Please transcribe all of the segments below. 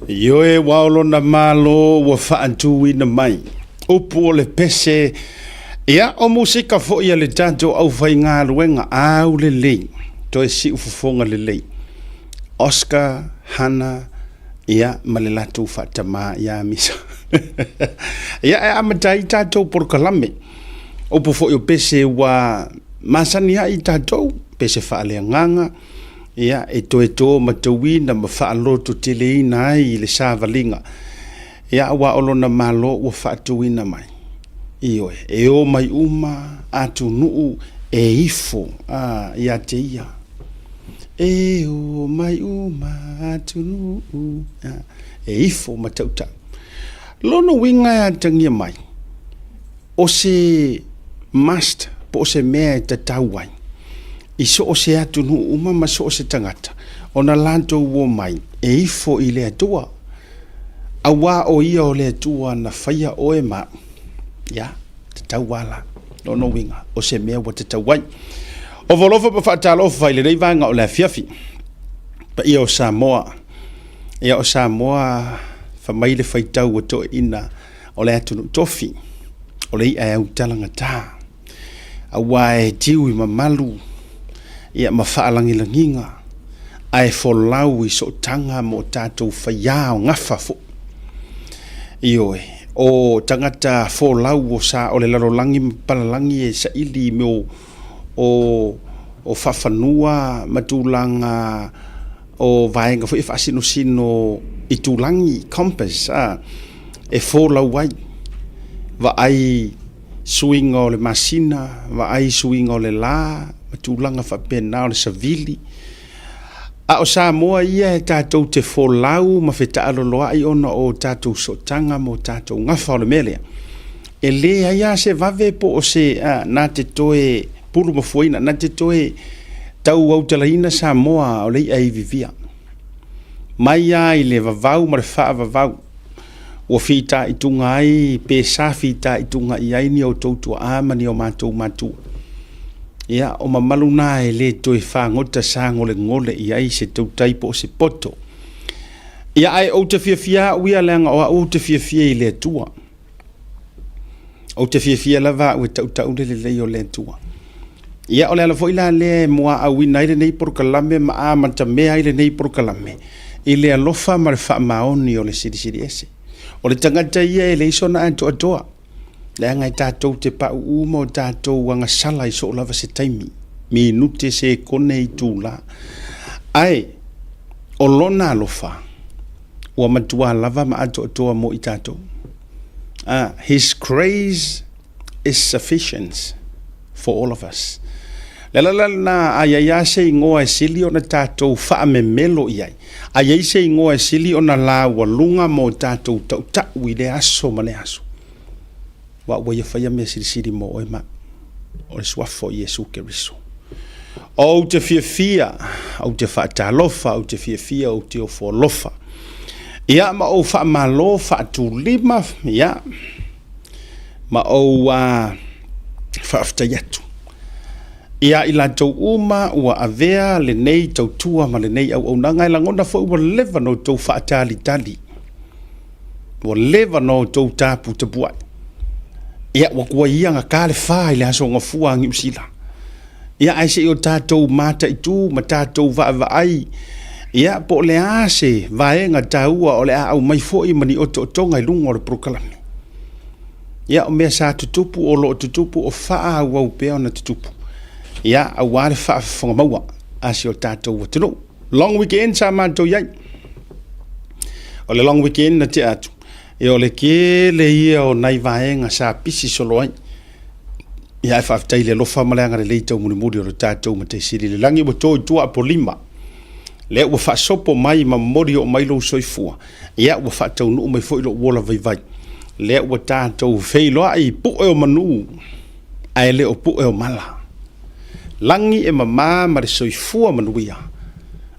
Yoe waulo na malo wa whaantui na mai. Upu o le pese. Ia o musika fo ia le tanto au whai ngā ruenga au le lei. Toi si ufufonga le lei. Oscar, Hannah, ia malelatu whaatama ia misa. Ia e amatai tatou por kalame. Upu fo io pese wa masani hai tatou. Pese whaalea nganga. Ia e to matawi na mawhaaloto tele ina ai le sāwalinga. Ia wa olo na malo wa whaatuwi na mai. Io e o mai uma atu nuu e ifo ia te ia. E o mai uma atu nuu e ifo matauta. Lono winga ya tangia mai. O se must po se mea e tatauai. Iso o se atu nu uma ma so o se tangata. O na lanto uo mai. E ifo i le atua. Awa o ia o le atua na whaia o e ma. Ya, te tauwala. No winga. O se mea wa te tauwai. O volofa pa whaatalofa i le reivanga o le fiafi. Pa ia o Samoa. Ia o Samoa whamaile whaitau o to ina o le atu tofi. O le ia au talanga tā. Awa e tiu i mamalu. Ia mawhaalangilanginga. Ai folau i so tanga mo tātou whaiao ngafa fo. Ioe. O tangata folau o sa o le larolangi palalangi e sa ili me o whawhanua matulanga o vaenga fo e whaasino sino i tūlangi compass. E folau wai. Va ai suinga o le masina. Va ai suinga o le la. Matulanga whapena o le savili. A o Samoa ia e tātou te wholau ma wheta aloloa i ona o tātou sotanga mo tātou ngafa o le melea. E lea ia se vave po o se nā te toe pulu mafuaina, nā te toe tau au talaina Samoa o lei ai vivia. Mai ia i le vavau ma le wha vavau. O whita i tunga ai, pe sa whita i tunga i aini o tautua amani o mātou mātua. Ia o mamalu nā e le toi whangota sa ngole ngole i ai se tau taipo o se poto. Ia ai o te whiawhia uia leanga o te whiawhia i le tua. O te whiawhia lava ue tau tau le lei o le tua. Ia o le ala fo ila le mua au ina ile nei por kalame ma a manta mea ile nei por kalame. I le alofa ma le wha maoni o le siri ese. O le tangata ia e le iso na anto atoa. Le angai tātou te pau uma o tātou wanga sala i so lava se taimi. Mi nute se kone i tūla. Ai, o lona alofa. Ua matua lava ma ato atoa mo i tātou. His grace is sufficient for all of us. Le la na ayaya se ingoa e sili o na tātou wha me melo i ai. Ayai se ingoa e sili o na la walunga mo tātou tau tau i le aso ma le aso. Wa ia whaia mea sirisiri mo o e ma. O le swafo i Jesu Keriso. O te whiawhia, o te whaatalofa, o te whiawhia, o te ofo lofa. Ia ma o whaamalo, whaatulima, ia. Ma o whaafutaiatu. Ia i la tau uma, ua avea, le nei tau tua, ma le nei au nanga, i langona fo ua leva no tau whaatali tali. Ua leva no tau tapu tapuai. Ia wakua ia nga kale wha i le aso ngā fua ngi usila. Ia aise i o tātou mata i tū, ma tātou va ai. Ia po le ase, vaenga tāua o le au mai foi mani o tonga i lunga o le prokalame. Ia o mea sa tutupu o lo tutupu o wha au pēo na tutupu. Ia a wāre wha whanga maua, ase o tātou watino. Long weekend sa mātou iai. O le long weekend na te atu. E o le ke le ia o nai vaenga sa pisi solo ai. Ia e whaftai le lofa maleanga le leitau muni muri o le tātou ma te siri. Le langi wa toi tua apo lima. Le ua whaasopo mai ma mori o mai lo soifua. Ia ua whaatau nuu mai fo ilo wola vai vai. Le ua tātou wheiloa i pu e o manu. Ai le o pu e o mala. Langi e mama ma le soifua manuia.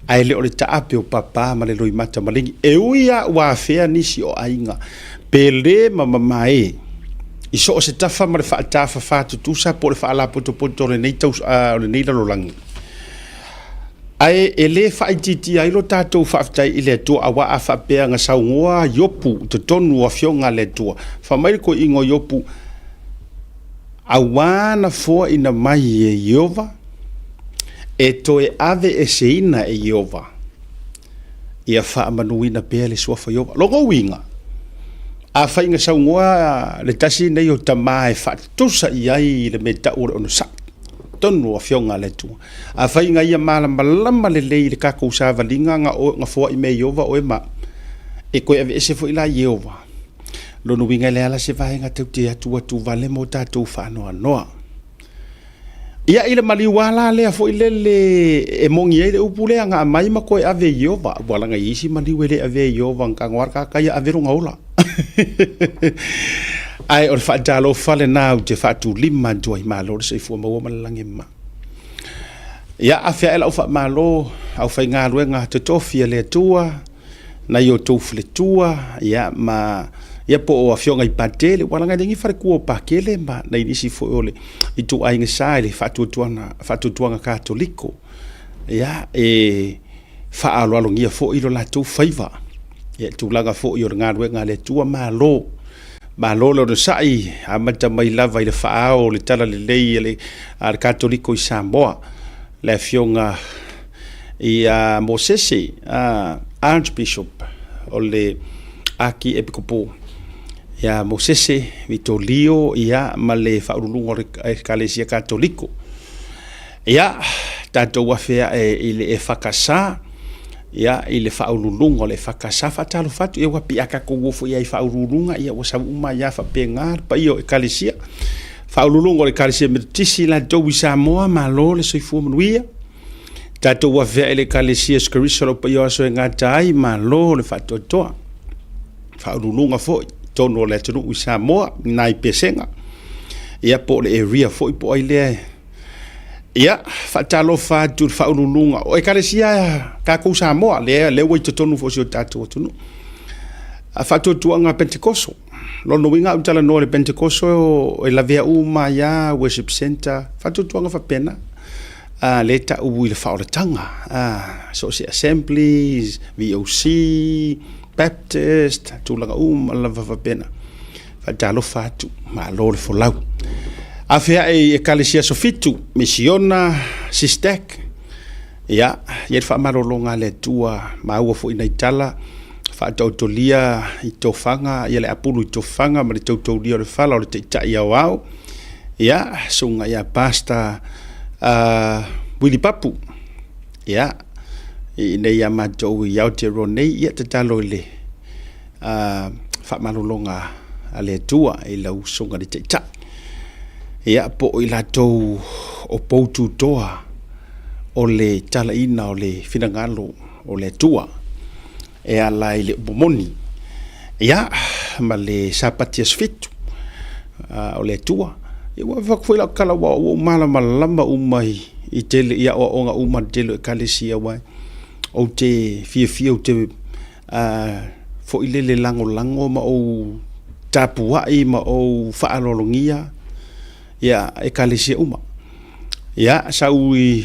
Ai le o le taape o papa ma le loi mata malingi. E uia wa fea nisi o ainga. Pele ma mamae. I so o se tafa ma le wha tafa wha tutusa po le wha ala poto poto le nei tau le nei lalo langi. ai ele faititi ai lo tatou faafitai i le atua awa a faapeaga saugoa iopu totonu afioga le atua faamai le koʻiga o iopu auana foa ina mai e Iova e toe ave e seina e Iova ia faamanuina pea le suafa Iova logo uiga a faiga saugoa le tasi nei o tamā e faatutusa i ai le metaʻu o le ono saʻi tonu afioga le atua a faiga ia malamalama lelei le kakou savaliga ga foaʻi me Iova oe ma e koe ave ese foʻi la Iova lona uiga i le ala se vaega taute atu vale mo tatou faanoanoa ia i le maliuala lea foʻi lele e mogi ai le upu lea ga mai ma koe ave Iova ualaga isi maliu e le ave Iova gagoara kakaia ave rogaola ai o le faatalofa lenā u te faatulima tua i malo le saifua maua ma le lagi ma ia afea e lau faamālō au faigaluega totofia le atua nai o tou feletua ia ma ia po o afioga i patele ualaga i le gifarekua o pakele ma nai nisi foʻi o le i tuaiga sa i le faatuatuaga katoliko ia e faaaloalogia foʻi i lo latou faiva ia tulaga foʻi o le galuega a le atua mālō malo le saʻi amata mai lava i le faaao o le tala lelei a le katoliko i Samoa le afioga i Mosese Archbishop o le aki episkopo ia Mosese Vitolio ia ma le faaululuga o le ekalesia katoliko ia tatou afea i le e fakasā ia i le faaululuga o le fakasā faatalofa atu ia ua piʻakakou ua foʻi ai faaululuga ia ua sauʻuma ia faapega pai o ekalesia faaululuga o le ekalesia metotisi latou i Samoa malo le soifua manuia tatou avea i le ekalesia skarisa lo pai o aso e gata ai malo le faatoatoa faaululuga foʻi tonu o le atunuu i Samoa nai pesega ia po o le area foʻi po ai lea ia faatalofa atu le faaululuga o ekalesia kakou Samoa le ua i totonu foʻi o tatou atunuu a faatuatuaga pentekoso lona uiga au talanoa le pentekoso e lavea uma ia worship center faatuatuaga faapena le taʻu i le faaoletaga so se assemblies VOC Baptist tulaga uma lava faapena faatalofa atu malo le folau afea e ekalesia sofitu misiona sistek ia le faamalologa le atua maua foʻi nai tala faatautolia i tofaga ia le apulu i tofaga ma le tautaulia o le fala o le taʻitaʻi aoao ia suga ia pasta Willy Papu ia nei a matou i Aotearoa nei ia tatalo i le faamalologa a le atua i lau suga le taʻitaʻi ia po i latou o poututoa o le talaina o le finagalo o le atua e ala i le upomoni ia ma le sapati asfitu o le atua ia ua fakafoi lau kala ua ua malamalama uma i tele ia oaʻoga uma tele o ekalesia uai ou te fiafia o te foʻi le lagolago ma ou tapuaʻi ma ou faalologia ia ekalesia uma ia sau i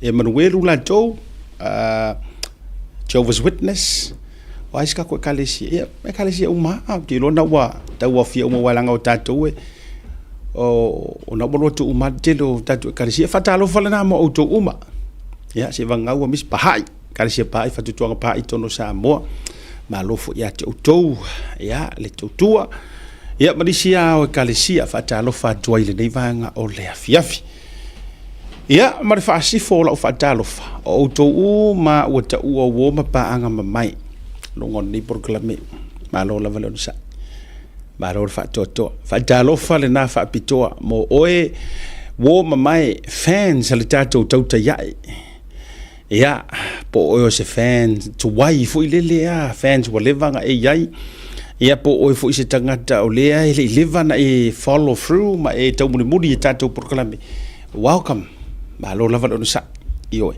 Emanuelu latou Jehovah's Witness o ai skako ekalesia uma te lona ua tauafia uma walaga o tatou o na bolo tu uma te lo tatou ekalesia faatalofa lana mo outou uma ia se vagau a misi pahaʻi ekalesia pahaʻi faatutuaga pahaʻi tono Samoa malo foʻi iā te outou ia le tautua ia malisi a o ekalesia faatalofa atu ai lenei vaega o le afiafi ia ma le faasifo o lau faatalofa o outou ma ua taʻua uō ma paaga mamai logona nei porokalame malo lava le ona saʻi malo le faatoatoa faatalofa lenā faapitoa mo oe uō mamae fans a le tatou tautaiaʻi ia po oe o se fans tuai foʻi lele a fans ua leva gaʻei ai ia po oe foʻi se tagata o lea e leʻi leva na e follow through ma e taumulimuli e tatou porokalame welcome malo lava le ona saʻi i oe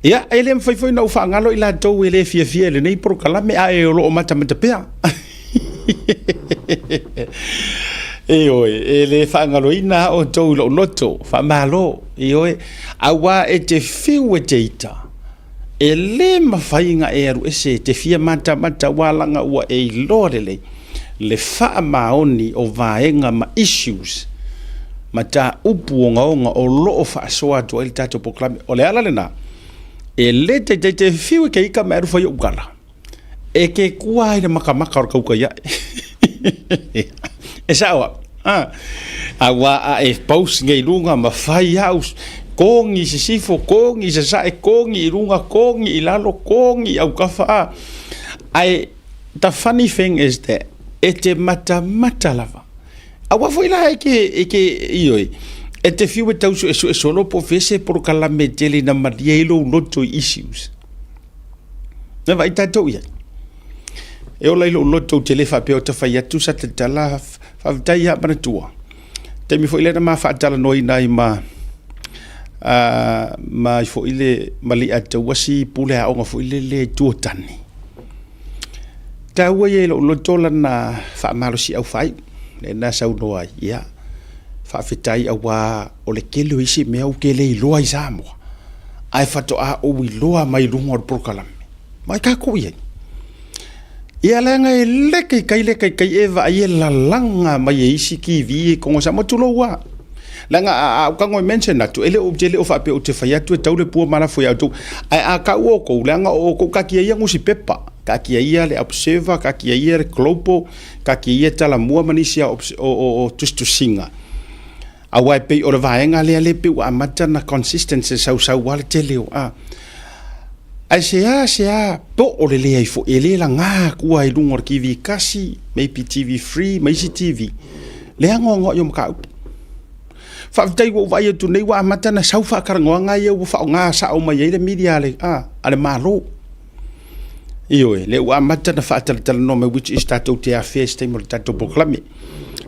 ia e lea mafaifoi na u faagalo i latou e lē fiafia e lenei porokalame a e o loo matamata pea e oi e le whaangaloina o tau lo loto whamalo e oi awa e te whiu e te ita e le mawhainga e aru ese te fia mata walanga ua e lorele le wha maoni o vaenga ma issues ma ta upu o ngaonga o loo wha soa to el tato poklame o le ala lena e le te whiu ke ika ma aru whai ukala e ke kua ina makamaka o kauka ia e sawa awa a e paus ngai lunga ma fai house kongi se sifo kongi se sa e kongi lunga kongi ilalo kongi au kafa the funny thing is that ete mata lava awa foi la ke ioi ete fiu e tausu e solo po fese por kala meteli na madielo loto issues na vai tato ia e o lailo loto telefa pe o te fai atu sa te tala fa ya bana tua te mi fo ile na ma fa tala noi nai ma fo ile mali atu wasi pule a o fo ile le tu tani ta wa ye lo loto la na fa malo si au fai le na sa no ai ya fa fitai awa o le kelo isi me au kele lo ai sa mo ai fa to a o wi lo mai lu ngor por kalam mai ka ko ye ia lenga e leke kai eva ia la langa mai e isi ki vi ko sa motulo wa langa a ka ngo mention na tu ele o jele o fa pe o te fa ya tu tau le pu mana fo ya tu a ka o ko langa o ko ka ki ia ngusi pepa ka ki ia le observer ka ki ia le globo ka ki ia tala mua manisia o tu singa a wai pe o le vaenga le pe wa mata na consistency sau wal tele o ai sea po o le lei fo ele la nga ku ai lungor ki vi kasi maybe TV free mai si TV le ngo yo mka fa tai wo vai tu nei wa mata na sau fa kar ngo nga yo fa nga sa o mai le media le ale malo io le wa mata na fa tal no me which is tato te a face te mo tato proclame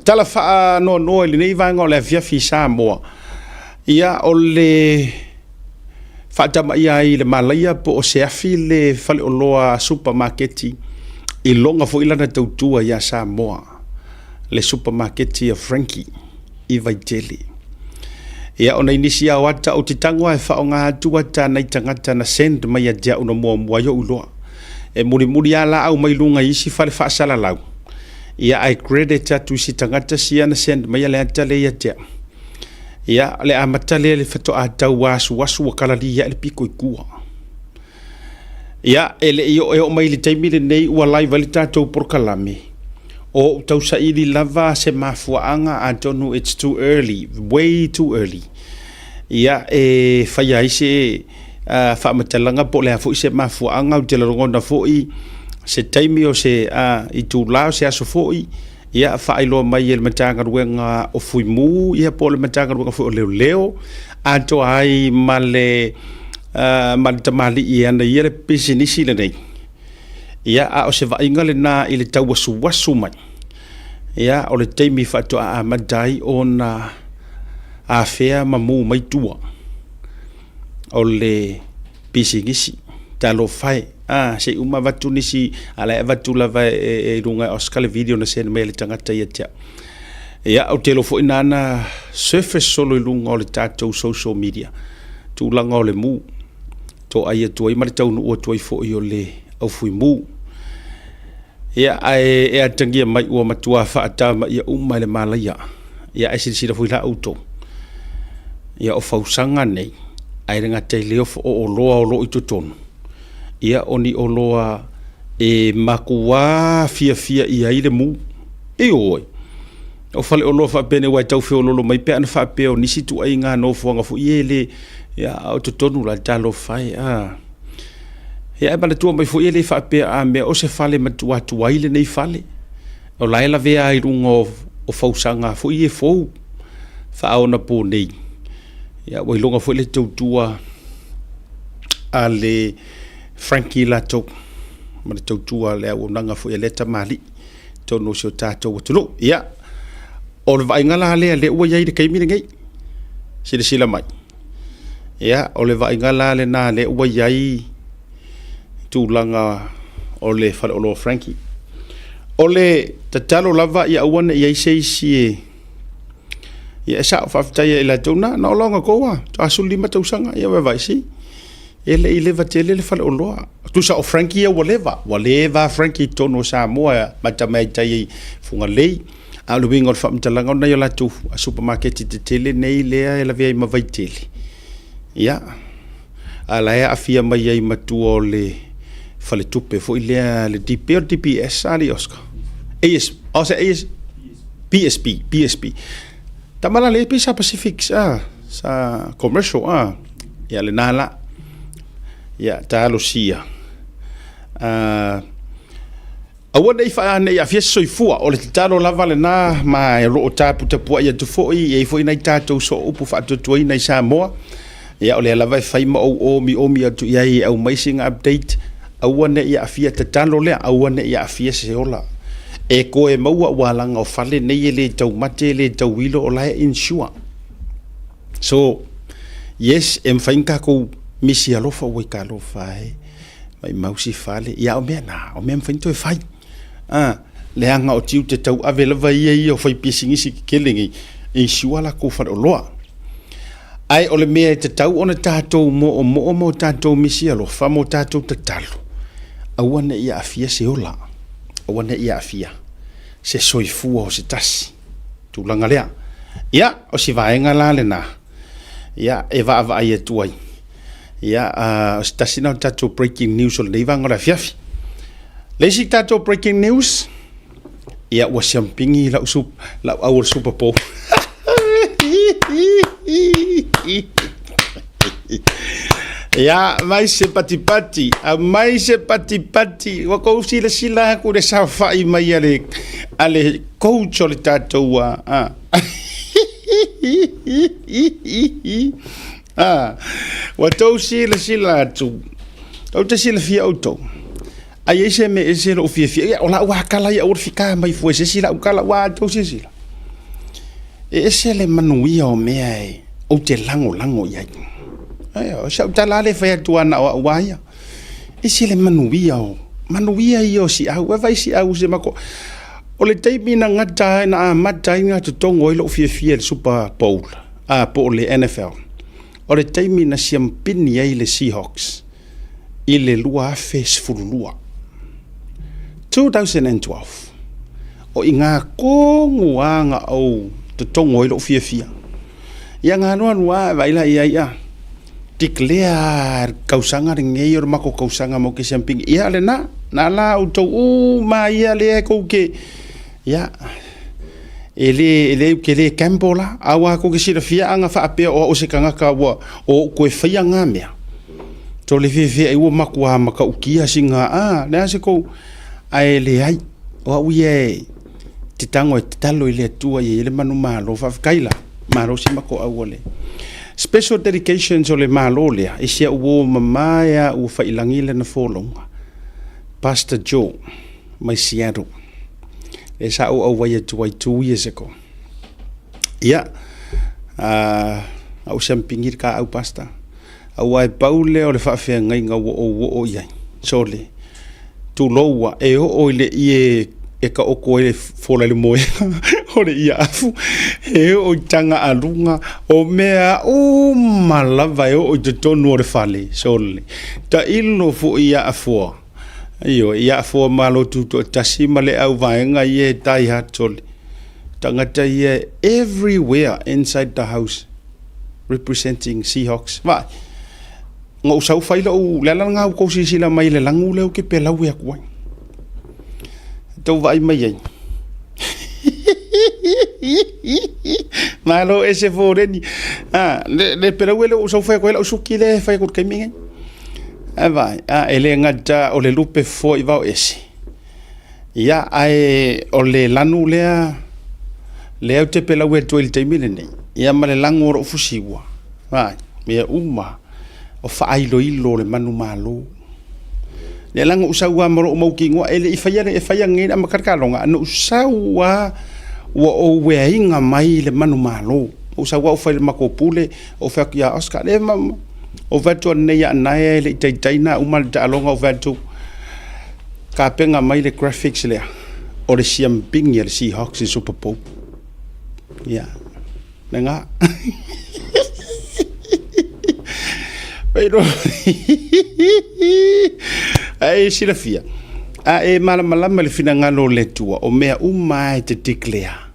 tala fa no le nei va ngo le via fi sa mo ia o le fata mai ai le malaya po o se afi le fale o loa supermarketi i longa fo ilana tautua ia Samoa le supermarketi a Frankie i Vaitele ia ona inisia wata o titango e fa o ngā tuata nei tangata na send mai a dia una mua yo uloa e muri ala au mai lunga isi fale fa sala lau ia ai credit atu si tangata si ana send mai le atale ia dia ia le amatale le fato a tau wasu wakala li ia le piko i kua ia ele o mai le taimi le nei ua lai vali tatou por kalame o tau sa ili lava se mafuaanga a tonu it's too early way too early ia e faya ise fa matalanga po le fo ise mafuaanga o te longa fo i se taimi o se i tu lao se aso fo i ia fa ilo mai el matanga ruenga o fuimu ia po le matanga ruenga fo leo ato ai male tamali ia na ia le pisinisi le nei ia o se va ingale na ile tau wasu mai ia o le taimi fa to a madai ona a fea mamu mai tua o le pisinisi talo fai se uma vatu nisi ala vatu lava e runga oskale video na sen mele tangata ia tia ia o telo fo inana surface solo lunga o le tatou social media tu langa o le mu to ai tu ai mari tau no tu ai fo i o le au fui mu ia ai atangia mai ua matua fa ata ia uma le malaya ia ai sila fo la auto ia o fausanga nei ai renga te leo fo o lo i tutonu ia oni oloa e makua fia ia ile mu e oi o fale olo fa bene wa tau fe olo mai pe ana fa pe o nisi tu ai nga no fo nga fu ile ya o to tonu la talo fai ya ba tu mai fu ile fa pe a me o se fale matu atu ile nei fale o laila ve ai rungo o fausanga fu ie fo fa ona po nei ya wa longa fu le tua ale Frankie lato mana tautua le o nanga fo e leta mali tono sio tato watulo ia o le vaingala le ua yai de kaimi ngai sila mai ia o le vaingala le na le ua yai tu langa o le fa o lo Frankie ole tatalo lava ia wana ia isi ia sa faafetaia i latou na o loga koa asuli ma tausanga ia vaisi ele i leva tele le faleoloa tusa o Frankie ia waleva Frankie tono Samoa matamaitai fungalei a le wingo fa mtalaga ona ia latou a supermarket te tele nei lea ela vea i mavaitele ia ala ia afia mai ai matua o le faletupe fo i lea le DPS ali Oscar PSP tamala le pisa Pacific sa commercial ya le nala ya talo sia awana ifa ne ya fies soifua o le talo lava le na ma ro tapu tapu ya tufoi e foi na tato so upu fa tuoi na Samoa ya ole lava fai ma o mi atu ya au missing update awana ya afia talo le awana ya afia se ola e ko e maua walanga o fale nei le tau mate le tau wilo o lai insure so yes em fainka ko misi alofa o ka alofa mai mausi fale ya o mena o mem fainto e fai le anga o tiu te tau avela vai o fai pisingisi kelingi insure la ko fa loa ai ole me te tau ona tato mo tato misi alofa mo tato te talo awana ia afia se ola wana ia afia se soifua o se tasi tulanga lea ia o si vaenga la lena ia e va ai tuai ia o se tasi na tato breaking news o le vanga la fiafi le si tato breaking news ia wa champingi la usup la our super bowl ya mai se pati wa ko sila ku de sa fai mai ale coach o le tatou wa to sila tu o te sila fi auto ai se me se lo fi o la wa kala ya o fika mai fo se sila o kala wa to sila se le manuia o me ai o te lango ya o sa talale fa tuana o waia isi le manuia io si au vai si au se mako o le taimi na ngata na mata ina to tongo ilo fie Super Bowl po le NFL o le taimi na siampini ai le Seahawks i le lua face fulua 2012 o inga konguanga au to tongo ilo fie ia ngano anua vai la ia declare kausanga ngei or mako kausanga mo ke samping ia le na la auto ma ia le ko ke ya ele ke le campola awa ko ke sira fia anga fa ape o se kanga ka wa o ko fia nga mea to le fe ai wo mako maka ukia singa na se ko ai le ai o uie titango talo ile tua ile manu malo fa kaila maro si mako awole special dedications o le malolea isia uo mamaya u failangile na folonga Pastor Joe mai Seattle e sa o wai 2 years ago ia au sampingir ka au pasta au ai paule o le fa ngai nga o ia sole tu lowa e o ile e ka oko e fola le moe o le ia afu e o tanga alunga o mea o malava e o te tonu o le fale sole ta ilo fu ia afua ia afua malo tuto tasima le au vaenga ie tai hatole tangata ie everywhere inside the house representing Seahawks vai ngau sau faila o lela ngau ko sila mai le langu le ke pela u ya kuai tau vai mai ai malo ese foreni le pela u le o sau fa ko le o suki le fa ko kemi vai ele ngata o le lupe fo i va ese ia ai o le lanu le au te pela u e to il te mile nei ia male langu ro fusiwa vai me uma o faailo ilo le manu malo le lango usawa maro mo kingo ele e faya ngi am karkalonga no usawa wa o weinga mai le manu malo usawa o fai makopule o fa ya Oscar le o vato ne ya na le taina umal ta longa o vato ka penga mai le graphics le o le siampingi le Seahawks i Super Bowl. Ia. Nanga. Pero ai sila fia. E malama le finangalo le tua o mea umai te declare.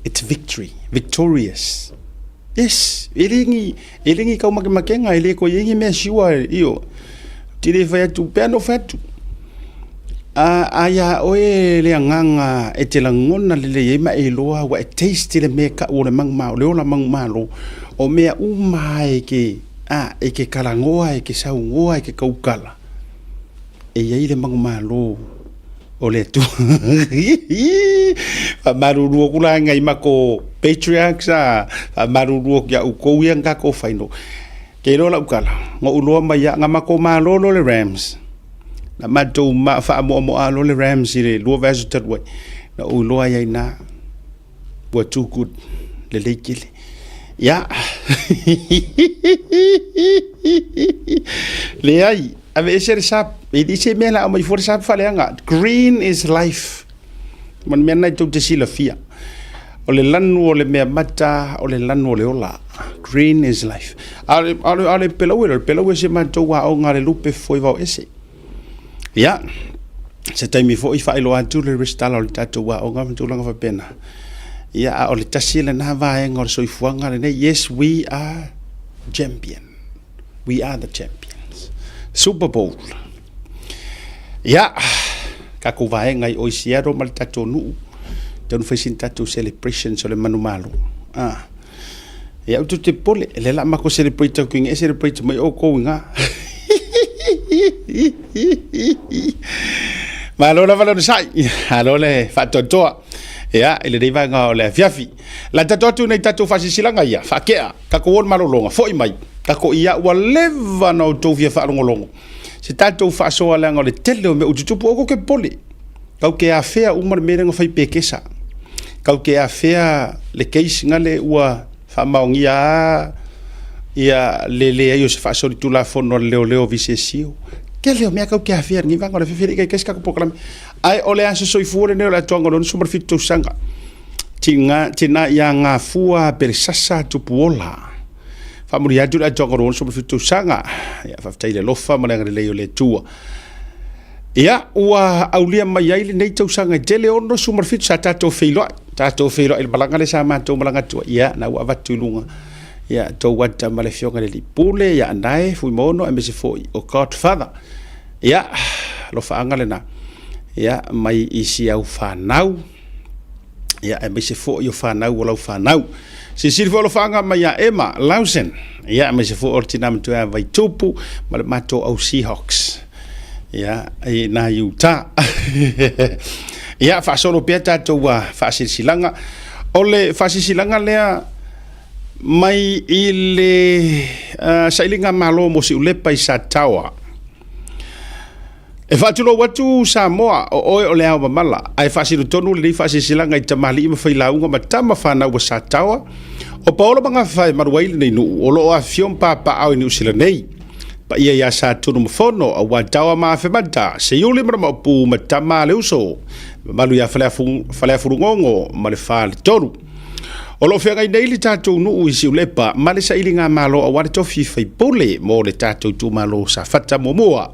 It's victory, victorious. Yes, elingi kau makenga ele ko yengi mea siwa io. Tire fai tu piano fatu. Aya oe le nganga e te langona le yema e loa wa e taste le meka o le mangma o le ola mangmalo o mea umai ke e ke kalangoa e ke saungoa e ke kaukala e iai le mangmalo o le tu maruru kula ngai mako patriarchs maruru ya uko yang ka ko faino ke lo la ukala ngo ulo mai nga mako malo le Rams na mato ma fa mo alo le Rams ile lo vegetal way na ulo ai na what too good le lekile ya le ai ave ser sap e dice mela o mai for sap falenga green is life man mena to te sila fia o le lanu o le mea mata o le lanu o le ola green is life ale pelo se mato wa o ngare lupe foi va ese ya se taimi fo I fa ilo atu le restalo le tatu wa o ngam tu langa fa pena ya o le tasile na va en or soifuanga le yes we are champion we are the champions Super Bowl ya ka ko va en ai o siero mal tatu nu don't face tatu celebration so le manumalo ya tu te pole le la ma ko celebrate ko ngi celebrate mai o ko nga malo la valo sai alole fatto toa ya ele dei vanga le fiafi la tatu nei tatu fasi silanga ia fa kea ka ko won malolonga foi mai ka ko ia wa leva no to via fa ngolongo se tatu fa so ala ngole tele me utupu ko ke poli ka ke afea umar merenga fai pekesa ka ke afea le case ngale ua fa maungia ia le yo se fa so tu la fono leo visesio ke leo me ka ke afea ngi vanga le feferi ke keska ko program ai ole aso so ifure ne la tonga don super fit to sanga tina ya nga fua per sasa tu puola fa muri atu la tonga don super fit to sanga ya fa taile lofa ma le leo le tua ya ua aulia mai ai nei to sanga tele ono super fit sa tato feilo il balanga le sa ma to balanga tu ya na wa vatulunga ya to wata male fionga le pule ya andai fu mono e mese foi o Godfather ya lo fa angale na ya mai isi au fanau ya e mese foi o fanau o lo fanau si silfo lo fanga mai ya Emma Lausen ya mese foi ortinam to vai tupu mal mato au Seahawks ya e na Utah ya fa solo pieta to wa fa silanga ole fa silanga lea mai ile sailinga malo mo si ulepa I sa tawa e fatulo watu Samoa o le au mala ai fasilu tonu le fasilanga I tamali ma failaunga matama fana wa sa tawa o paolo banga fai marwail nei nu o lo afion papa au ni usila nei pa ia ya sa tunu mfono a wa tawa ma fe mata se yuli ma pu matama le uso malu ya fala furungongo ma le fal tonu o lo fega nei le tatou nu isi ulepa ma le sailinga malo a wale tofi fai pole mo le tatou tu malo sa fata momoa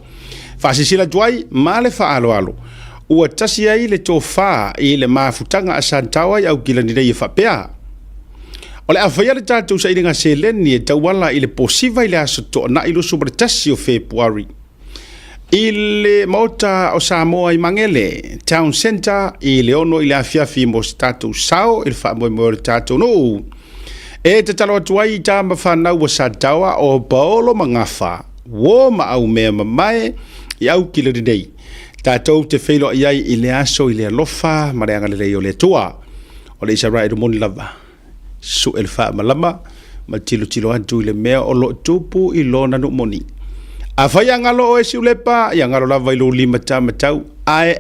fasisila tuai ma le faaloalo ua tasi ai le tofa I le mafutanga a santawa I au kilani nei whapea o le awhaia le tatou sailinga seleni e tauala I le posiva I le asoto na ilo subratasi o February I le mota o Samoa I Mangele Town Center I le ono I le afiafi mo tatou sao I le wha mo le tatou no e te talo atuai I ta mawhanau wa santawa o paolo mangafa wo ma au mea mamae I au kilari nei tatou te whailo iai I le aso I le alofa ma le angale rei o le tua o le isa rai rumoni lava su el wha malama ma tilo atu I le mea o lo tupu I lona no moni a whai angalo o esi ulepa I angalo lava I lo lima tamatau ae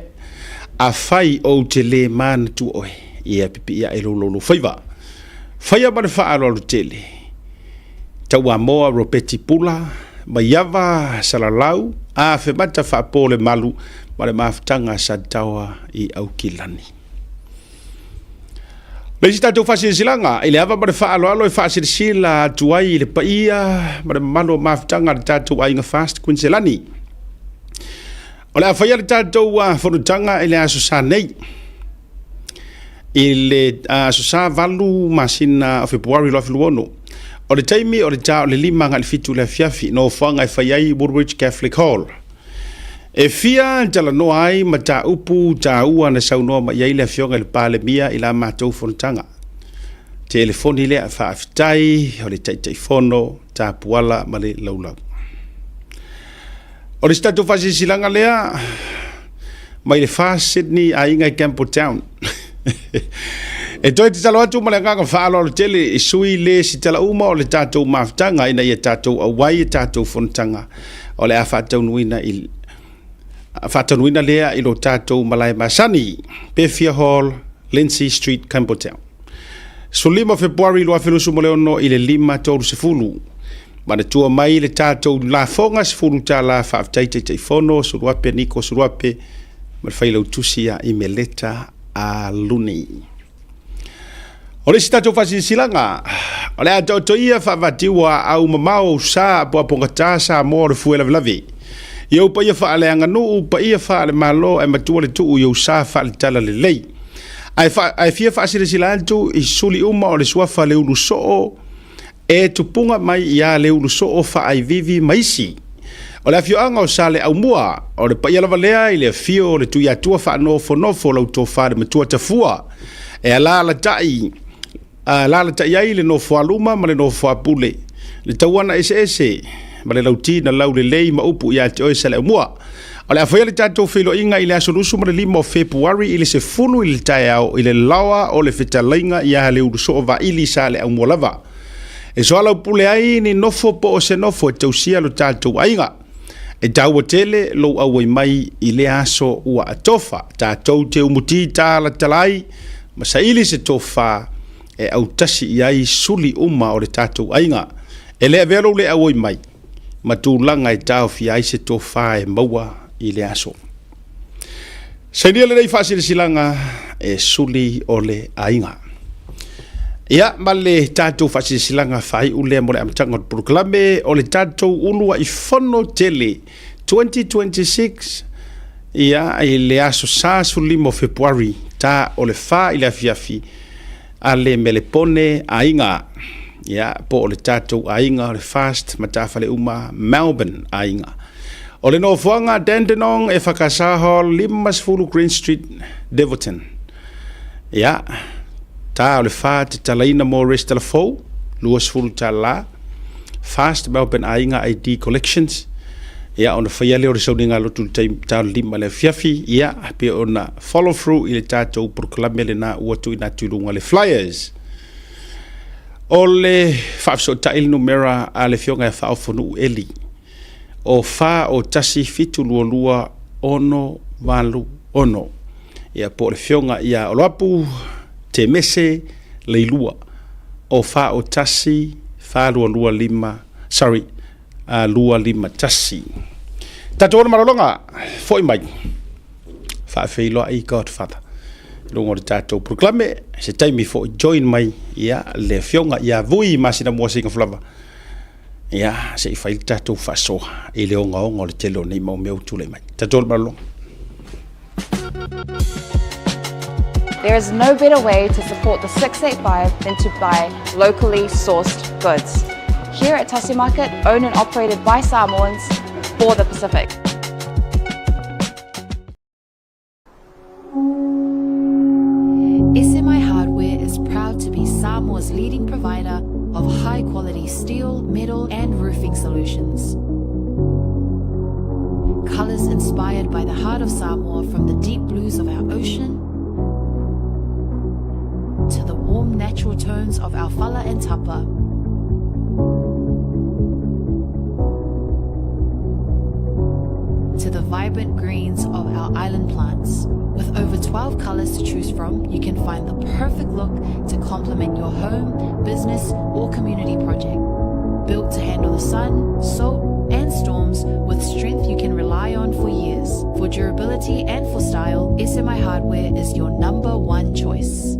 a whai o te le mana tu oe I a pipi ia I lo whaiva whaia ma le wha alo tele tau a moa ropeti pula ma yava salalau a fe mata fa pole malu ma le mafutanga sa tawa I au kilani Le si tātou whasisilanga, i le awa mare whaaloalo e whasirisila tuai i le paia, mare malo mawhitanga le tātou ainga fast Quinselani. O le awhaia le tātou whanutanga i le aso sa nei. I le aso sa valu masina o Februari lo afiluono. O le taimi o le tā o le lima ngā le fitu le fiafi no whanga i whaiai Woodbridge Catholic Hall. E fia tala no ai ma ta upu ta ua na saunoa ma iai le fionga le pale mia i la mātou whanutanga. Telefoni le a whaafitai o le taitaifono ta puala ma le laulau. O le statu whasisilanga lea mai le wha Sydney a inga i Campbell Town. E toi te talo atu ma le nganga whaalo le tele e sui le si tala uma o le tātou mawhitanga ina i a tātou awai e tātou whanutanga o le a whaatau nuina i Whatanuina lea i lo tātou malai masani, Bethia Hall, Lindsay Street, Campbelltown. So 5 Februari lo afinusu mo leono i le 5 tolu se fulu. Mana tua mai le tātou la fonga se fulu tā la whaaftai te fono, suruape, Niko suruape, ma whailau tusia i me leta a luni. O le si tātou whasisilanga, o le a tauto ia whaavatiwa au mamau sa po apongata sa mo le fuela lavi. Iau pa ia wha aleanga nuu, pa ia wha ale malo e matua le tuu iau sa wha le tala le lei. Ai fia wha asira sila antu i suli uma o le suafa le ulu soo e tupunga mai ia le ulu soo wha ai vivi maisi. O le afio anga o sa le au mua, o le pa ia lava lea i le afio o le tui atua wha nofo lau tō wha le matua tafua. E a la tai ai le nofo aluma ma le nofo apule. Le tauana ese. Ma le lauti na lau le lei ma upu ia te oi sale mua. O le awhaia le tātou whilo inga i le asolusu ma le 5 o Februari i le se funu i le tae au i le lawa o le whetalainga i aha le uruso o va ili sa le au mua lava. E so alau pule ai ni nofo po o se nofo e tausia lo tātou ainga. E tau o tele lo au ai mai i le aso ua atofa. Tātou te umuti tā la talai ma sa ili se tofa e au tasi i ai suli uma o le tātou ainga. E le avelo le au ai mai. Matulanga i tau fi aise tō whae maua i le aso. Sainia le rei whasirilanga e suli o le ainga. Ia, ma le tātou whasirilanga whai ule mo le amatanga o Purukalame o le tātou unua i whono tele 2026 ia i le aso sa suli mo Februari tā o le wha i le afiafi a le melepone ainga. Ya, po o le tātou ainga o le fast matawhale uma Melbourne ainga. O le nofuanga Dandenong e whakasaho 5 Green Street, Devonton. Ya, tā o le wha te talaina mo resta la fau, 2 tala, fast Melbourne ainga ID Collections. Ya, ona whaiale o le sauninga lotu tāu 5 le fiafi, ya, pe ona follow through i le tātou Purukalame le na uatu i nā tuilunga le flyers. O le whaafso taili numera a le fionga e whaafonu eli. O wha o tasi fitu lua ono walu ono. Ia po le fionga ia o lapu te mese leilua. O wha o tasi wha lua lima tasi. Tato ona marolonga, foi mai. Whaafeiloa i Godfather. Lungo le tātou Purukalame, se taimi fo join mai ia le fionga ia vui masina mua singa flava. Ia se i whail tātou whasoa i le onga o le telo nei mau meu tūlei mai. Tātou maralong. There is no better way to support the 685 than to buy locally sourced goods. Here at Tasi Market, owned and operated by Samoans for the Pacific. SMI Hardware is proud to be Samoa's leading provider of high-quality steel, metal and roofing solutions. Colours inspired by the heart of Samoa, from the deep blues of our ocean to the warm natural tones of our fala and tapa. To the vibrant greens of our island plants. With over 12 colours to choose from, you can find the perfect look to complement your home, business or community project. Built to handle the sun, salt and storms with strength you can rely on for years. For durability and for style, SMI Hardware is your #1 choice.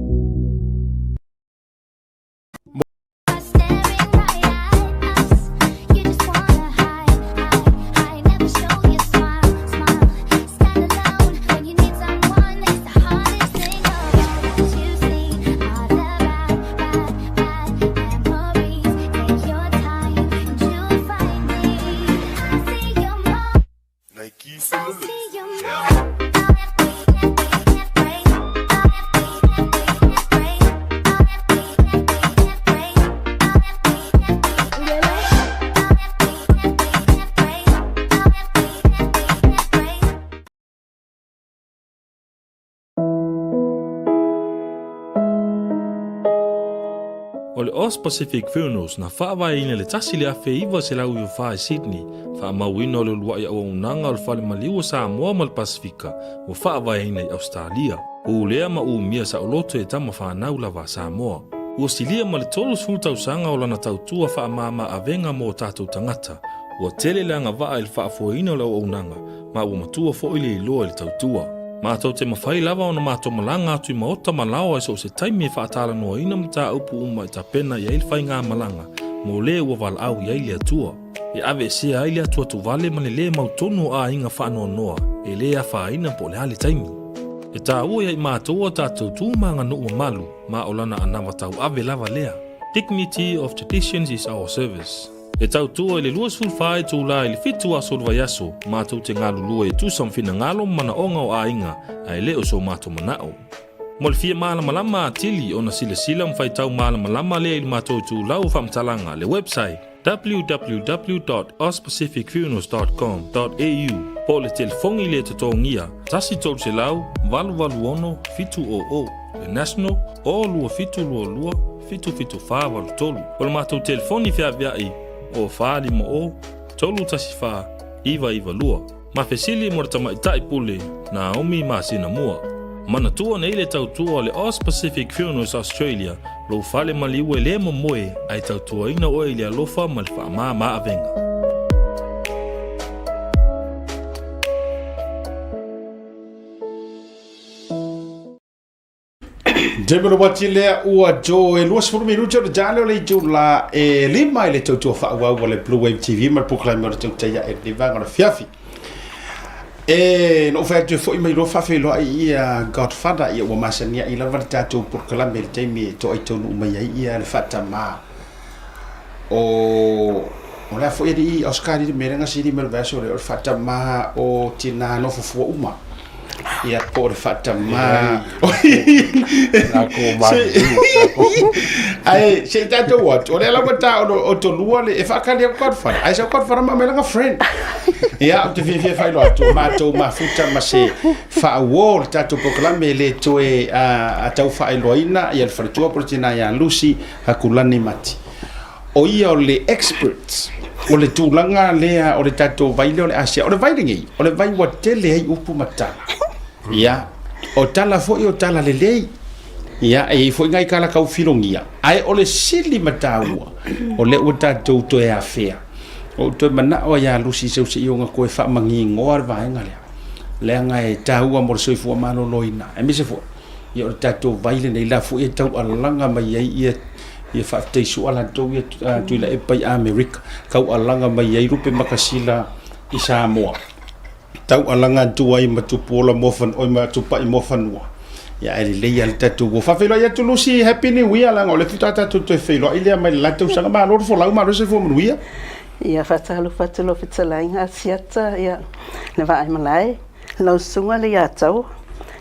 O le Os Pacific Funerals na whaavaina le tasi le afe iwa se lau i wha Sydney. Whaamauina o le lua i au unanga o le whale maliwa sa Samoa ma le Pasifika o whaavaina i Australia. O lea ma mia sa oloto e tama whanau lava Samoa. Ua silia ma le tolu sultausanga o lana tautua whaamama avenga mo tātou tangata. Ua tele langa waa il whaafoina o le au unanga, ma ua matua fo ile iloa le tautua. Mātou te mawhai lava o na mātou malanga atu I maota malawa so se taimi e whaatala noa ina mta upu uma I ta pena I ail whai ngā malanga, mo le ua wal au I aile atua. E ave sea aile atua tu vale mane le mautonu a inga whaanoa noa, e le a whaina po le hale taimi. E tā ua I mātou o tātou tūmanga no ua malu, ma o lana anawa tau ave lava lea. Dignity of traditions is our service. E tau tua le lua sulfai tu la ili fitu a solva yaso, mātou te ngālu lua tu samfina ngalo mana onga o ainga, ai leo so mātou manao. Mo le fia malama lama atili o na sila mwhai tau malama lama lea ili mātou tu lau whamtalanga le website www.ospacificfunerals.com.au po le telefongi le tatongia, tasi tolu se lau, valu ono, fitu o, le national, o lua fitu lua, fitu whawalu tolu. O le mātou telefoni fia viai, o whaari mo o, tolu tasi wha, iwa lua. Ma fesili mo rata maitai pule, na omi ma sina mua. Mana tua na ile tautua le Os Pacific Funerals Australia, lo fale maliwe le mo moe, ai tautua ina o ile alofa malfa ma avenga. Jemelo wati lea ua jo e luas furu minuto de jale o le jo la e lima ile tautua wha ua le Blue Wave TV mal puklai mara tautaya e levanga na fiafi. E no fa tu foi mai lo fa fe lo ia Godfather ia wa masania ila va tatu por kala mel temi to ai tonu mai ia le fatama o la foi di Oscar di merenga sidi mel verso le fatama o tina no fu uma ia por fatama na ko mai ai se tatu what o la bota o to lua le e fa kali Godfather ai se Godfather ma melenga friend. Ia o te fia fai loa tu mātou mafuta ma se wha awol tātou poklame le toe a tau whae loaina i al wharitua protina ia Lucy Hakulani mati. O ia o le experts, o le tūlanga lea o le tātou vaile o le asia, o le vailingi, o le vai wa tele hei upu matala. Ia, o tala foi o tala le lei. Ia, e foi ngai kala kau filongia. Ai o le sili mataua, o le o tātou toe a fea. O to mana o ya Lucy se se yonga ko fa mangi ngor va nga le nga e taua mo so fu mano loina e mi se fu yo tato vaile nei la fu e tau alanga mai e fa te su ala to ye tu la e pai America kau alanga mai e rupe makasila I Samoa tau alanga tu ai matupu la mofan o matupa I mofan ya ele le ya tato go fa felo ya tu Lucy happy new year la ngole fitata tu te felo ile mai la tu sanga ma lo fo la ma se fu mo ia. Ia fatalo fitalai nga siata ia le vai malai lau sunga le atau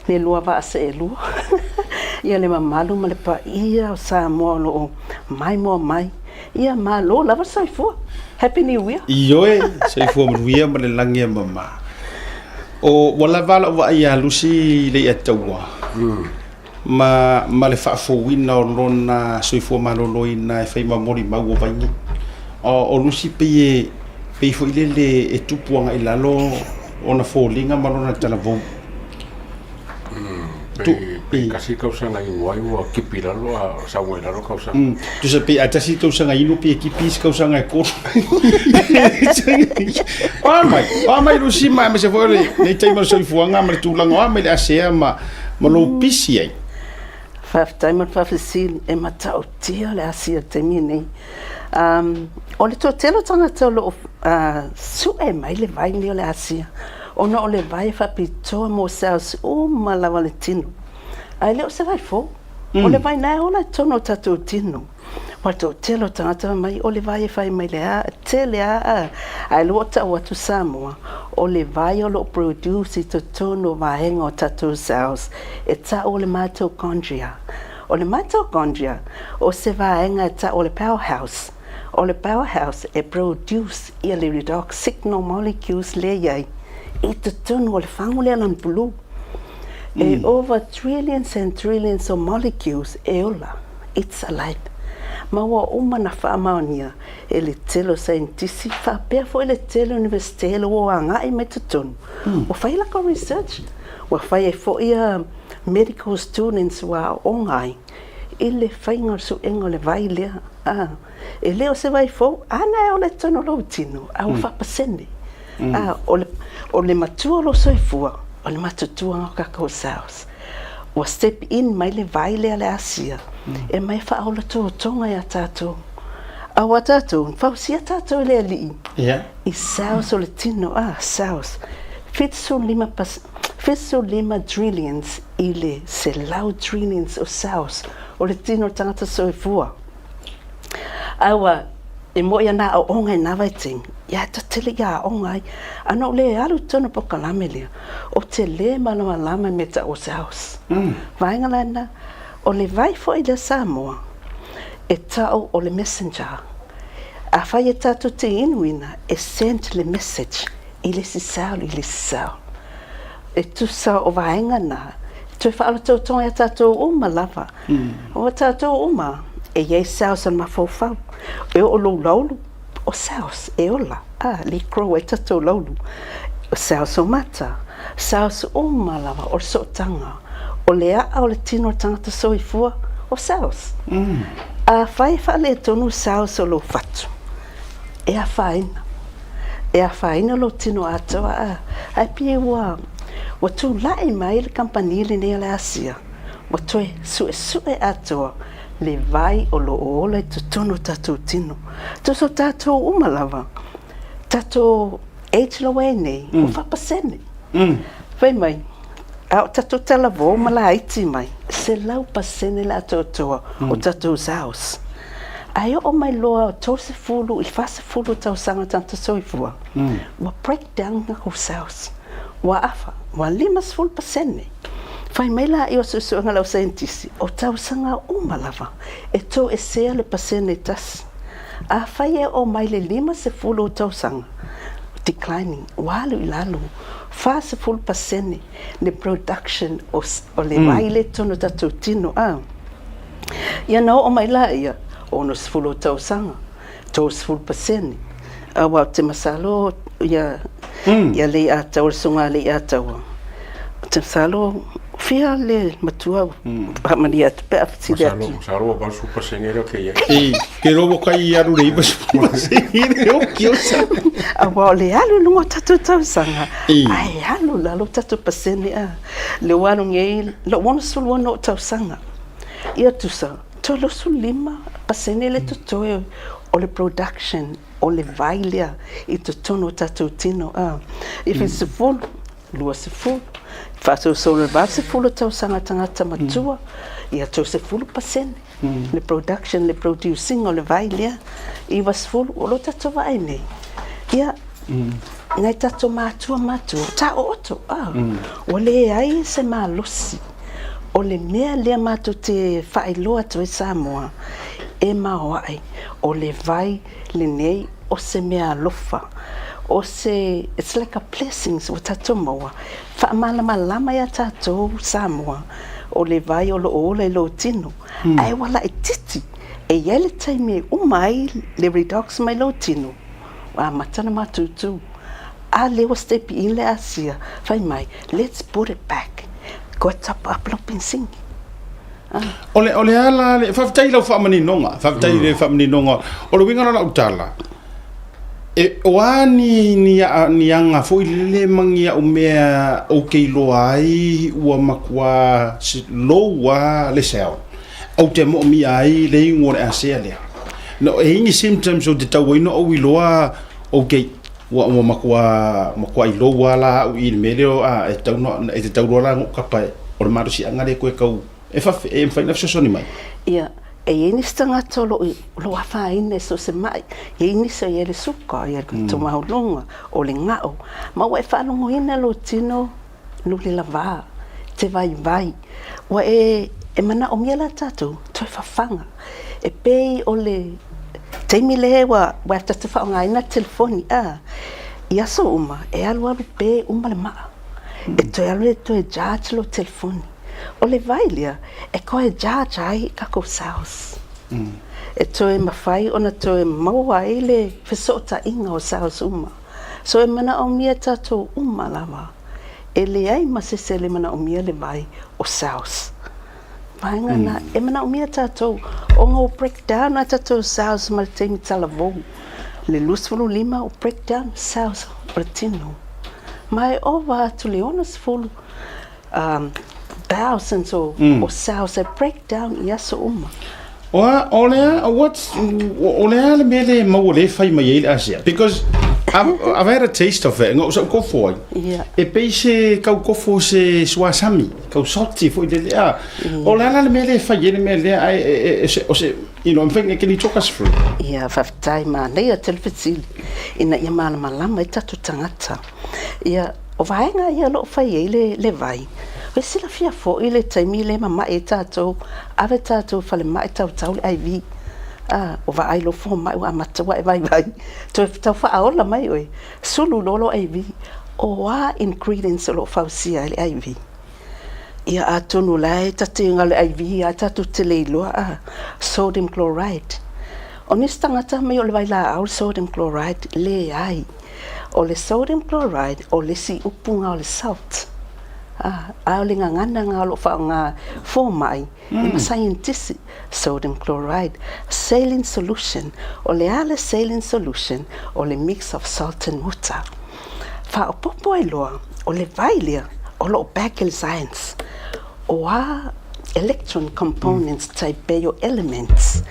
le lua va se lua ia le mamalu ma le pa ia sa mo lo mai ia malo lava sai fo happy new year io e sai fo mo ia ma le langia mama o wala vala wa ia Lucy le atau ma le fa fo wina o lona soi fo maloloina e fai mamori mau vangi o Lucy pe fo ile e tupuanga I lalo ona fo linga malona tala vo tu kasi kausa ngai wai wa kipira lo sa wela lo kausa tu se pe atasi to sanga inu pe kipis kausa ngai ko mai Lucy mai se fo le nei taima so fuanga ma tu langa ma le asea ma lo pisi ai five time fa fasil e matau tia le asia temini o le totelo tanga tolo su e mai le vai ni le asia ona o le vai fa pito mo sales o mala valentino ai le o se vai fo o le vai na ona tono tatu tino wa totelo tanga mai o le vai fa mai le a tele a ai lo ta wa tu Samoa o le vai o lo produce to tono va hengo tatu sales e ta o le mitochondria o le mitochondria o se va henga ta o le powerhouse o le powerhouse e produce le redox signal molecules le yai e te tonu o le fangu le lan bulu e over trillions and trillions of molecules e ola it's alive ma ua uma na whaamaonia e le telo saintisi whapea fo e le telo universitele o anga I mai tutonu o whai laka research ua whai e fo ia medical students wa ongai I le whainga su engo le vai lea e leo se vai fo ana e o le tono lo tino a o whapasene o le matua lo soifua o le matutua ngā kakao saus ua step in mai le vai lea le asia e mai whaola tō tonga ia tātou a wa tātou whausia tātou le alii I saus o le tino saus fitso lima trillions I le se lau trillions o saus o le tino tangata soifua awa e mo ia na o onga na vai ting ia ta tele ia onga ana le alu tono poka lamelia o te le mana lama meta o saus vai ngala o le vai fo I le Samoa e tau o le messenger a fai e tatu te inuina e send le message I le sisau e tu sa o vaenga na tu fa ala tau tonga tatu uma lava o tatu uma e ye saus an mafofau e o laulu o saus e ola li crow e tatu laulu o saus o mata saus uma lava o sotanga o lea o le tino tangata soifua o saus a fai fa le tonu saus o lo fatu e a faina lo tino atoa ai pie wa tu lai mai le campanile ne le asia wa tu su atoa le vai o lo ola e tono tatu tino tu so tatu umalava tatu lo nei o fa pasene vai mai a tatu talavo mala iti mai se lau pasene la totoa o tatu saus ai o mai loa tose fulu I fase fulu tau sanga tanto soifua wa break down na saus wa afa wa 5% fai mai la I o su ngala scientist o tau sanga umalava e to e se le pasene tas a fai e o mai le 5% tau sanga declining walu ilalu fase full pasene the production o le mai le tono tatu tino o mai la ia ono sfulu tau sanga to sfulu pasene wa te masalo ia le ata o sunga le ata te masalo fia le matua maria te pe afsile masalo ba su pasene ro ke ke robo kai aru le ba su pasene o kio sa wa le alu no tatu tau sanga ai alu la lo tatu pasene le wanu ngai lo wonu sulu no tau sanga ia tu sa to lo sulima pasene le to o le production o le vailia I to tono tatu tino if it's full lua se full fato so le ba se full tau sanga tangata matua ia to se full pasene le production le producing o le vailia I was full o lo tatu vai nei ia ngai tatu matua ta oto o le ai se malosi o le mea lea matu te whailoa tu Samoa e maoai o le vai le nei o se mea lofa o se it's like a blessings o tatu maua whaamalama lama ia tatu Samoa o le vai o lo ola I lo tino ai wala I titi e yele taime umai le redox mai lo tino wa matana matutu a lewa step in le asia fai mai let's put it back got up pensing ole ala le fatai lo fa mani nonga fatai le fa mani nonga o lo winga na utala e wani ni anga foi le mangia o mea o ke lo ai o makwa lo wa le sel o te mo mi ai le ngore asia le no e ni symptoms o te tawino o wiloa o ke wa makwa I lo wala o I meleo e tau no e te tau rola ka pa o ma si anga le ko kau e fa na so ni mai ia e ni stanga tolo lo fa ine so se mai e ni so ye le suka ye to ma longa o le ngao ma wa fa no ina lo tino lo le lava te vai wa e mana o miela tatu to fa fanga e pe o le Taimi le wa tatu fa ngai na telefoni ia so uma e alu pe uma le ma e to alu to e judge lo telefoni o le vailia e ko e judge ai ka ko saus e toe mawhai ona toe maua ele whesota inga o saus uma. So e mana o mia tatou uma lava. E le ai masese le mana o mia le vai o saus. Paenga na e mana o mia tatou o ngau breakdown a tatou saus ma le teimi talavou. Le lusfulu lima o breakdown saus o le tino. Mai ova atu le onas fulu thousands o saus e breakdown i aso uma. O lea le mele mau le fai mai ele asia. Because I've had a taste of it. Ngau sa kofo ai. Yeah. E pei se kau kofo se swasami. Kau salty foi le lea. O lea le mele fai ele mele ai o se you know, I'm thinking can you talk us through? Ia whaftai ma nei a telefisili ina ia mana malama i tatu tangata. Ia o vaenga ia lo fai ele le vai. We sila fia fo ile taimi le mama e tatou ave tatou fale mai tau le aivi. O va ai lo fo mai o amata wa vai vai. To tau fa aola mai oi. Sulu lolo aivi. O wa ingredients lo fa sia le aivi. Ia atonu lai tatinga le aivi a tatu te leiloa sodium chloride. O nistangata mai o le vai la au sodium chloride le ai. O le sodium chloride o le si upunga o le salt. Au le ngangana ngā lo wha ngā fōmai ima scientific sodium chloride saline solution o le ale saline solution o le mix of salt and water wha o popo e loa o le vailia o lo Becquerel science o electron components tai bio elements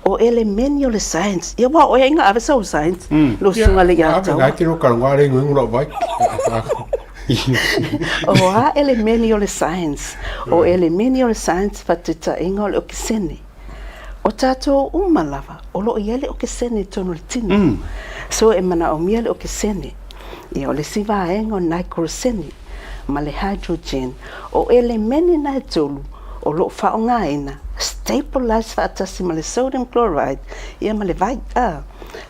o elementi o le science ia wa o e inga ave sau science lo sunga le ia tau Ngai tino karangare ngui vai. O elementi o le science o elementi o le science fatita inga o ke sene o tato umalava o lo iele o ke sene tonu le tino so e mana o miele o ke sene ia o le siva engo nitrosene ma le hydrogen o elementi na tolu o lo whaonga ina stabilize fatasi ma le sodium chloride ia ma le vai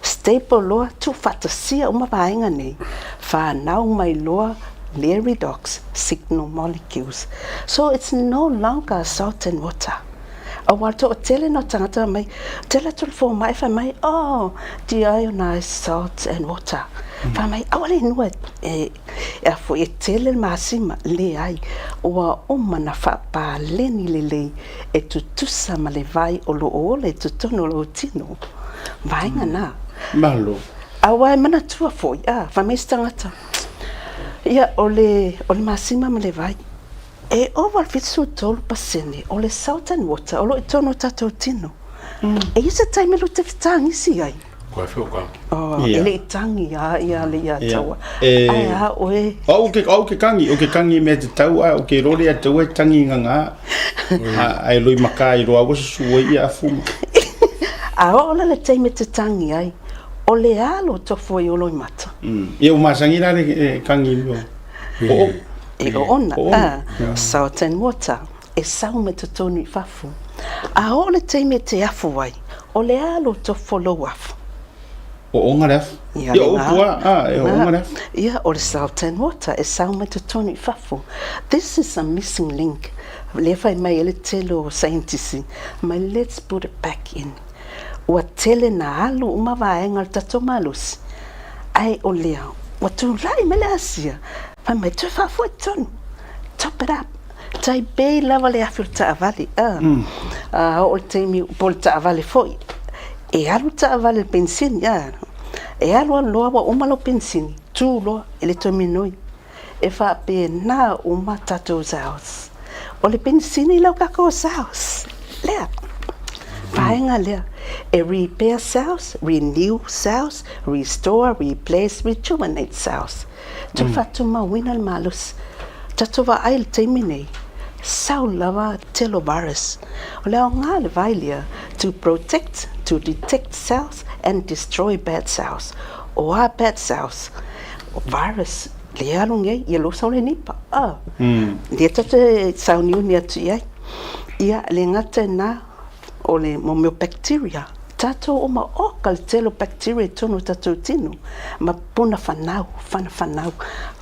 staple loa tu fatasia uma vaenga nei whanau mai loa le redox signal molecules. So it's no longer salt and water. O wato o tele no tangata mai, tele tu fo mai fa mai, deionized salt and water. Fa mai awale nua e fo e tele masima le ai o mana fa pa leni lele e tutusa ma le vai o lo ole tutono lo tino. Vainga na. Malo. Awa mana tua fo fa mai stangata. Ia o le masima ma le vai e o wal fitsu tolu pasene o le salt and water o lo i tono tatou tino e isa taime lo te fitangi si ai Koe whio ka. ele i tangi ia le ia taua ai oe o ke kangi me te tau o ke role a tau e tangi nganga ai loi makai roa o su ia fuma o le taime te tangi ai o le alo tofo i olo i mata. Ia o masangi la le kangi mo. E o ona, salt and water, e sau me te tonu i fafu. A o le teime te afu wai, o le alo tofo lo afu. O onga ref? Ia o pua, e o onga ref? Ia o le salt and water, e sau me te tonu i fafu. This is a missing link. Le fai mai ele telo scientisi, but let's put it back in. Ua tele na alu uma vaenga al tato malus. Ai o lea, ua tu lai mele asia. Fa mai tu fa fo tonu. Top it up. Tai bei lava le afiu ta avali. O le teimi pol ta avali foi. E alu ta avali pensini ya. E alu loa wa uma lo pensini. Tu loa ele to minoi. E fa pe na uma tato zaus. O le pensini lau kako zaus. Lea. Vaenga lea. A repair cells, renew cells, restore, replace, rejuvenate cells. Tu fatu mawina malus. Tatova ail temine. Sau lava telovirus. Leo nga le vailia to protect, to detect cells and destroy bad cells. Or bad cells. Virus. Lea lunge yelo sa le nipa. Lea tate sau niu nia tu yai. Ia le ngata na o le bacteria. Tato o ma oka le telo bacteria tono tato tino. Ma puna whanau.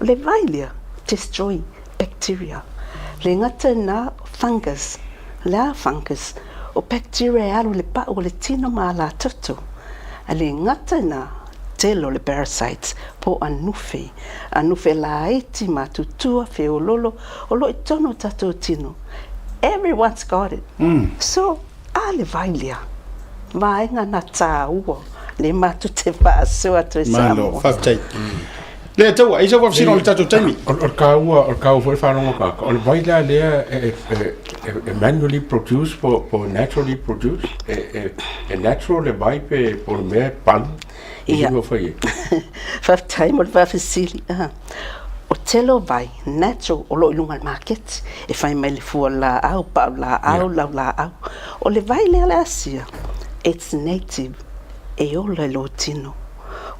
Le vailia, destroy bacteria. Le ngata na fungus. La fungus. o bacteria alu le pa o le tino ma la toto ale ngata na telo le parasites po anufe la iti ma tutua fe ololo olo itono tato tino. Everyone's got it. So ale vailia vaenga na tāua le matu te whaasu atu e Samoa. Malo, whaftai. Le tau, eisa wafsino le tato taimi. O kāua foi whanonga kāka. O le vaila lea e manually produced po naturally produced. E natural le vai pe po le mea pan. Ia. Whaftai mo le whawhisili. O telo vai, natural, o lo ilunga market. E whai mai le fua la au, pau la au, lau la au. O le vai lea le asia. It's native. E o le lo tino.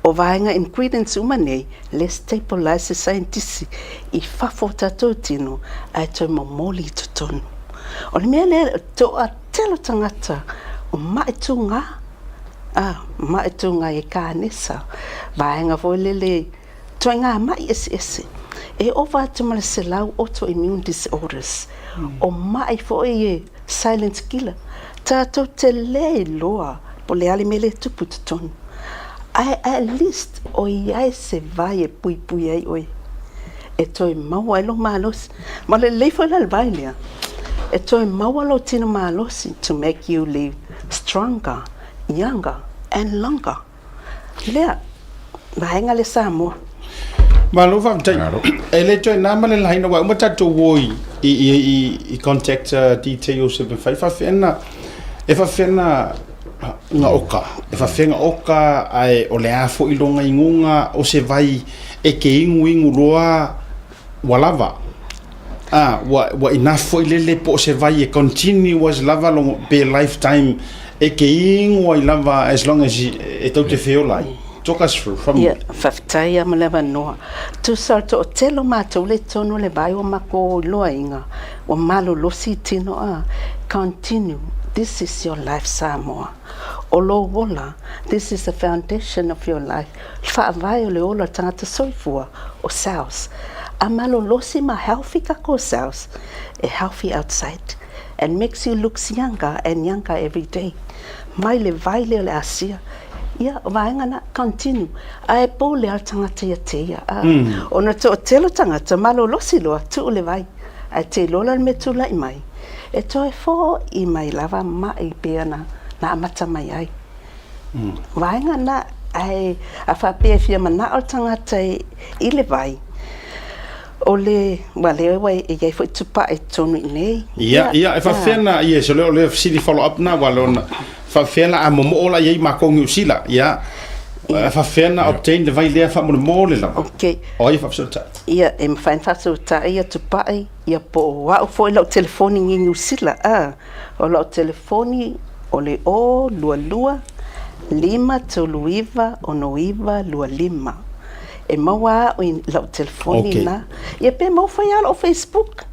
O vaenga ingredients umane, le stabilize scientisti I fafo tatou tino ai toi momoli tutonu. O le mea le to a telo tangata o maitunga e kānesa vaenga foi le toi ngā mai ese e o vatumale se lau autoimmune disorders o mai foi e silent killer tatou te le loa po le ale mele tupu tutonu. At least o iai se vai e pui ai oi. E toi maua elo malos. Ma le leifo la albailia. E toi maua lo tino malosi to make you live stronger, younger and longer. Lea, vaenga le Samoa. Malo whaftai. E le toi nā male laina wa umatato woi I contact details e whawhena. E whawhena nga oka. E whawhenga oka ai o le afo I longa ingunga o se vai e ke ingu roa walawa. Wa inafo I lele po se vai e continue was lava long be lifetime e ke ingu I lava as long as e tau te wheo lai. Talk us through from whaftai ama lewa noa. Tu salto o telo mātou le tono le vai o mako loa inga o malo losi tino continue. This is your life, Samoa. Olo wola, this is the foundation of your life. Whaavai o le ola tangata soifua o saus. Amalo losi ma healthy kako saus, a healthy outside, and makes you look younger and younger every day. Mai le vai le asia. Ia, vaenga na continue. Ai po le al tangata ia teia. Ona to telo tangata malo losi loa tu le vai. Ai te lola me tu lai mai. E toi fo I mai lava mai pea na amata mai ai. Vaenga na ai a whapea fia mana o tangata I le vai. O le wai e iai fo I tupa e tonu I nei. Ia, e whawhena, so leo le sili follow up na wale ona. Whawhena a momo ola iei makongi usila, ia. Whawhena obtain le vai lea whamone mō le lama. Okay. O ia whapsota. Ia, e mwhain whapsota ia tupa e. Ia po wau fo I lau telefoni ngi usila. O lau telefoni o le o lua 5 toluiva ono iva lua 5. E maua o lau telefoni na. Ia pe mau fai ala o Facebook.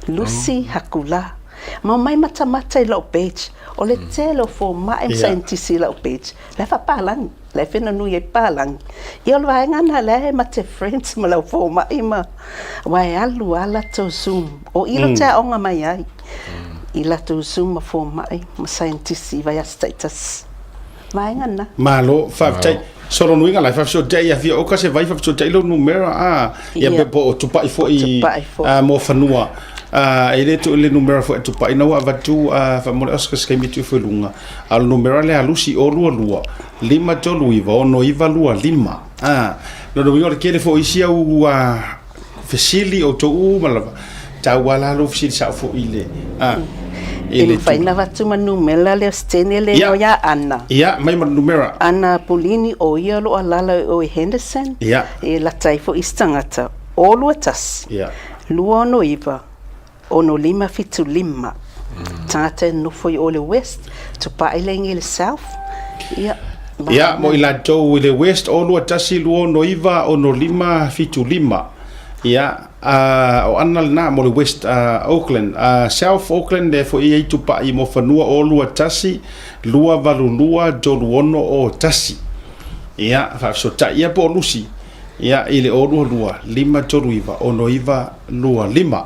Lucy Hakula. Mau mai mata I lau page. O le telo fo mai scientisi lau page. Le whapalangi. Le whina nui e pālangi. Ia lo vaenga na le ma te friends ma lau fo mai ma. Wai alu ala tau Zoom. O ilo te aonga mai ai. Ila tau Zoom ma fo mai. Ma scientisi vai a status. Vaenga na. Malo, whaftai. Soro nui nga lai whafsota ia fia oka se vai whafsota ilo numera. Ia bepo o tupai fo I mo whanua. Ele tu le numero fo tu pai no avatu fa mo aska skemi tu fo lunga al numero le alusi o lua 5 tolu iva no iva lua 5 no do kele fo isia u fesili o to u malava ta wala lo fisi sa fo ile ele fai na vatu manu mela le stene le no ya Anna mai ma numero Anna Polini o ia lo alala o Henderson e la tai fo istangata o luatas lua no iva ono 5 tata no foi o le west to pailengi le south mo ila to le west o lo tasi lo no iva ono 5 o anal na mo le west Auckland south Auckland de foi e to pa I mo fanua o lo tasi lua valulua do ono o tasi fa so ta ia po lusi ile o lua 5 to iva ono iva lua 5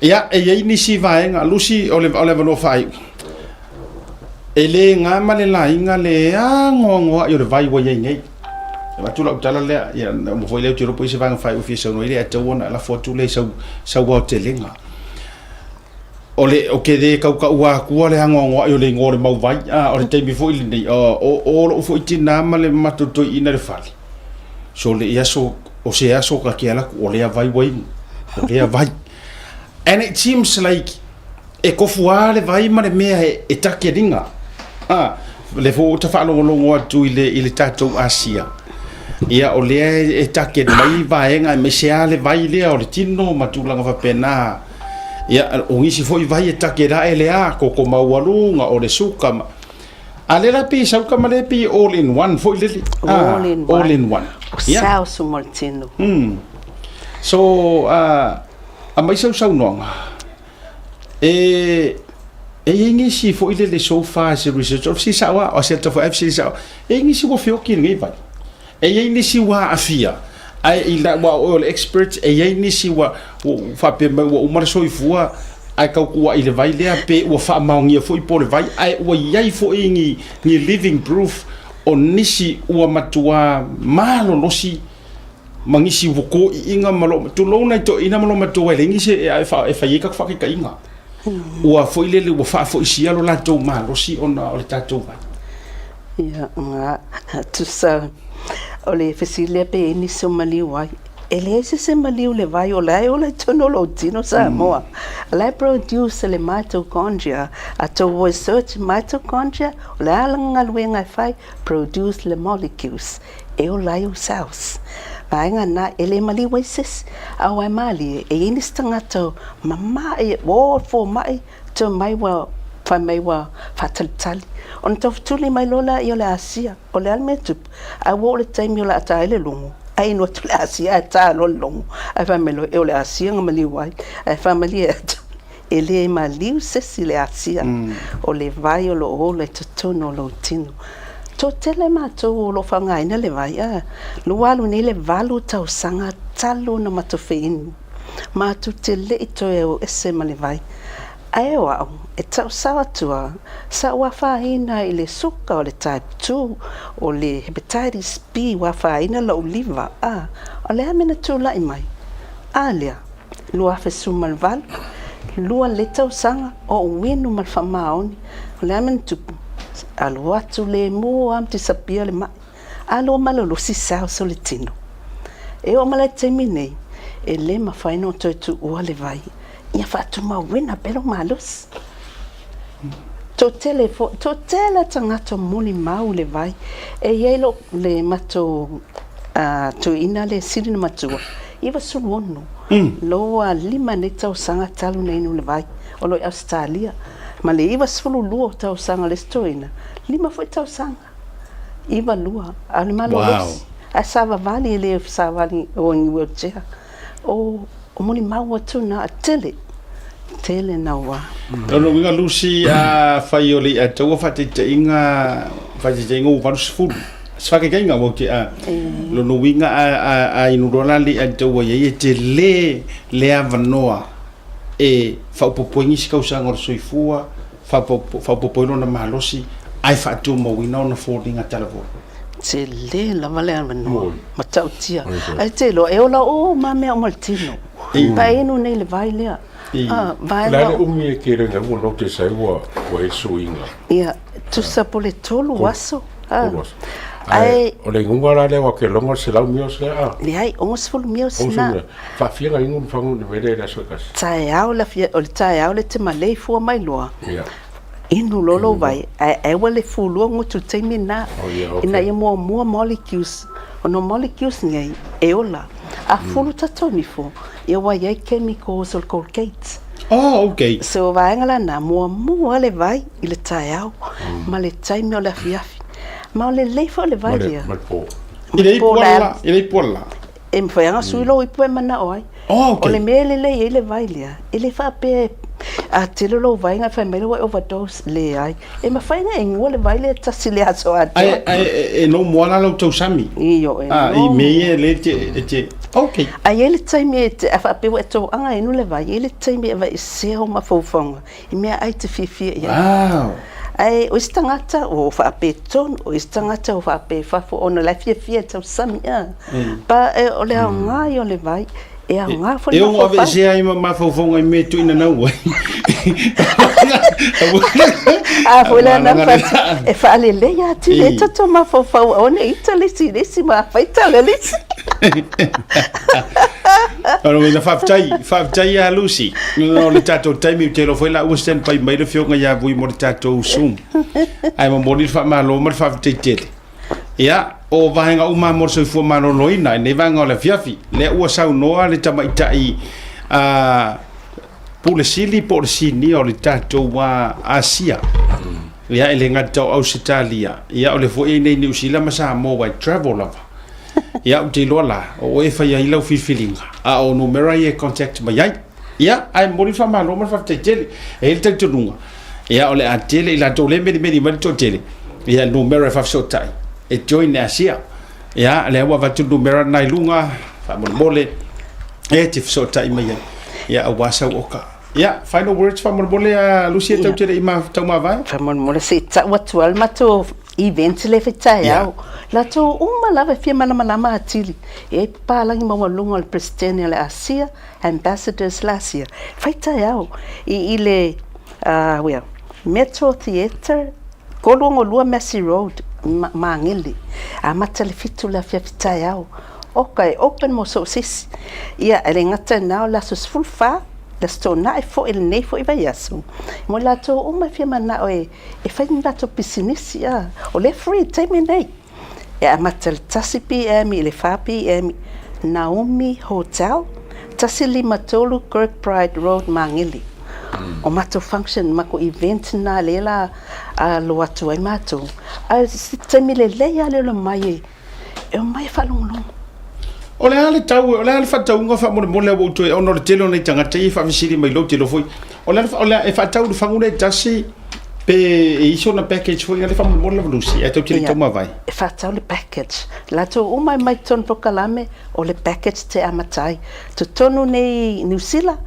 Ia, e iei nisi vaenga, lusi o le vano whai. e le ngā male la inga le ngoa yo le vai wa ye ngai ma tu la utala le ya mo foi le tiro po se vanga fai ofisa no ile ata wona la foto le sa wa telinga o ke de ka wa ku le ngoa yo le ngore mau vai o le tei before ile nei o foi tina male matoto ina le fali so le ya so o se ya so ka ke ala o le vai o le vai and it seems like e kofua le vai ma le mea e take ringa le fo ta fa lo atu ile tatou Asia ia o le e take mai vaenga me se ale vai le o le tino matulanga fa pena ia o ngisi foi vai e take ra ele a ko maualunga o le suka ale la pi sauka ma le pi all in one foi le all in one sao su moltino so a mai sau nonga e ingi si fo ile le sofa se research of si sawa o se to FC sawa e ingi si wo fio kin ngai vai e ingi si wa afia ai ila wa all experts e ingi si wa fa pe o mar so ifua ai ka ku ile vai le pe o fa maungia fo i pole vai ai o yai fo ingi ni living proof o nisi o matua malo losi mangisi woko inga malo tu lo na to ina malo matua le ngi se e fa ka fa ka inga ua foi lele ua fa foi sia lo la to ma lo si ona o le tatou vai ia nga tu sa o le fesile pe ni so mali wai ele se mali le vai o le tono lo tino sa moa le produce le mitochondria a to research mitochondria la nga luenga fai produce le molecules e o la cells ainga na ele mali weses au mali e ini stangato mama e wo fo mai to mai wa fa mai wa fatal on to tuli mai lola yo la Asia o le almetu a wo le time yo la ta ele lungu ai no to la Asia ta lo lungu a fa melo e o le Asia ngamali wai a family ele mali weses le Asia o le vai o lo le tono lo tino to tele mato lo fanga ina le vai lualu ni le valu tau sanga talo na matofein ma tu tele ito e ese male vai ai wa e tau sawa tua sa wa fa ina ile suka o le type 2 o le hepatitis B wa fa ina lo liver o le amena tu la mai alia lua fe sumal val lua le tau sanga o winu mal famaoni o le amena tu alo atu le mo am te sapia le mai alo malolo si sao solitino e o mala temine e le ma fai no tu o le vai ia fatu ma wina pero malos to tele tangato muli mau le vai e yelo le mato to ina le sirina matua iwa suluono loa lima ne tau sanga talu nei no le vai o lo Australia ma le iwa sulu luo tau sanga le stoina lima foi tau sanga iwa lua ale malo a sava vali le sava vali o ni wheelchair o moni mau atu na tele na wa no winga lusi a faioli a tau fati te inga u vanus fu sfake kenga wo ke lo no winga a inurolali a tau ye te le avanoa e fa popoingi ska usanga o soifua fa popoino na malosi ai fa tu mo wina na folding a telephone te le la vale avanoa matau tia ai te lo e ola o mame o maltino pa inu nei le vai lea vai la umi ke renga mo no te sai wa e suinga ia tu sa pole tolu waso ai o le ngora le wa ke longo se la mio se le ai ons ful mio na fa fianga ingun fangu de vele la sokas tai au la fia o tai au le te malei fu mai loa inu lolo vai ai wale fu lo ngutu te mina ina ye mo molecules no molecules ngai e ola a fulu tatoni fu e wa ye chemicals or colgates okay so vai ngala na mo le vai ile tai au ma le tai me la fiafi ma le fo le vai dia ile pola em foi anga suilo i po mana oi o le mele le vai lia ele fa pe a tele lo vai nga fa mele overdose le ai e ma fa nga en le vai le tasile aso a e no mo la lo to sami io i me le te okay ai ele tai me a fa pe to anga enu le vai ele tai me va se o ma fo fonga i me ai te fifi wow Ai o stangata o fa peton o stangata o fa pe fa fo ona la fia tau samia. Pa o le nga yo le vai. E a nga fo. E o ave se ai ma fo fo ngai me tu ina na wa. A fo la na fa e fa le ya ti le tato ma fo fa ona Italy si ma fa Italy. Ora me fa tai a Lucy. No le tato taimi te lo foi la Western pai mai le fionga ya vui mo tato sum. Ai mo moni fa ma lo ma fa te. Ia o vahenga uma mo so fu ma no loina ne vanga le fiafi le ua sau noa le tamaitai a pulesili por sini o le tato wa Asia. Ia ele ngata Australia. Ia o le foi nei New Zealand ma sa mo wa travel lava. Ia o te lola o e fai ai lau filinga a o numero ai e contact mai ai ia ai mori fa ma no ma fa te tele e il te tunga ia o le a tele ila to le meni ma to tele ia numero fa so tai e join Asia ia le wa va tu numero nai lunga fa mo mole e te so tai mai ai ia a wasa oka ia final words fa mo mole a Lucia tau tele ima tau ma vai fa mo mole se ta watu al mato event le fetai au la to uma lava fia malama atili e palangi mo lunga al presidente le Asia ambassadors last year fetai au I ile well Metro Theatre kolongo lua Massey Road mangili a matale fitu la fia fetai au okay open mo so sis ia elengata now la sus full fa la sto na fo il nei fo iva yasu mo la to uma fia mana e fai na to business o le free time nei e a matal tasi PM le fa PM Naomi Hotel tasi lima tolu Kirkbride Road mangili o mato function mako event na lela a lo atu ai mato a time le le mai e mai falung o le ale tau o le ale fatau nga fa mo le o to o no le telo nei tanga te fa visiri mai lo telo foi o le e fatau le fangu le tasi pe e iso na package foi ale fa mo le lusi e to tele toma vai e fatau le package la to o mai ton pokalame o le package te amatai to tonu nei New Zealand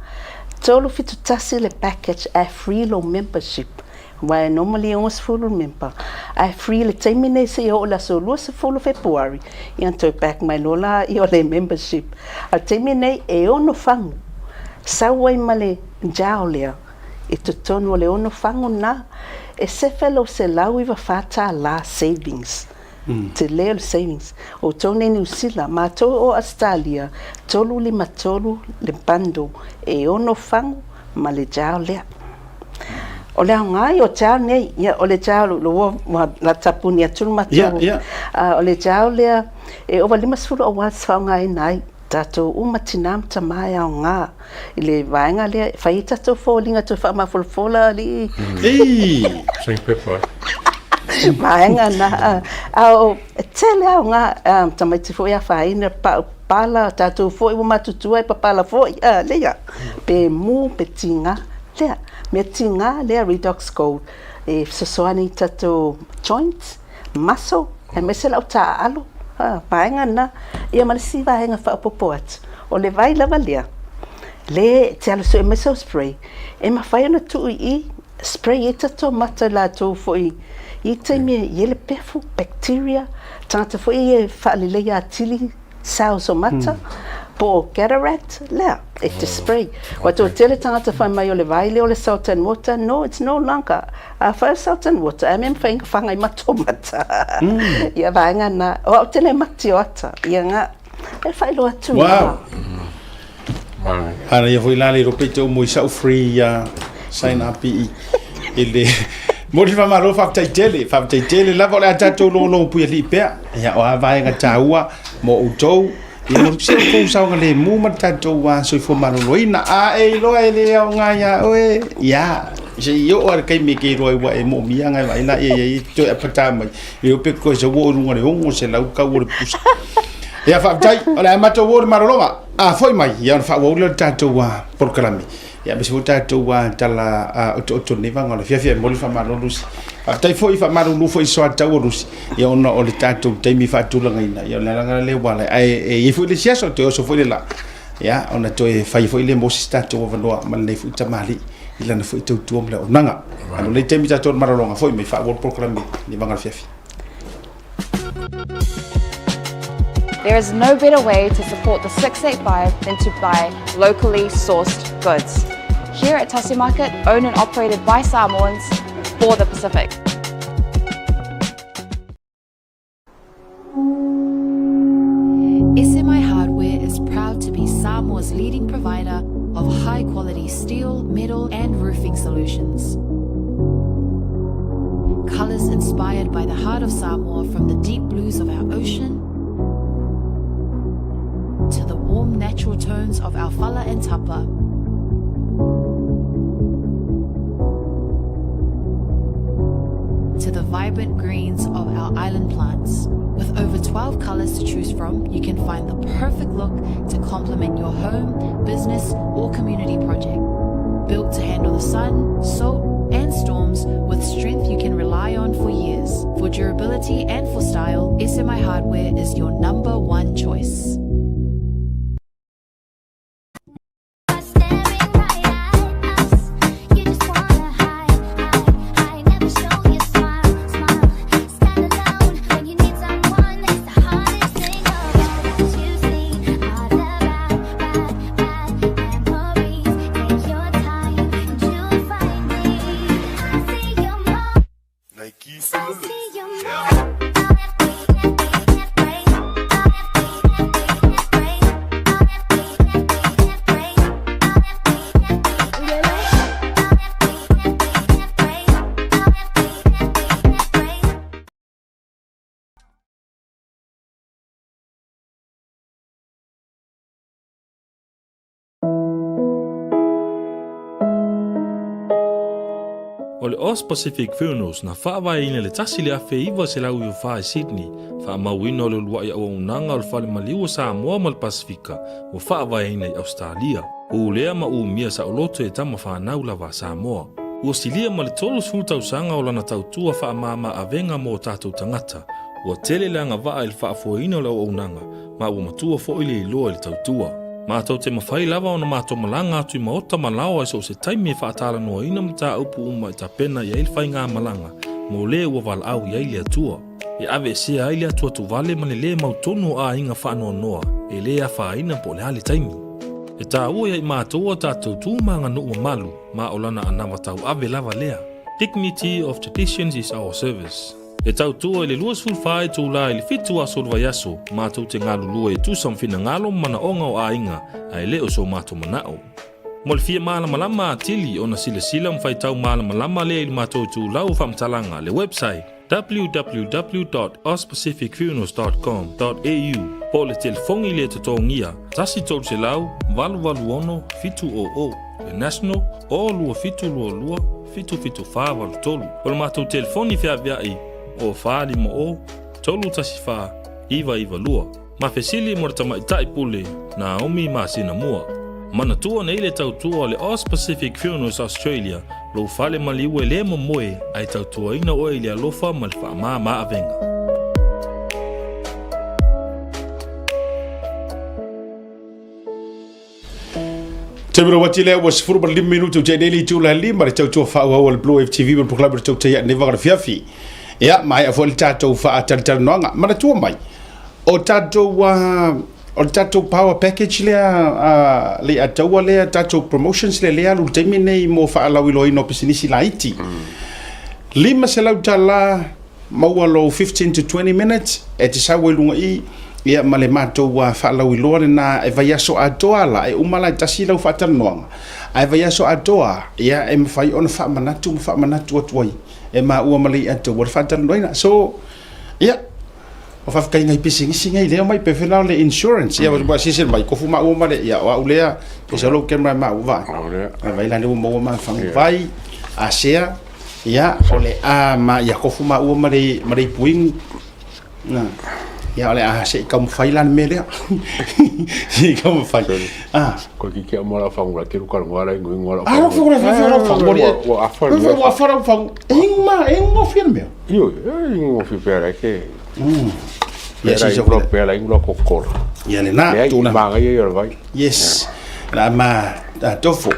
tolu fitu tasi le package a free lo membership Why normally almost full member. I freely terminate se o la so luas full February. Ian to back my lola I le membership. I terminate e ono fangu. Sawai male jaolea. E to tono le ono fangu na. E se fellow se lau iwa fata la savings. Te leo savings. O tone New Zealand, ma to o Australia, tolu li matolu le bando. E ono fangu male jaolea. O le ngai o tau nei ia o le tau lo la tapuni atul matu o le tau le e o lima sulu o was fa ngai nai tato umatinam tamai o nga ile vainga le faita to folinga to fa ma folfola li sem pepa vainga na o tele o nga tamai te fo ia faina pala tato fo i matutu ai pala fo le ya pe mu pe tinga le me tinga le redox code e sosoani tato joints muscle e mesela uta alo paenga na ia malisi vaenga fa popoat o le vai lava le te alo so e meso spray e ma fai na tu I spray e tato mata la to foi I te me yele pefu bacteria tanta foi e fa le ya tili sao so mata po cataract le e te spray wato tele tangata fa mai o le vai le o le salt and water no it's no longer fa salt and water am fang fanga I matomata ia vainga na o tele matiota ia nga e fai lo atu wow ara ia foi la le ropeto mo isa free sign up ele mori fa malo fa tele la vola tato lo pu li pe ia o vainga taua mo utou ia mo se ko sa ngale mu matato wa so fo mano loina a e lo e le o nga ya oe ya se yo o kai me ke roi wa e mo mi nga vai la e to e pata mai yo pe ko se wo runga le ngo se la ka wo pus ia fa tai ola mato wo marolonga a foi mai ia fa wo le tato wa por kalami ia be se tato wa tala o ne va ngala fia mo le fa mano lus tai foi fa mano lu foi so ata wo lus ia ona o le tato tai mi fa tu langa ina ia la le wala e foi le sia so te so foi la ia ona to e fai foi le mo sta to va no mal le fu tamali ilana foi tautua mle onanga anu le temi tato maralonga foi me fa world program ni manga fiafi. There is no better way to support the 685 than to buy locally sourced goods. Here at Tasi Market, owned and operated by Samoans for the Pacific. SMI Hardware is proud to be Samoa's leading provider of high-quality steel, metal and roofing solutions. Colours inspired by the heart of Samoa, from the deep blues of our ocean to the warm natural tones of our fala and tapa. To the vibrant greens of our island plants. With over 12 colours to choose from, you can find the perfect look to complement your home, business or community project. Built to handle the sun, salt and storms with strength you can rely on for years. For durability and for style, SMI Hardware is your number one choice. O le Oz Pacific Funerals na whaavaina le tasi le afe iwa se lau i whae Sydney, whaamauina o le lua i au unanga o le whale maliwa Samoa ma le Pasifika, o whaavaina i Australia. O lea ma mia sa oloto e tama whanau lawa Samoa. Ua silia ma le tolu sultausanga o lana tautua whaamama avenga mo tātou tangata, ua tele langa waa il whaafoina o le au unanga, ma ua matua fo ile iloa le tautua. Mātou te mawhai lava o na mātou malanga atu I maota malawa so se taimi e whaatala noa ina mta upu uma I ta pena I aile whai ngā malanga, mo le ua wala au I aile atua. E ave sea aile atua tu vale mane le mautonu a inga whaanoa noa, e le a whaina po le hale taimi. E tā ua I mātou a tātou tūmanga nuu malu, ma olana anawa tau ave lava lea. Dignity of traditions is our service. E tau tua le luas fulfai tu la ili fitu a solva yaso, mātou te ngālu lua tu samfina ngalo mana onga o ainga, ai leo so mātou manao. Mo le fia malama lama atili o na sila sila mwhai tau malama lama le ili mātou tu lau whamtalanga le website www.ospacificfunerals.com.au po le telefongi le tatongia, tasi tolu se lau, walu ono, fitu o, le national, o lua fitu lua, fitu wha walu tolu. O le mātou telefoni fia viai, o whaari mo o, tolu tasi wha, iwa lua. Ma fesili mo rata maitai pule, na omi ma sina mua. Mana tua na ile tautua le Oz Pacific Funerals Australia, lo fale maliwe le mo moe, ai tautua ina o ile alofa malfa ma avenga. Tebro watile was for 5 minuto te daily tu la lima re tau fa o le Blue FTV per program tau te ne va fiafi ya mai a fol tato fa tal nonga mana tu mai o tato o tato power package le le atawa le tato promotions le alu te mine mo fa la wilo ino pisinisi laiti lima se la tala mawalo 15 to 20 minutes e te sa welunga I ia male mato wa fa la wilo na e vai aso atoa la e umala tasila u fa tanonga ai vai aso atoa ia e mfai on fa manatu tuai e ma ua mali ato wa fa tanonga so ia o fa kai ngai pising singa ile mai pe fela le insurance ia wa sisi mai ko fuma o male ia wa ulea pe solo kemra ma uva vai la ni mo ma fa vai a sea ia ole a ma ia ko fuma o male puing na ia ole a se kam failan mele si kam fai ko ki ke mo la fa ngula ke ko ngala ngala wa fa ingma firme io ingma firme ke Yes, is ook wel een blok op kort. Ja, na toen maar je vai. Yes. La ma tofo.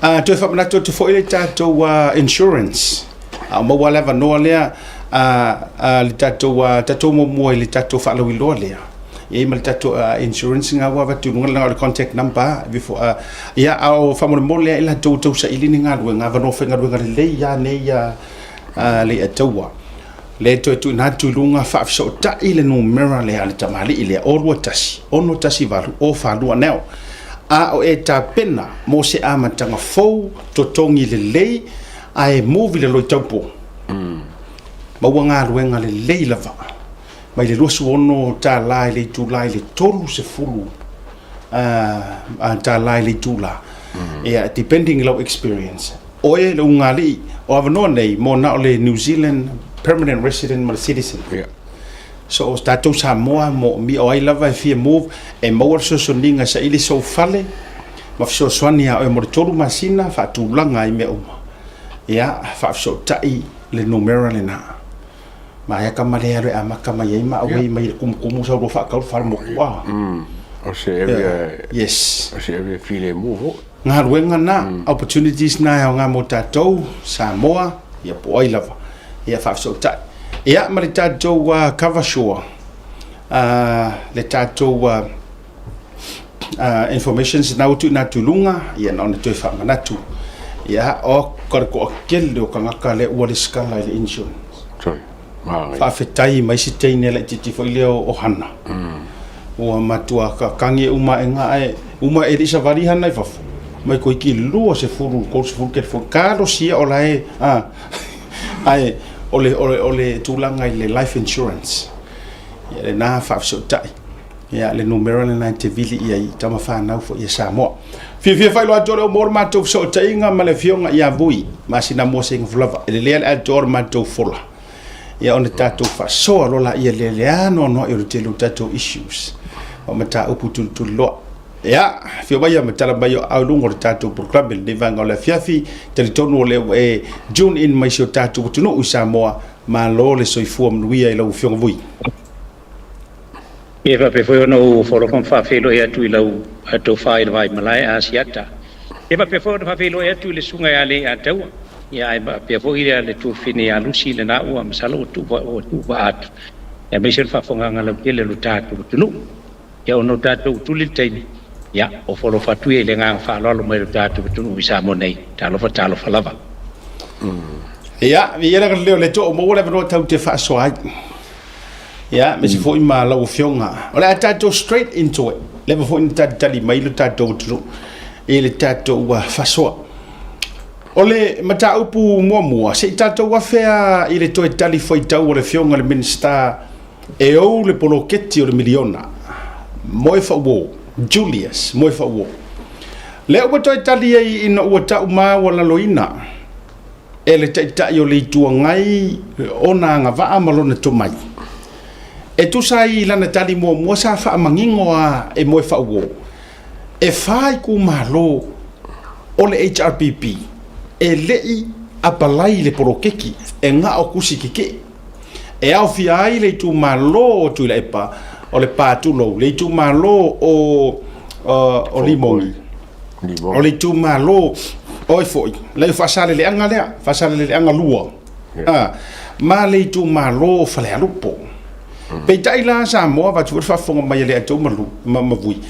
Toi fa mana to fo ile tato insurance. Ma wala va no lea le tato mo le tato fa lo lea. Ye mal tato insurance nga wa tu ngala contact number before ya au fa mo le ila to sa ili nga nga va no fa nga le ya ne ya le atawa. Le to na tu lunga fa so ta ile no mera le ala tamali ile o tasi ono tasi valu o fa lu aneo o e ta pena mo se amatanga fou to tongi le ai move le lo tampo ma wanga luenga le lava mai le losu ono ta lai le tu lai le tolu se fulu ta lai le tu la depending low experience o e le ungali o avano nei mo na le New Zealand permanent resident mal citizen so stato Samoa mo mi o ai lava fi move e mo so ninga sa ile so fale ma so soania o mo tolu masina fa tu langa i me uma fa so tai le numero le na ma ya kamale aro amaka mai ma mai kum so fa ka fa mo wa o se area yes o se area file move nga ruenga na opportunities na nga mo tato Samoa ya po ai lava ya fa so tai ya ma le tato cover shore le tato information na utu na tulunga ya na to fa manatu ya o ko kelo kanga kale wali skala le insurance sorry fa fetai mai si teine le titi fo ile o hana o matua ka kangi uma enga ai uma elisa vari hana fa mai ko ki lu se furu ko se furu ke fo kalo si o lai ai ole tulanga le life insurance ya le na fa so tai ya le numero le 90 vili ia tama fa na fo ia Samoa fi fa lo atoro mor ma to so tainga ma le fionga ia vui ma sina mo sing flava le atoro ma to fola ya on tato fa so lo la ia le ano no e te lu tato issues o mata upu tu lo ya fi ba ya mata ba yo au lungo tato program de vanga la fiafi territorio le e june in mai so tato tu no Samoa ma lo le so fu am luia e lo fionga vui e va pe foi no foro con fa felo e tu ilo to fa il vai malai asiata e va pe foi fa felo e tu le sunga ya le atau ya e va pe foi le tu fini ya lusi le na u am salo tu va at e be ser fa fonga ngala pele lu tatu tu no ya ono tatu tu le tai ya o foro fa tu e le nga fa lo mo tatu tu no bisa mo nei talo fa lava ya vi era le to mo wala no tau te fa so ai ya me si fo ima la fionga ola tato straight into it level fo in tali mai lo tato tu e le tato wa fasoa ole mata upu mo se tato wa fea ile to tali fo tau le fionga le minister e o le poloketti o le miliona moi fa wo Julius moi fa wo le o to tali e in o ta uma wala loina e le ta yo le tuangai ona nga va amalona to mai e tu sai lana tali mo sa fa mangingo e mo fa wo e fai ku malo o le HRPP e lei apalai le porokeki e nga o kusi kike e au fi ai le tu malo tu le pa o le pa tu lo le tu malo o limoni o le tu malo oi foi le fa sale le anga lua ma le tu malo fa le alupo pe tai la Samoa va tu fa fonga mai le atu malu ma vui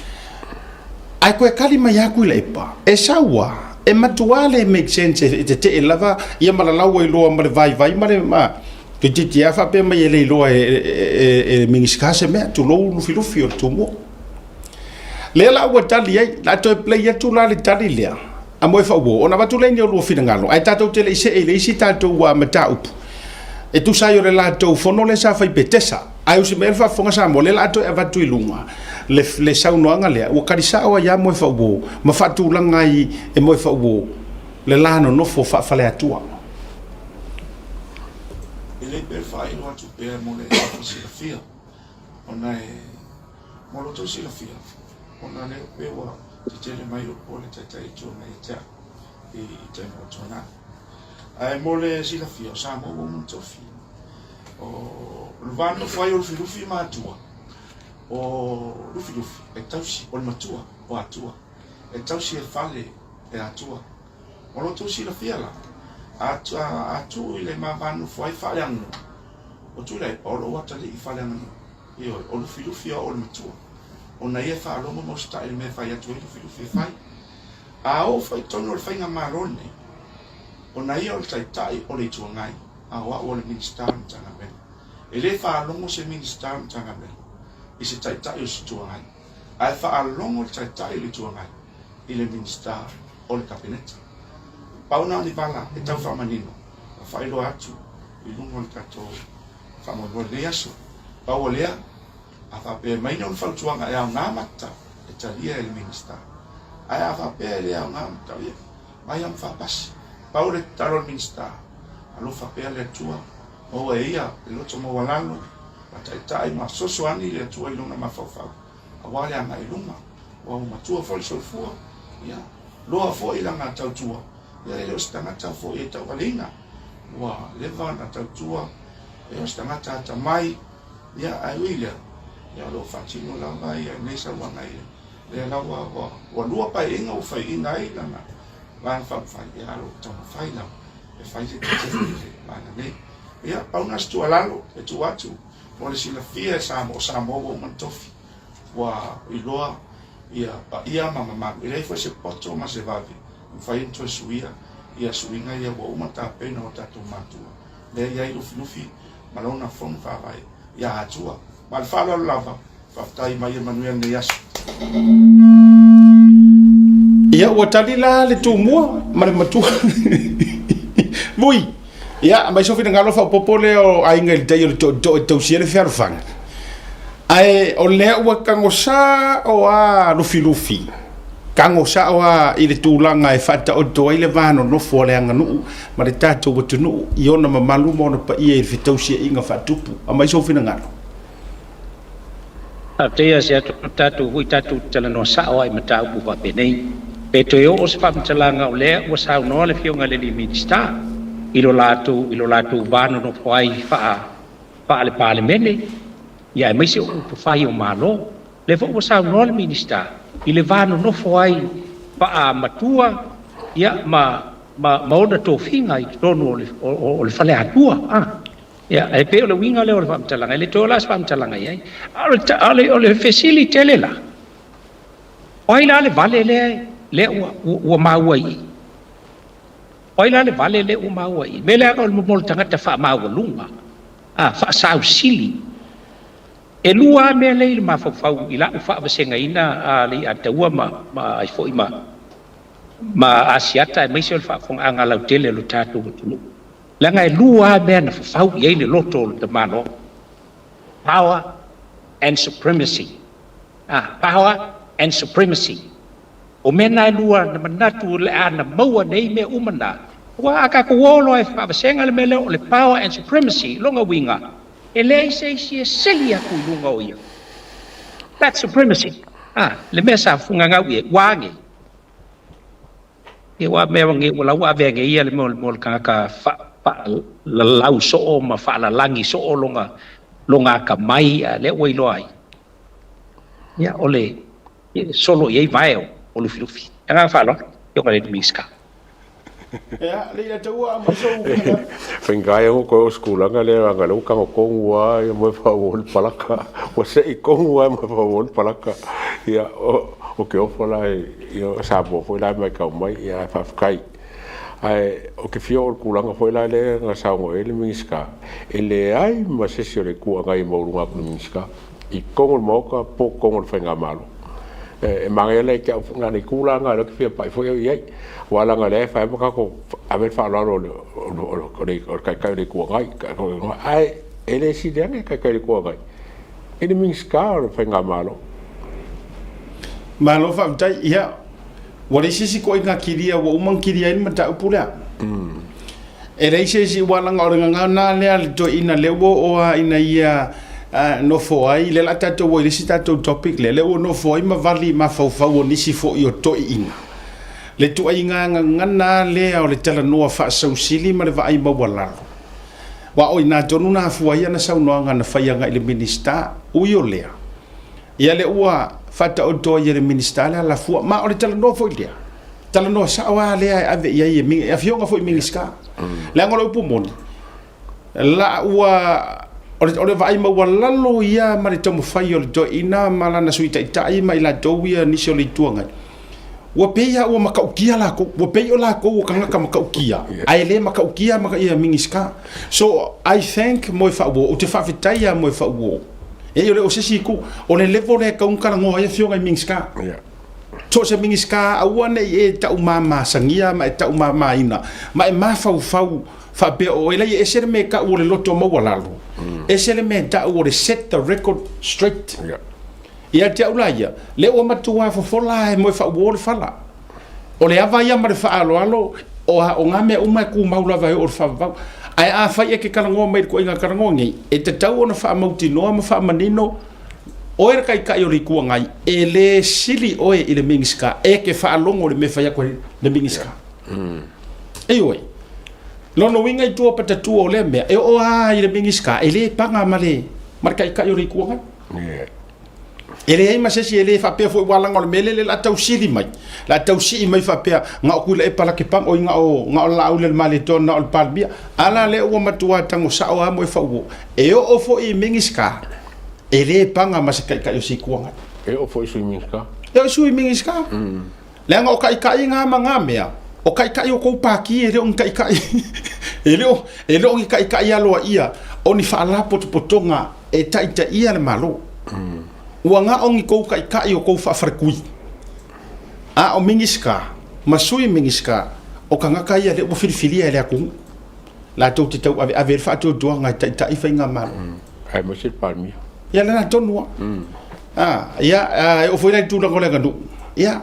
ai ko kali mai aku le pa e sawa e matuale make sense te lava ia mala lawa i loa ma le vai ma le ma te ti fa pe mai le loa e mingiskase me tu lo lu filu tu mo le la wa tali ai la to play tu la le tali le a mo fa wo ona va tu le ni lo fina ngalo ai tato te le se le si tato wa mata up e tu sai o le lato fono le sa fai petesa ai usi mel fa fonga sa mo le lato e vatu ilunga le sa no anga le o karisa o ya mo fa wo ma fa tu langa i e mo fa wo le lano no fo fa le atua ele per fai no tu per mo le si la fia ona e mo lo to si la fia ona le pe wa ti le mai o le tata i jo nei ta e te mo tona ai mo le si la fia sa mo mo to fi o vanno fai o filufi matua o lufi e tausi o matua o atua e tausi e fale e atua o lo tu sila fia la atu ile mavanu foi faleanga o tu le o lo wata le faleanga io o lo filu fia o le matua o na ia fa lo mo sta il me fai atu ile filu fia fai a o fai tono le fainga marone o na ia o tai o le tuangai a wa o le minister tanga ben ele fa lo mo se minister tanga ben i se tai o se tuangai a fa lo mo tai le tuangai ile minister o le kabinete pauna ni bala e tau fa manino fa ilo atu i lungo le kato fa mo le aso pa o lea a fa pe mai non fa tuanga e nga mata e talia il minister ai fa pe le nga mata ia mai am fa pas pa o le taro minister alo fa pe le tua o e ia lo tomo walalo mata tai ma so so ani le tua i lunga ma fa fa a wale anga i lunga o ma tua fo so fu ia lo fo i langa tau tua ia le ostanga tau fo i tau walina wa leva na tau tua e ostanga tata mai ia ai wile ia lo facino la mai nei sa wa mai le la wa lua pa inga o fai ina i langa van fa fa ia lo tau fai la e fai se va na nei ia pa una stu alalo e tu atu o le sila fia sa mo o mantofi wa i loa ia pa ia mama ile foi se poto ma se vavi fai into suia ia suinga ia wo mata pena o tatu matua le ia i lufi malona fon fa vai ia atua mal fala lava fa tai mai Emmanuel ne yas ia o talila le tu mua mare matua vui ia mai so fina ngalo fa popole o ainga il tayo to siere ferfang ai o le ua kangosa o a lufi kangosa o a i le tūlanga e whata o toa i le vāno no fōleanga nuu ma le tātou watu nuu i ona mamalu mo na pa ia i whitausia inga whatupu a mai so fina ngalo a tea se tātou hui tātou tala no sa o ai matau pu pa penei pe to yo o se whamtalanga o lea ua sao no le fionga le li minista i lo lātou vāno no whai wha le pāle mene ia mai se o fai o malo le fo sa no le minister i le vano no foi pa matua ia ma ona to finga i tono o le fale atua ia e pe o le winga le o le famtalanga le to las famtalanga ia o le facility le la oi la le vale le o mauai oi la le vale le o mauai me le ko mo tangata fa maulunga fa sau sili e lua me le ma fau ila fa vasenga ina ali ataua ma ai foi ma asiata mai se fa fong anga la tele lo tatu tu la ngai lua me na fau ye le loto de mano power and supremacy power and supremacy o me na lua na manatu le ana maua nei me umana wa aka ko wolo e fa vasenga le mele le power and supremacy longa winga ele se selia ku lunga o ia that supremacy le mesa funga ngawi wangi e wa me wangi wala wa venge ia le mol ka fa la lau so ma fa la langi so longa ka mai le oi loi ya ole solo ye vai o lu filufi nga fa lo yo ka le miska ia le taua ma so Whengai o ko skula nga le nga lo ka ko wa ia mo fa wol palaka o se I ko wa mo fa wol palaka ia o ke o fola ia sa bo foi la mai ka mai ia fa kai ai o ke fio o kula nga foi la le nga sa ngo ele miska ele ai ma se se le ku nga I mo lu nga miska I ko mo ka po ko mo whenga malo e mangele ke nga ni kula nga lo ke fio pai foi ia wala nga le fa ka ko ave fa lo o kai le ko ngai ai ele si dene kai le ko ngai ele minska o fa nga malo fa tai ia wale sisi ko inga kiria wa umang kiria ni mata upula ele sisi wala nga nga na le to ina lewo o ina ia no fo ai le la tato wo le sitato topic le no fo I ma vali ma fa ni si fo io to ina le tu ai nga ngana le o le tala noa fa sau sili ma le va ai ma wala wa o ina tonu na fu ai na sau noa nga na fa ia nga le minister u yo le ia le ua fa ta o to ia le minister la fu ma o le tala noa fo ia tala no sa wa le ave ia ia mi afionga foi mingiska le ngolo pumoni la wa ole vai ma wala lo ia ma le tomo fai o do ina mala na suita itai mai la do ia ni so le tuanga wa pe ia wa makaukia la ko wa pe la ko ka ngaka makaukia ai le makaukia maka ia mingiska so I think mo fa wo o te fa fitai ia mo fa wo e ole o se si ku o le level e ka un kala ngo ia fionga mingiska to se mingiska a wane e ta umama sangia ma ta umama ina ma e mafau fau fa pe o ele e se me ka o le loto mo wala lo e se le me ta o le set the record straight ia te ulaia le o matua fo fola e mo fa wo le fala o le ava ia ma le fa alo alo o ngame uma ku maula vai o fa va ai a fa e ke kala ngo mai ko inga kala ngo ngi e te tau ona fa mauti no ma fa manino o era kai kai o le ku ngai e le sili o e le mingiska e ke fa longo le me fa ya ko le mingiska e oi no winga i tua pata tua o le me e o a i le mingiska e le panga male mar kai kai o le ku ngai ele ai ma se si ele fa pe fo wala ngol mele le la tau sili mai la tau si mai fa pe nga ku le pala ke pang o nga o la ule male ton na ol palbia ala le o matua tango sa o mo fa wo e o fo i mingiska ele panga ma se kai kai o si ku ngai e o fo i su mingiska e o su mingiska le nga o kai kai nga manga mea o kai kai o ko pa ki ele on kai kai ele o kai kai alo ia oni fa la potonga e taita ia le malo uanga ongi ko kai kai o ko fa farkui a o mingiska masui mingiska o kanga kai le o filfilia le aku la to te tau ave fa to do nga ta ifa nga mal ai mo sit palmi ya na tonua ya o foi la tu la ngola gandu ya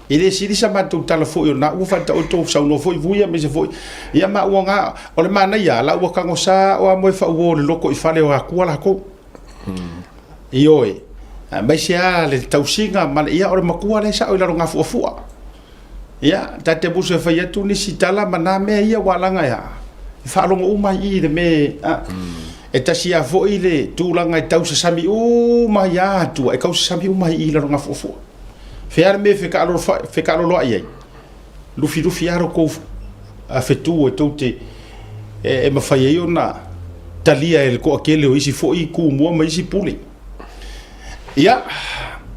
ele si di sama tu telefon yo na u fa to sa no foi vuia me se foi ya ma uanga o le mana ya la u kango sa o mo fa o le loko i fale o aku la ko ioi mai sia le tausinga mal ia o le makua le sa o la ronga fu ia tate buso fa ia tu ni sitala mana me ia walanga ya fa longo uma i de me e tasia fo ile tu langa tau sa sami u ma ya tu e kau sami u ma i la ronga fu fer me fe ka lo ai lufi aro ko a fetu e tote e ma fa ia na talia el ko akele o isi fo i ku mo ma isi puli ia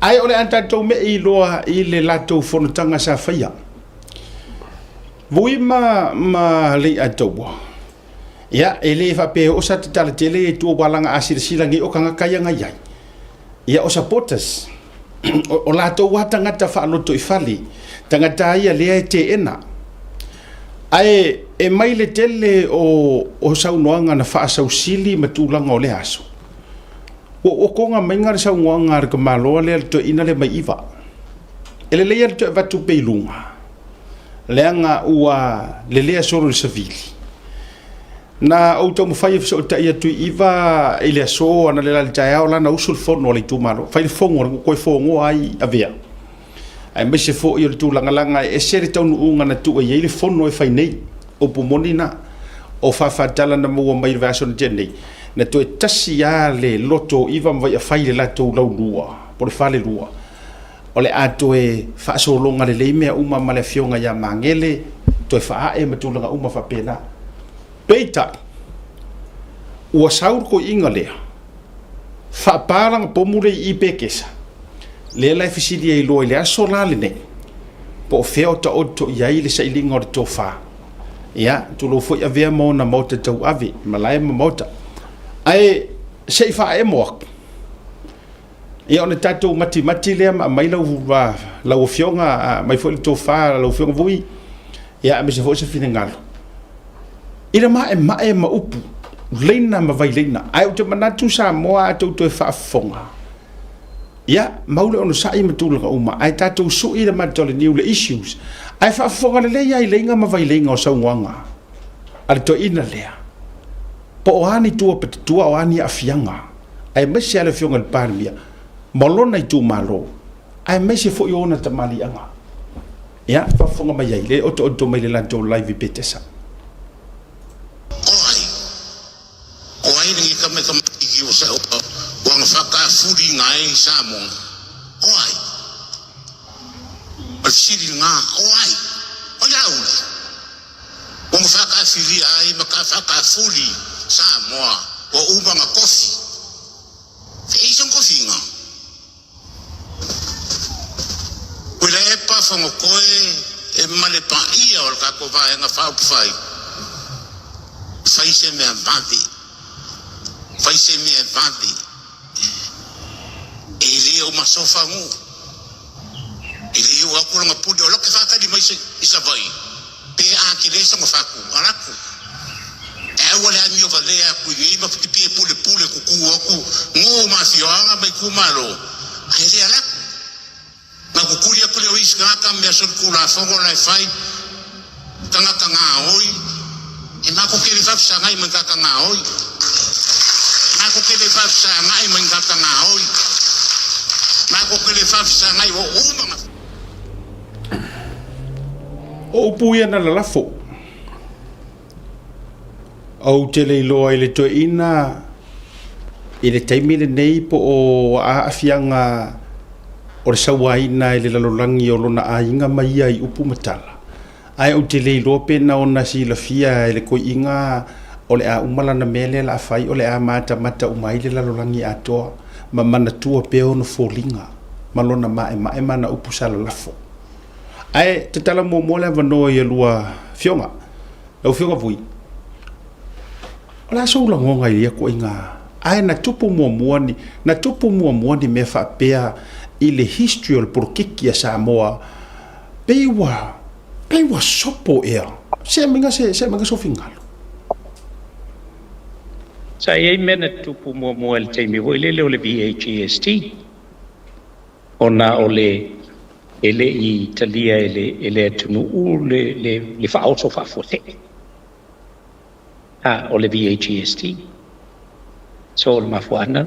ai ole anta to me i loa i le lato fono tanga sa faia vui ma le ato ia ele fa pe o sa tala tele tu balanga asir silangi o kanga kaya ngai ia o supporters o lato watanga ta fa no to ifali tanga ia le te ena ai e mai le tele o saunoanga na fa sausili matulanga o le aso o konga mainga sa ngoanga ka malo le to ina le mai iva ele le to va tu peilunga lenga ua le soro civili na auto mo fai so ta ia tu iva ele so ana le la taia ola na usul fono le tu malo fai fongo ko fongo ai avea ai me se fo ia tu langa e seri tau unga na tu ia le fono e fai nei o pomonina o fa tala na mo mai version jenei na to tasia le loto iva vai a fai le lato lau lua por fale lua ole ato e fa so longa le me uma male fionga ya mangele to fa e matulanga uma fa pena peita o saur ko ingale fa parang pomure i pekesa le la fisidi e lo ile aso la le ne po feo to otto ya ile sa ilinga o to fa ya tu lo fo ya vea mo na mota tau ave malai mota ai sei fa e mo ia ona tatou mati le mai lau fionga mai fo to fa lau fionga vui ia me se fo se finengalo ira ma upu leina ma vai leina ai o te manatu sa moa to fa fonga ia maule ono sa i matulanga uma ai tatou su ira ma tole new issues ai fa fonga le ia leinga ma vai leinga o saunga al to ina lea po ani tua o ani afianga ai me se ale fionga le parmia molona i tu malo ai me se fo i ona tamali anga ia fa fonga mai ai le o mai le lanto live petesa oi ni ka me ki o sa o nga fa ka furi ngai sa mo oi al siri nga oi iauli. O whakawhiri ai maka whakawhuri Samoa o umanga kofi. Feisang kofi nga. Wila e pa whango koe e male pa ia o ka ko vai nga whaupuwhai. Whaise mea vadi. Whaise mea vadi. E leo masofa ngu. E leo akuranga pude o loke whakari mai isa vai. Pe a ki lesa mo whaku araku. E wale ami o valea ku i ma piti pule pule kuku aku. Ngo ma fioanga mai kumaro. Ai rea laku. Ma kukuria pule o iskaka mea son kula fongo lai fai. Tangata ngā oi. E mako kere whapsa ngai man kaka ngā oi. Mako kere whapsa ngai man kaka ngā oi. Mako kere whapsa ngai o umanga. O puia na lalafo. Au te leiloa i le toi ina i le taimile nei po o aafianga o le sawaina i le lalolangi o lona ainga mai ai upu matala. Ai au te leiloa pena o na si la fia i le koi inga o le a umala na mele la afai o le a mata umai le lalolangi atoa ma mana tua peo no folinga ma lona mae mana upu sa lalafo. Ai te tala mo le vano i lua fionga. Lau fionga vui. Ola so la ngonga i ko inga. Ai na tupu mua ni me fa pea i le history o porkiki a Samoa. Peiwa sopo ea. Se minga so fingalo. Sa e mena tupu mua le taimi hoi le o le VHST. Ona o le ele I talia ele tunu le fa auto fa fote o le VHST so ma fuanga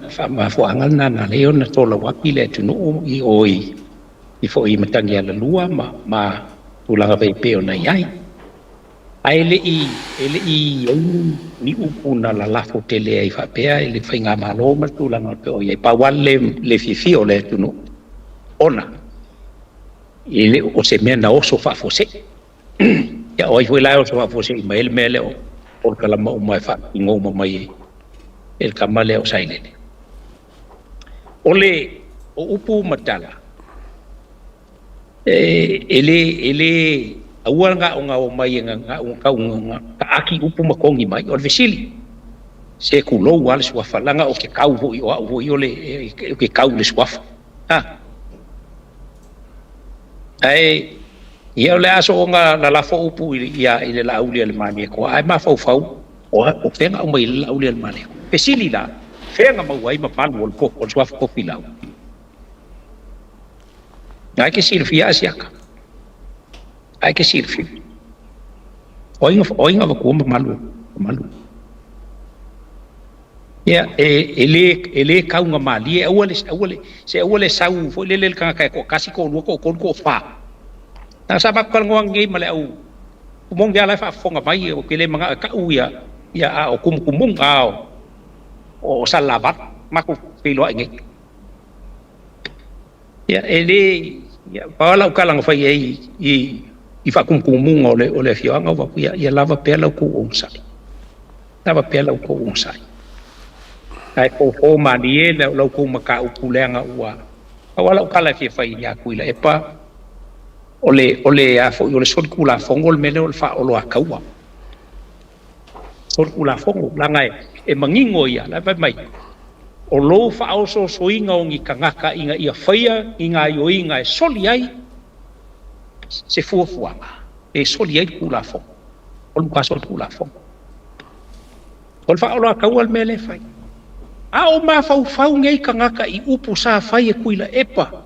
na leo na tola wapi le tunu I oi I fo I matangi ala lua ma tulanga pe ona yai ele I ni upu na la lafo tele ai fa pe ele fainga malo ma tulanga pe o yai pa wale le fifi o le tunu ona ele o se mena o so fa fose ya oi foi lá o so fa fose mail mele o kala ma mai fa ngo ma mai el kamale o sailele ole o upu matala ele awanga o mai nga o ka aki upu makongi mai o vesili se kulo wal so falanga o ke kau ho o ole ke kau le swafa ai ia le aso nga la fo upu ia ile la uli le mani ko ai ma fau o fenga o mai la uli le mani pesili la fenga ma wai ma pan wol ko o swaf ko pilau ai ke silfia asiaka ai ke silfi oinga va ko malu ya ele kaunga mali e awale sau fo le ka ko kasi ko lu ko fa na sabab kal ngong ngi male au mong dia la fa fonga mai o kele manga ka u ya o kumung o salabat maku pilo ngi ya ele ya pala kalang fa I fa kumung ole fianga va ya lava pela ko unsai lava pela ko unsai ai ko mani le lo ko maka ukulenga ua awala kala fi fa ya kuila epa ole a fo ole sol kula fongol mele ol fa olo akawa sol kula fongo langai e mangingo ia la mai o lo fa o so soinga o ngi kangaka inga ia faia inga yo inga soli ai se fuanga e soli ai kula fongo ol ka sol kula fongo ol fa olo akawa mele fai o ma fau ngai kangaka I upu sa fai e kuila epa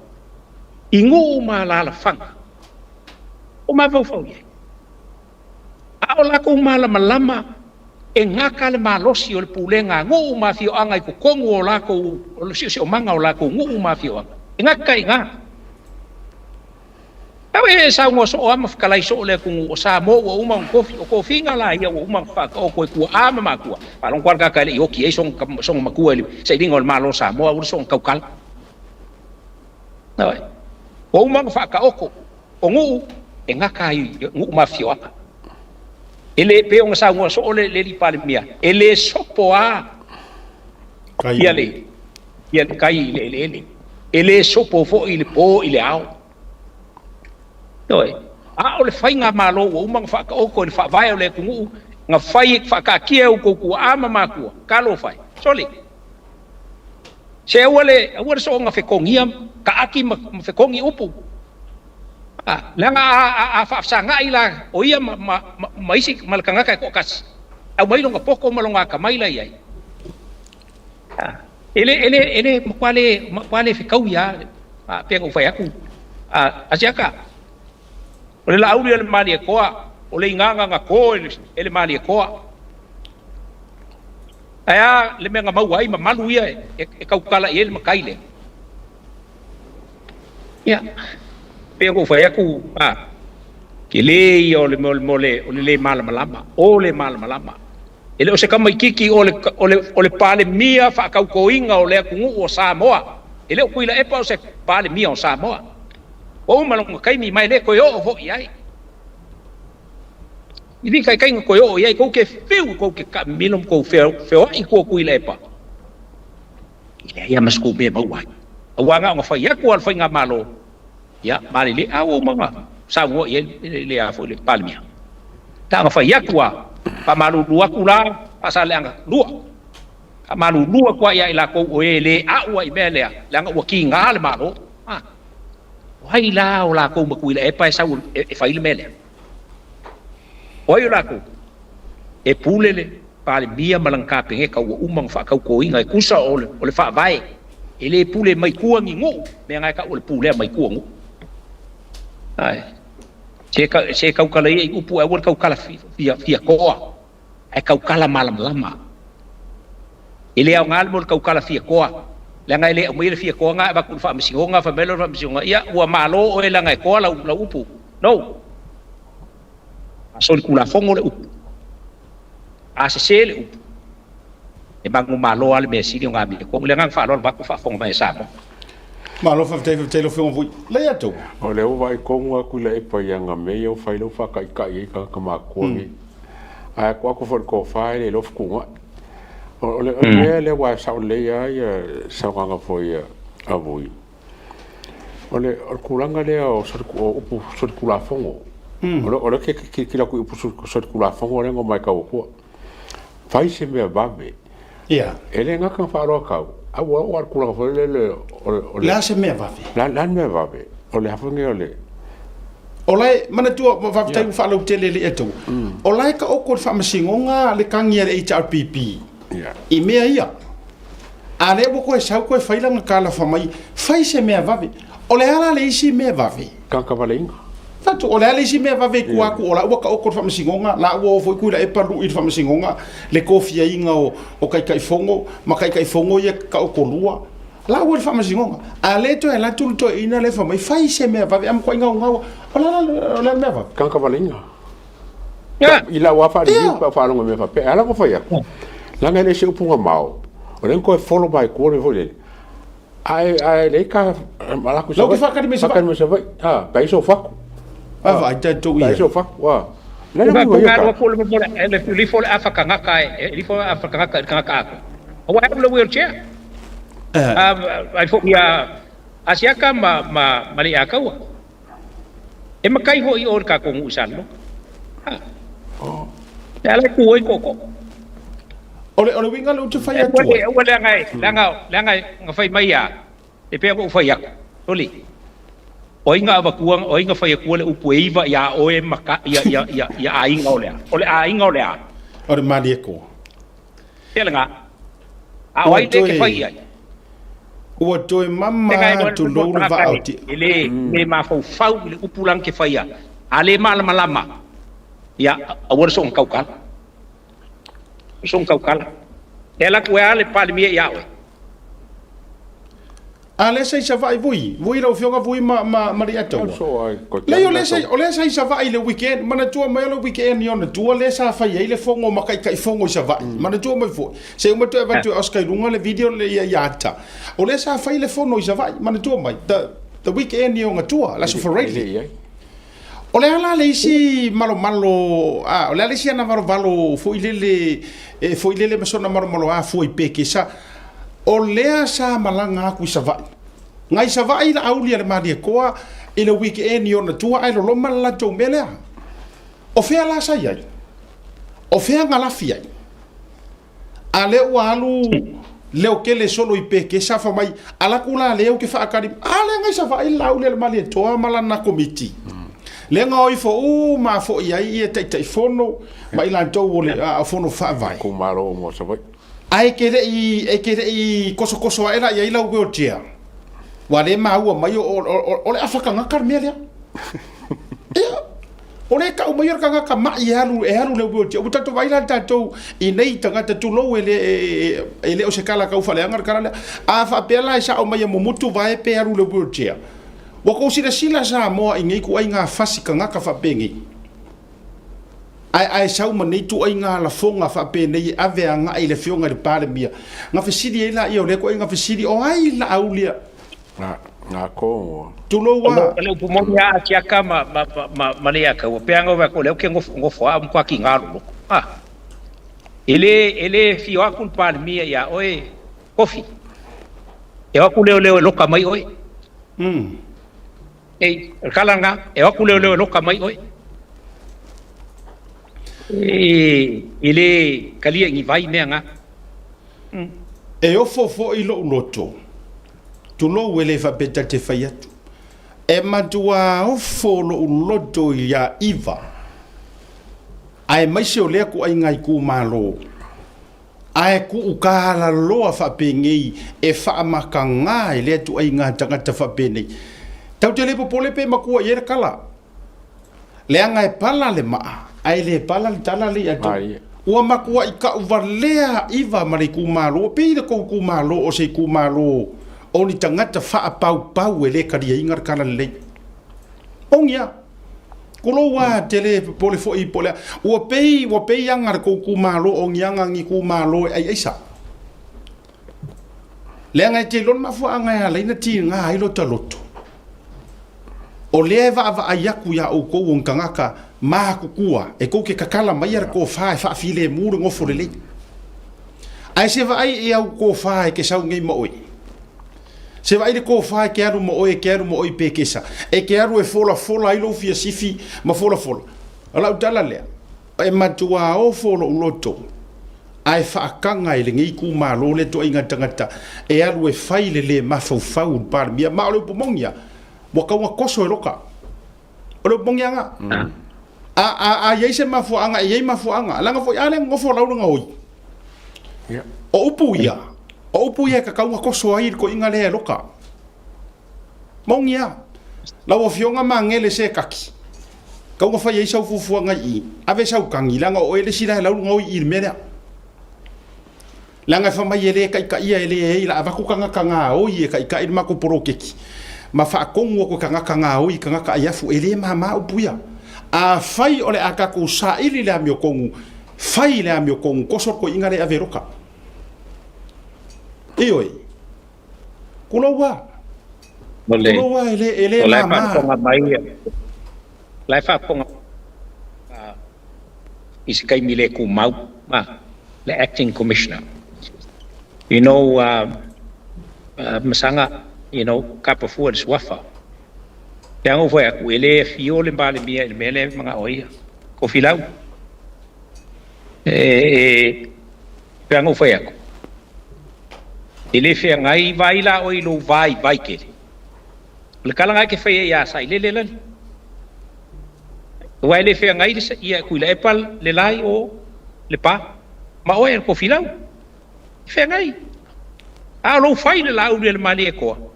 ingo ma la fanga o ma fau ye o la ko malama e ngaka le malosi o le pulenga ngo ma fio anga ko kongo la ko o si o manga o la ko ngo ma fio e ngaka inga awe sa ngo so ama fkalai so le ko o sa mo o uma ko finga la ia o uma fa ko ku ama ma ku palong kwar ka kale yo ki song maku ele sai dingol malo sa mo o song kaukal na o uma fa ka o ngu e ngaka i ngu mafio ele pe o sa ngo so ole le li pale mia ele sopo a ia kai ele sopo fo ile po ile ao toi a ole fai nga malo o mang fa ka o ko fa vai ole ku nga fai fa ka kia o ku ama ma ku ka lo fai sole se ole so nga fe kongia ka aki ma fe kongi upu langa a fa sanga ila o ia maisi malkanga ka ko kas au mai longa poko malonga ka mai la ia ele makwale fi kauya pe ko fa aku asiaka ole la auri ele mali ko ole nganga ko ele mali ko aya le menga mawai ma malu ia e kaukala ele makaile ya pe ko fa aku ke le ole mole ole le malama ole malama ele o se kama ikiki ole pale mia fa kau koinga ole ku o Samoa ele o kuila e pa o se pale mia o Samoa o malong kai mi mai le ko yo vo iai ni kai ko yo iai ko ke feu ko ke milom ko feu i ko kuila e pa ile ia mas ko be bawai awanga nga fa ya ko al fa nga malo ya mali le awo manga sa wo ye le a fo le pale mia ta nga fa ya ko pa malu dua kula pasal yang dua malu dua kwa ya ila ko ele a wa ibele langa wa ki ngal malu wai la ola ko ma kuila e pa sa e fa ile mele oi la ko e pulele pale bia malangka penge ka wa umang fa ka ko inga kusa ole fa vai ele pule mai kuangi ngo me ngai ka ole pule mai kuangu ai se kau kala i upu e kau kala fia koa e kau kala malam lama ele au ngal mol kau kala fia koa la ngai le mo ile fia koa nga ba ku fa misinga fa melo fa misinga ia ua malo o la ngai koa la upu no asol kula fongo le upu se le upu e bangu malo al mesi di ngabi ko le ngang fa lo ba ku fa fongo mai sa malo fa te lo fongo vui le ato o le o vai konga ku le pa yanga me o fai lo fa kai ka ma ko ni a ko for ko fa le lo ku o le wa sa le ya sa nga fo ya a vui o le kulanga le o so kula fongo o le ke la ku so kula fongo le ngo mai ka ko fai se me ba be ya ele nga ka fa ro ka a wa kula fo le la se me va la me va be o le hafonge o le olai mana tua va tai fa lo tele le eto olai ka o ko fa masingonga le kangia le HRPP ya i mea ia a le bo ko sa ko fa ila kala fa mai fai se me va be ole ala le isi me va be ka valinga tatu ole ala isi me va be ku aku ola o ka o ko fa masingonga la o fo ku la e paru i fa masingonga le kofia inga o kai fongo ma kai fongo ia ka o ko lua la o fa masingonga a le to la tu to ina le fa mai fai se me va be am ko inga ola me va ka valinga ya ila wa fa ni pa lo me fa pe ala ko fa ya la ngane se upunga mau o len ko follow by ko le vole ai le ka mala ku lo que fa ka me se va pa iso fa va ta to ia iso fa wa la le mo ya ko le mo le li fo afa ka ngaka li fo afa ka ngaka o wa le wheelchair ai fo ya asiaka ma li aka wa e makai ho i or ka ko usan lo ya le ku ko ole winga lo te fai atu ole ngai nga fai mai ya e pe ko fai ya oli oinga ba kuang oinga fai ku le upuiva ya oe maka ya ainga ole ainga ole ole mali ko telenga a wai te ke fai ya o to mama tu lo va auti ele me ma fau le upulang ke fai ya ale malama ya awor so kaukal song kaukala ela ku ale pale mia ya we ale sai sa vai vui lo fionga vui ma riato le sai sa vai le weekend mana tua mai le weekend yo na tua le sa fa ile fongo ma kai fongo sa vai mana tua mai fo se uma tu va tu oskai lunga le video le ya ta o le sa fa ile fongo sa vai mana tua mai the weekend yo nga tua la so for really O le ala le isi malo o le ala isi ana valo fo ilele masona malo a fo ipeke sa o lea sa malanga aku isa vai ngai sa vai la auli le mali koa ile weekend yo na tua ai lo mala to melea o fea la sa ia o fea ngala fia ale walu leo kele solo ipeke sa fa mai ala kula leo ke fa akari ale ngai sa vai la auli le mali to mala na committee le ngoi fo ma fo ia ia tai fono mai la to ole a fono fa vai ko malo mo sa vai ai kere i koso era ia ila ugo tia wale ma ua mai o le afaka ngakar mele o le ka o mai ka ngaka mai halu le ugo tia uta to vai la tato i nei tanga tu lo ele o se kala ka ufale ngar kala a fa pela sa o mai mo mutu vai pe halu le ugo tia wa ko sila sa mo ingi ku ai nga fasi ka ngaka fa pengi ai sau mani tu ai nga la fonga fa pe nei ave nga ile fionga de pare mia nga fesidi ila io le ko nga fesidi o ai la aulia na ko tu lo wa le pu mo ya tia kama ma le ka o peanga wa ko le ke ngo fo am kwa ki ngalo ele fio akul pare mia ya oi kofi e wa ku le lo ka mai oi kalanga e wa ku le lo ka mai oi ele kalia ngi vai menga e o fo i lo loto tu lo wele fa beta te faiatu e matua o fo lo loto ya iva ai mai se o le ku ai ngai ku malo ai ku ukala lo fa pengi e fa makanga ile tu ai nga tanga ta fa pengi tau te le popole pe makua yera kala le anga e pala le maa ai le pala le tala le ato ua makua i ka uvalea iva mare kumalo pe i ko kumalo o se kumalo o ni tangata fa pau e le karia ingar kala le ongia kulo wa tele pole fo i pole ua pe yangar ko kumalo ongia ngi kumalo ai isa le anga te lon mafu anga ya le na ti nga ai lo taloto o leva va ayaku ya o ko won kangaka ma kukua e ko ke kakala mai ar ko fa file muru ngo fole ai se va ai e au ko fa ke sa ngai mo oi se vai de ko fa ke aru mo oi pe kesa e ke aru e fola i lo fia sifi ma fola ala utala le e matua o folo loto ai fa kanga ile ngi ku ma lo le to inga tangata e aru e faile le ma fau par mia ma lo pomongia mo ka wa koso roka o lo pongia nga a ye se mafu anga ye mafu anga langa fo ale ngofo la nga oi o upu ya ka ka wa koso ai ko inga le roka mongia la wo fionga mangele se kaki ka wa fa ye sa fufu nga i ave sa kangi langa o ele sila la nga oi il mera langa fa mai ele ka ia ele la va ku kanga o ye ka il ma ko porokeki ma fa kongo ko kanga o i kanga ia fu ele mama upuya a fai ole aka ku sa ili le amio kongu fai le amio kongu koso ko ingare averoka ioi kulowa ele mama lai fa konga isikai mile ku mau ma le acting commissioner you know masanga kapa fuad swafa yang foi aku ele fio le bale mia mele manga oia ko filau yang foi aku ele fe ngai vai la oi lo vai ke le kala ngai ke fe ya sai le vai le fe ngai ia ku le epal le lai o le pa ma oi ko filau fe ngai a lo fai le la u le mali ko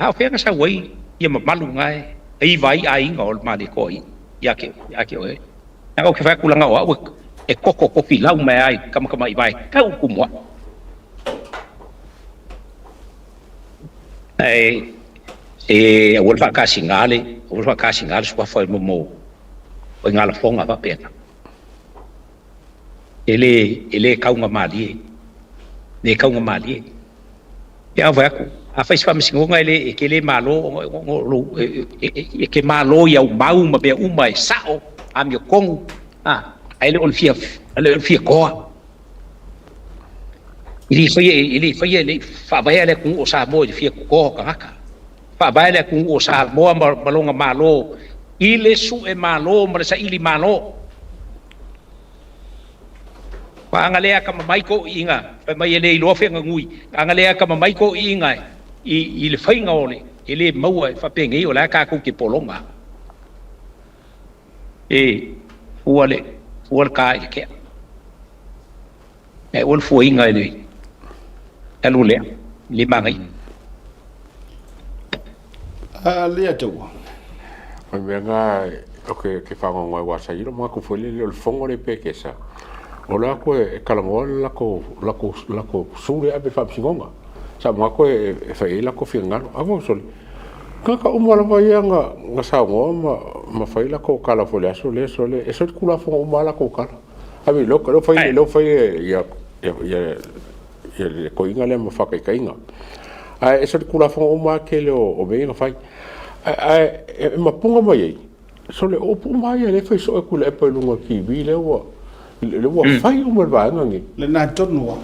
a fe nga sa wai ia malu ngai ai vai ai ngol mali ko ia ke oi na ko ke fa kula nga wa e koko filau mai ai kama i vai ka ku mo ai wol fa ka singale swa fa mo o ngala fonga va pena ele kaunga mali ne kaunga mali ya va ku a fai fa msingonga ele ke le malo ke malo ya mau ma be uma e sao a mi kong ai le on fia ko ili fai le fa vai le ku o sa mo fia ko ka fa vai le ku o sa mo malonga malo ile su e malo ma sa ili malo pa angalea ka mai ko inga pa mai ele lo fe ngui angalea ka mai ko inga i le fainga ole ele maua fa pengi ola ka ku ki polonga ual ka ke ul fu inga ele alule le mangai le to me nga ke fa ngwa wa sa iro ma ku fo le fongo le pekesa ola ko e kalango la ko sure abe fa psingonga sa mo ko e fa ila ko finga avo sol ka umala va nga sa ngo ma fa ila ko kala fo le so le e so kula fo umala ko kala abi lo fa ya ko inga le ma fa ka inga e so kula fo umala ke le o be nga fa ma punga mai so le o punga ya le fa so e kula e pa lunga ki bi le wa fai umar ba ngi le na tonu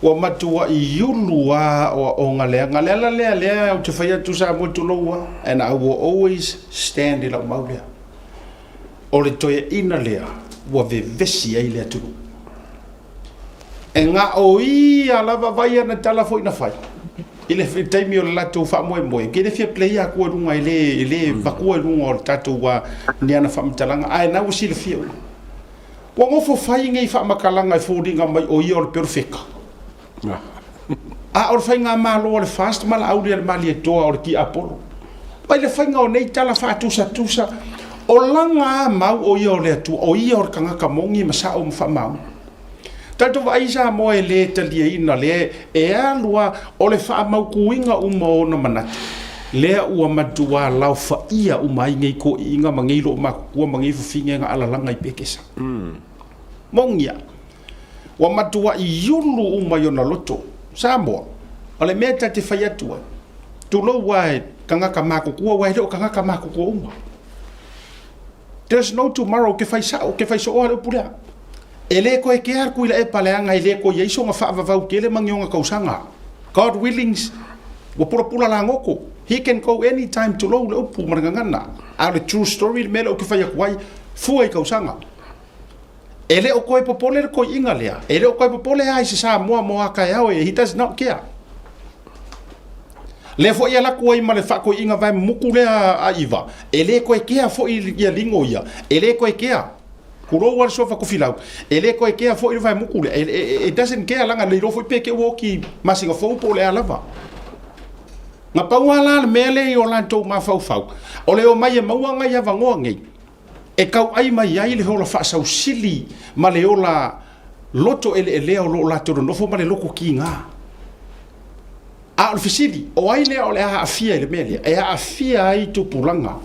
wa matua i yulua o ngale le o te fai tu sa mo tu loa and I will always stand in a maulea o le toia ina lea wa ve vesi ai le tu e nga o i ala va vai na tala foi na fai ile fi taimi o la tu fa mo ke le fi play a ko lunga ile va ko lunga o tatu wa ni ana fa mtalanga ai na usi le fi wa ngo fo fai ngai fa makalanga i fodinga mai o i o perfect a or fai nga malo o le fast mal audio le mali to or ki apolo pai le fai nga o nei tala fa tusa o langa mau o i o le tu o i o kanga ka mongi masa o mfa mau tanto vai sa mo ele talia ina le e alua o le fa mau kuinga umo na manati le ua matua lau fa ia umai ngai ko inga mangilo ma ku mangi finga nga ala langa i pekesa mongia wa matua i yulu umai ona loto samo ole meta te fai atua tu lo wai kanga ka mako ku wai lo kanga ka mako ku uma there's no tomorrow ke fai sa o ke fai so o pula ele ko e ke ar ku ila e paleanga ele ko ye so nga fa va ke le mangionga kausanga God willing wa pula la ngoko he can go anytime to lo le pu marangana a the true story me lo ke fai kwai fu e kausanga ele o koe popole ko inga lea ele o koe popole ai se sa mo aka yao he does not care le fo ia la ko i male fa ko inga vai mukule a iva ele ko e kia fo i ia lingo ia ele ko e kia kuro wal so fa ko filau ele ko e kia fo i vai mukule it doesn't care langa le ro fo peke woki masinga fo pole ala va nga pauala mele o la to ma fau o le o mai e mauanga ia vango ngai e kau ai mai ai le hola fa sau sili ma le ola loto ele o lo la to no fo ma le loko kinga a le fisili o ai le o le a afia le mele e a afia ai to pulanga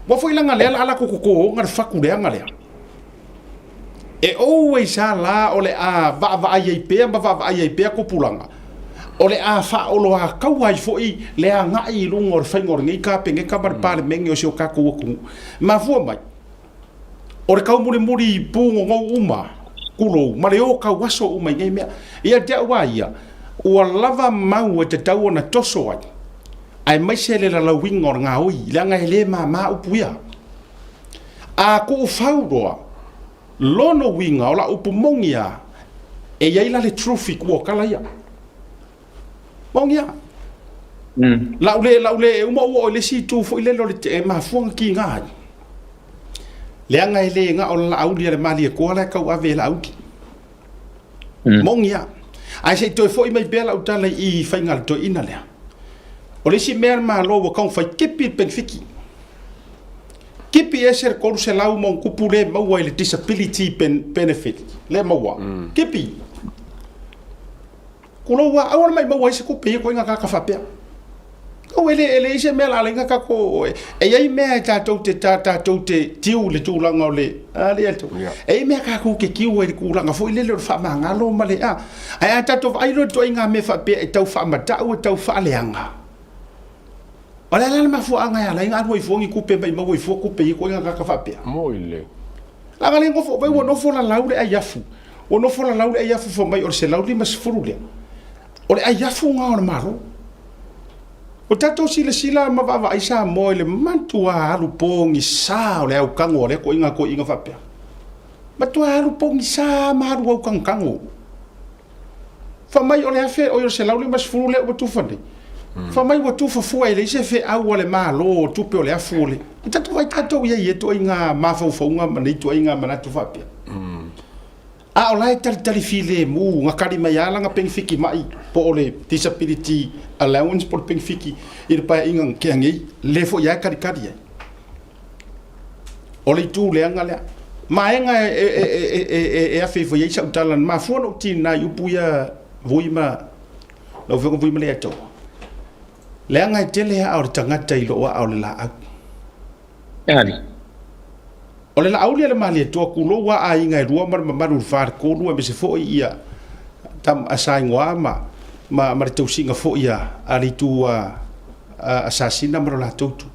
wa foi langa le ala ko ngar fa ku le ngale e always ala o le a va ai pe va ai pe ko pulanga o le a fa o lo a kau ai foi le a ngai lungor fa ngor ngi ka penge ka bar pale mengi o se ka ku ma fu mai o re kau muri pungo ngau uma kulo ma le o kau waso uma ngai mea ia te awa ia ua lava mau e te tau na toso ai mai se le la wingor ngā oi le anga ele ma upuia a ku fauroa lono winga o la upu mongia e ia ila le trophy kua kala ia mongia laule uma o le si tu fo ile lo le ma fuanga ki ngai le anga ele nga o la aulia le mali ko la ka ave la auki mongia ai se to foi mai bela utala i faingal to ina le o le si mer ma lo ko fa kipi benfiki kipi eser ko se la mon kupule ma wa le disability benefit le ma wa kipi ko lo wa awal mai ma wa se ko pe ko nga ka fa pe o ele se me la lenga ka ko e ai me ta te tiu le tu langa le ale ato e me ka ku ke kiu e ku langa fo ile le fa manga lo male ai ta to ai lo to inga me fa pe e tau fa mata o tau fa leanga ala la ma fu anga ya la inga mo ifo ngi ku pe mai mo ifo ku pe ko inga ka fa pe mo ile la ga lengo fo bo no fo la laule ai afu o no fo la laule ai afu fo mai o se laule mas furule o le ai afu nga o maro o tato sila ma va vai sa mo le mantua alu pongi sa o le au kango le ko inga fa pe matua alu pongi sa ma alu au kango fa mai o le afe o se laule mas furule o tu fa fa mai o tu fa fu ai le se fe au le malo tu pe o le afu le tato vai tato ye to inga ma fa nga ma nei to inga ma na tu fa pe a o lai tali file mu nga kari mai ala nga peng fiki mai po ole disability allowance por peng fiki ir pa inga kiangi le fo ya kari ole tu le anga le ma nga e a fe fo ye sa talan ma fo no tin na yu puya voima no fo voima le to le anga tele a o tanga tai lo a o la a ali ole la aulia le mali to ku lo wa ai ngai rua ma far ko lu be se fo ia tam asai ngwa ma te usinga fo ia ali tu asasina ma la tutu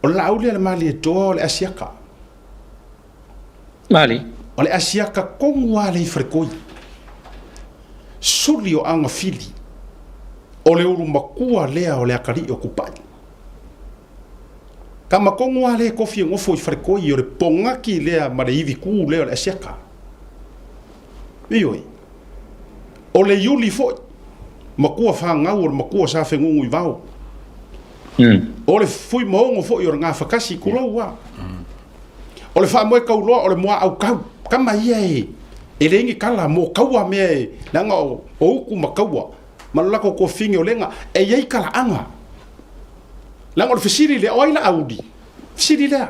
ole la aulia le mali to le asiaka mali ole asiaka kongwa le frekoi sulio anga fili ole uru makua lea ole akari okupai kama kongwa le kofi ngofo freko yore ponga ki le ma le ivi ku le le seka ioi ole yuli fo makua fa nga ur makua sa fe ngungu vao ole fui mo ngo fo yor nga fa kasi kulo wa ole fa mo ka ulo ole mo au ka kama ye ele ngi kala mo kawa me nanga o ku makawa malako ko fingi olenga e ye kala anga lang ol fisiri le oila audi fisiri le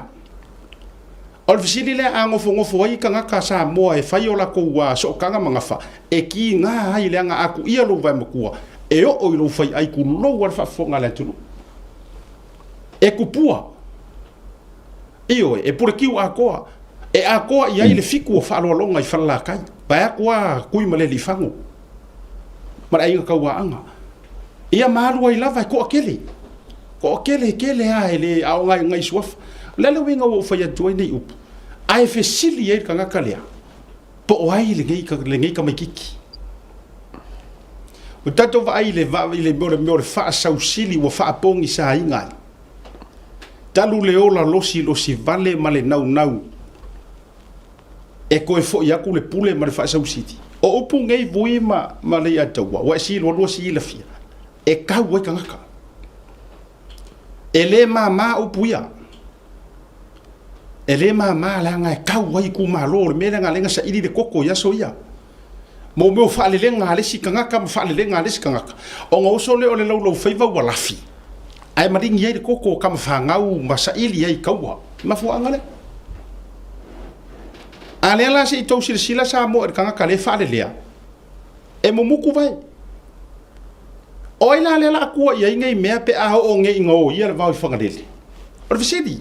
ol fisiri le ango fo ai kanga ka sa mo e fai ola ko wa so kanga manga fa e ki nga ai le anga aku ia lo vai makua e o lo fai ai ku lo wa fa fo ngala tu e ku pua io e por ki wa ko e a ko ia ile fiku fa lo longa i fa la kai pa kwa kui male li fango mara ai ka wa anga ia malu ai lava ko akele a ele au ngai swaf lele winga wo fa ya join nei up ai fe sili e kanga kalea po ai le ngai ka mai kiki o tato va ile mo fa sa sili wo fa pongi sa inga talu le ola losi vale male nau e ko e fo ya ku le pule ma fa sa siti o upu ngai vui ma le ya tawa wa si lo si la fia e ka wo kanga ka ele mama upuia ele mama la nga ka wai ku malo me nga lenga sa ili de koko ya soia mo fa le lenga le sikanga ka fa le lenga le sikanga o ngo so le ole lo feiva wala fi ai maringi ye de koko ka fa ngau ma sa ili ai kawa ma fu angale ale la si to sila sa mo kanga ka le fa le lea e mo muku vai oila le la ku ia ngai me pe a o ngai ngo ia va fa ngadele o fisidi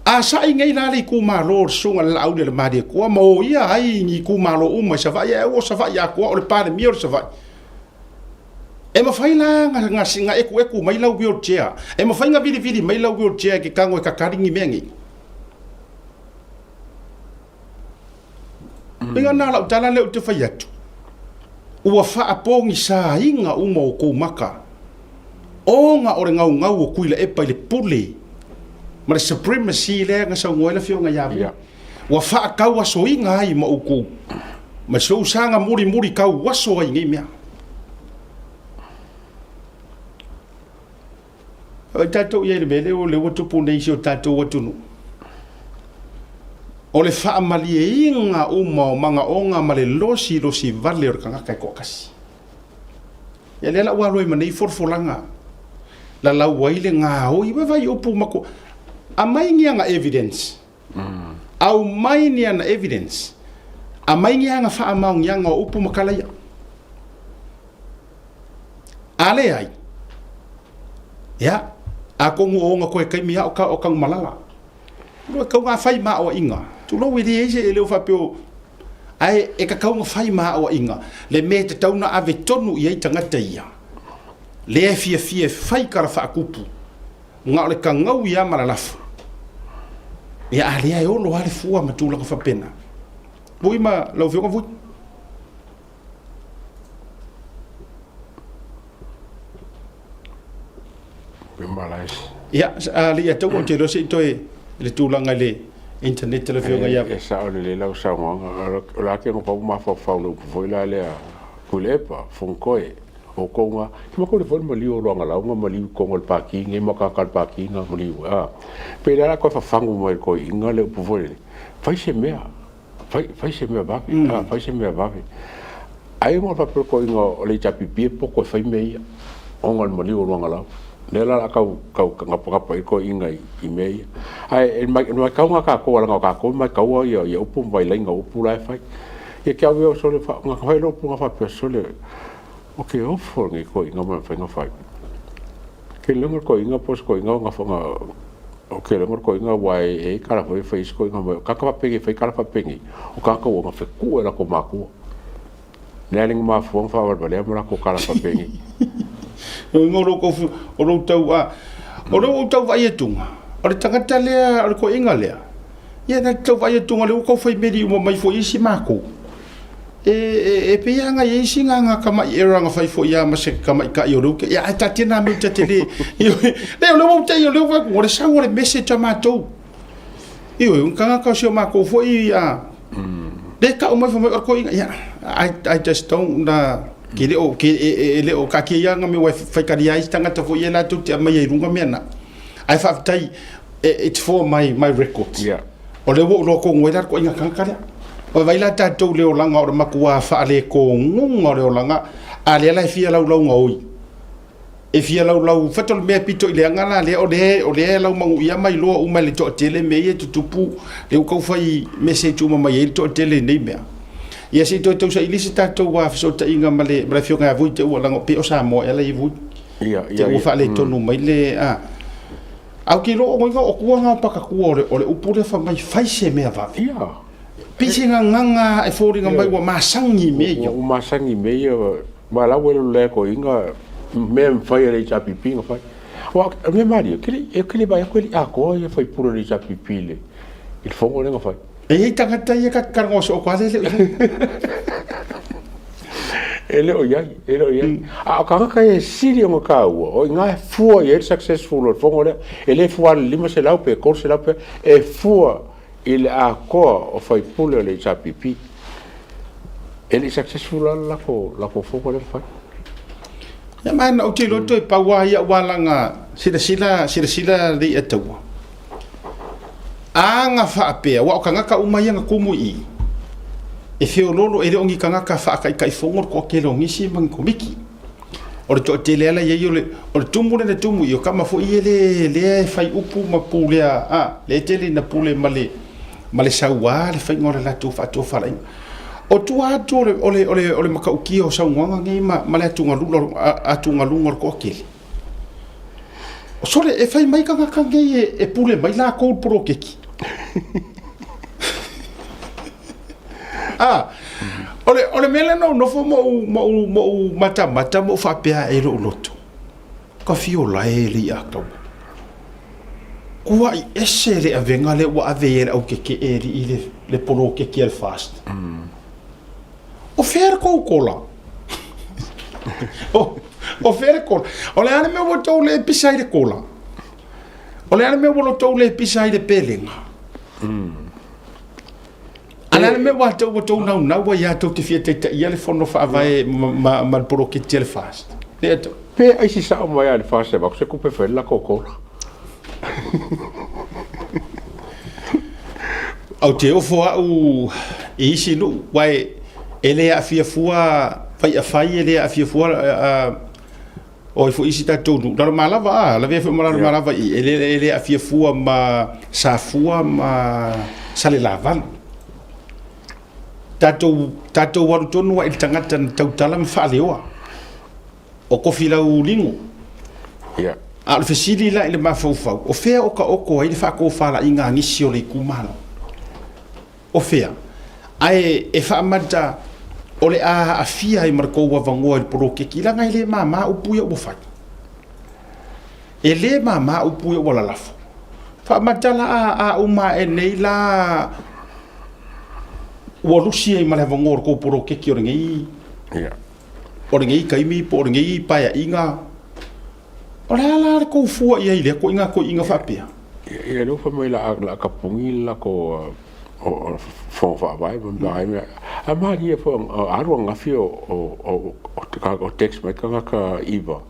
a sa ngai la le ku ma lo sunga la au le ma de ko mo ia ai ni ku ma lo uma sa va ia o sa va ia ko o le pa de mi o sa va e ma fai la nga singa e ku mai la wheelchair e ma fai nga vidi mai la wheelchair ke kango e ka karingi mengi pinga na la tala le te fai atu ua faa pongi sa inga uma o kou maka o nga ore ngau o kuila e pa le pule ma le supremacy le nga sa ngoela fio nga yabu ua faa kau aso inga ai ma uku ma so usanga muri kau waso ai ngai mea tatou ia le mele o le watupu nei si o tatou watunu o le faa malie inga uma o manga onga ma le losi vale o kanga kai kokasi ya le la walo ma nei forfolanga la la waile nga o i vai opu mako a mai nga evidence au mai na evidence a mai nga faa ma nga opu makala ya ale ai ya a ko ngo ko kai mi o ka malala lo ka nga fai ma o inga tu lo wi di e le fa pe ai e ka nga fai ma o inga le me te tauna ave tonu i tangata ia le fie fai kara fa kupu nga le ka ngau ia maralafa ya ali ai o lo ale fua ma tu la fa pena bui ma lo vi ko vu ya ali ya tau te lo se toi le tulanga le internet le vi ya e sa o le la sa nga la ke ngo pa ma fa no foi la le kulepa fonkoe o konga ma ko le fo mo liu ronga la ngo mo liu ko ngol paki nge mo ka paki nga mo liu pe la ko fa fangu mo ko inga le po foi fai se mea ba fai se mea ba ai mo fa ko inga le chapi pie po fai mea ngol mo liu ronga la nela kau ngapa ko inga i mea ai ma kau nga ka ko la nga ko ma kau ia upu vai lenga upu lai fai e ke au so le fa nga fai lo pu nga fa pe so le o ke o fo ngi ko inga ma fa nga fai ke le ko inga pos ko inga nga fa nga o ke le ko inga wai e kala fo fai ko inga ma ka ka pe fai kala fa pe ngi o ka ko nga fa ku era ko ma ku nela ma fo fa wa le ma ko kala fa pe ngi ngoro ko o ro tau vai tunga o le tangata lea o ko inga lea ia na tau vai tunga le ko foi meri mo mai foi isi mako e pe nga ye singa nga kama era nga fai foi ya ma se kama ka yo ro ya ta tina mi te le le mo te yo le ko le sa le message mato io un kanga ka sio mako foi ya de ka o mai foi ko inga ya I just don't ke le o ka ke ya nga me wa fai ka dia tanga ta fo yela tu te mai runga mena ai fa tai it's for my record o le wo ko ngoi ko inga kankara o vai la ta to le o langa o makua fa le ko ngunga le o langa a le la fia lau ngoi e fia lau fatol me pito ile ngala le o le lau mangu ia mai lo o mai le to tele me e tutupu le ko fai message o mai to tele nei me ia se to sa ilisi tato wa so ta inga male bra fio nga vui te o langa pe o sa mo ela i vui ia o fa le tonu mai le au ki lo o nga o ku nga pa ka ku o le upure fa mai fai se me va ia pisi nga nganga e fori nga mai wa masangi me yo o masangi me yo ma la welo le ko inga me fai le chapi pinga fai wa me mario que ba ko a ko e fai puro le chapi pile il faut nga fai e tangata ia ka karngoso ko ale ele o ia a ka e sirio mo ka o nga fu e successful o fongole ele fu al lima se la pe corse la pe e fu il a ko o fai pule le chapipi ele successful la ko fongole fa ya man o te lo to pa wa ia walanga sila di atawa anga fa pe wa kanga ka uma yang kumu i e feo lolo e ongi kanga ka fa kai fongo ko ke lo ngisi mang komiki o to te lela ye yo le o tumu le tumu yo kama fo le fai upu ma pulea le tele na pule male sawa le fai ngora la tu fa lai o tu atu ole maka uki o sa nganga ngi male tunga lungo ko ke o sole e fai mai kanga kange e pule mai la ko pro keki ole mele no fo mo mata mo fa pea e lo loto ka fio la e li akto kuai ese le avenga le wa avere au ke e le polo ke el fast o fer ko kola o fer ko ole ane me wo to le pisai de kola ole ane me wo to le pisai de pelinga ala me wa to na wa ya to te fiete ia le fono fa vai ma poro ke tel fast neto pe ai si sa mai al fast ba se coupe fer la cocola au te ofo au e si no wai ele a fia fua fai ele a fia fua o fo isi ta to no malava la ve fo malava ele a fia fua ma sa fua ma sale lavan tato waru tonu wa il tangata tautala mfalewa o kofi la ulingo a le fesili la ile mafau o fea o ka oko ai le fa ko fala inga ngisi o le kumalo o fea ai e fa mata o le a afia i marko wa vangoa i poro ke kila ngai le mama o puia o fa e le mama o puia o la lafo fa mata la a uma e nei la o lusia i male vangoa ko poro ke ki o ngai o ngai kaimi po ngai pa ya inga o la ko fu ia ile ko inga fa pia ia no fa mai la ka pungi la ko o fa vai mai me a maria fo a ro nga fio o text mai ka iva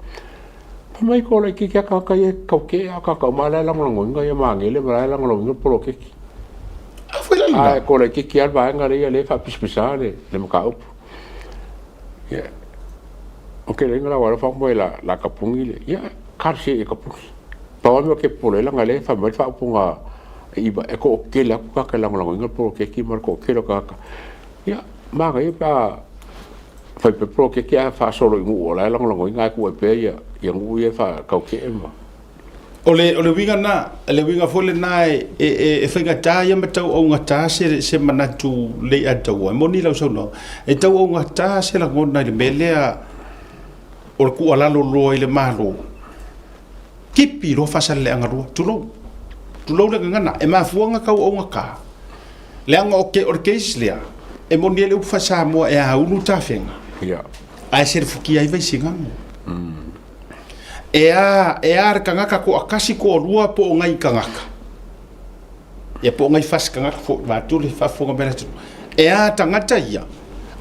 fa mai ko la ki ka e ke ka mala la ngo nga ia mangele mala la ngo pro ke foi la linda ko la ki al ba nga le fa pispisale le mka up ia okay le nga wala fa mo la ka pungi le ia karse e ka pungi pa mo ke pole la nga le fa mai fa punga iba e ko ke la ka la ngo pro ke ki mar ko ke lo ka ya ma ga pa fa pe pro ke fa solo ngu la ngo nga ku e pe ya ngu ye fa ka ke ma ole winga na le winga fole na e fenga ta ya mata o nga ta se manatu le atau mo ni la so no e tau o nga ta se la ngona le melea o ku ala lo ile malo kipi lo fa sa le anga ro tulo le ngana e ma fuanga ka o nga ka le anga o ke orkeslia e mo ni le fa sa mo e a unu ta fenga ya ai ser fuki ai vai singa e a kangaka ko akasi ko rua po ngai kangaka e po ngai fas kangaka fo va tu le fa fo ngabela tu e a tangata ia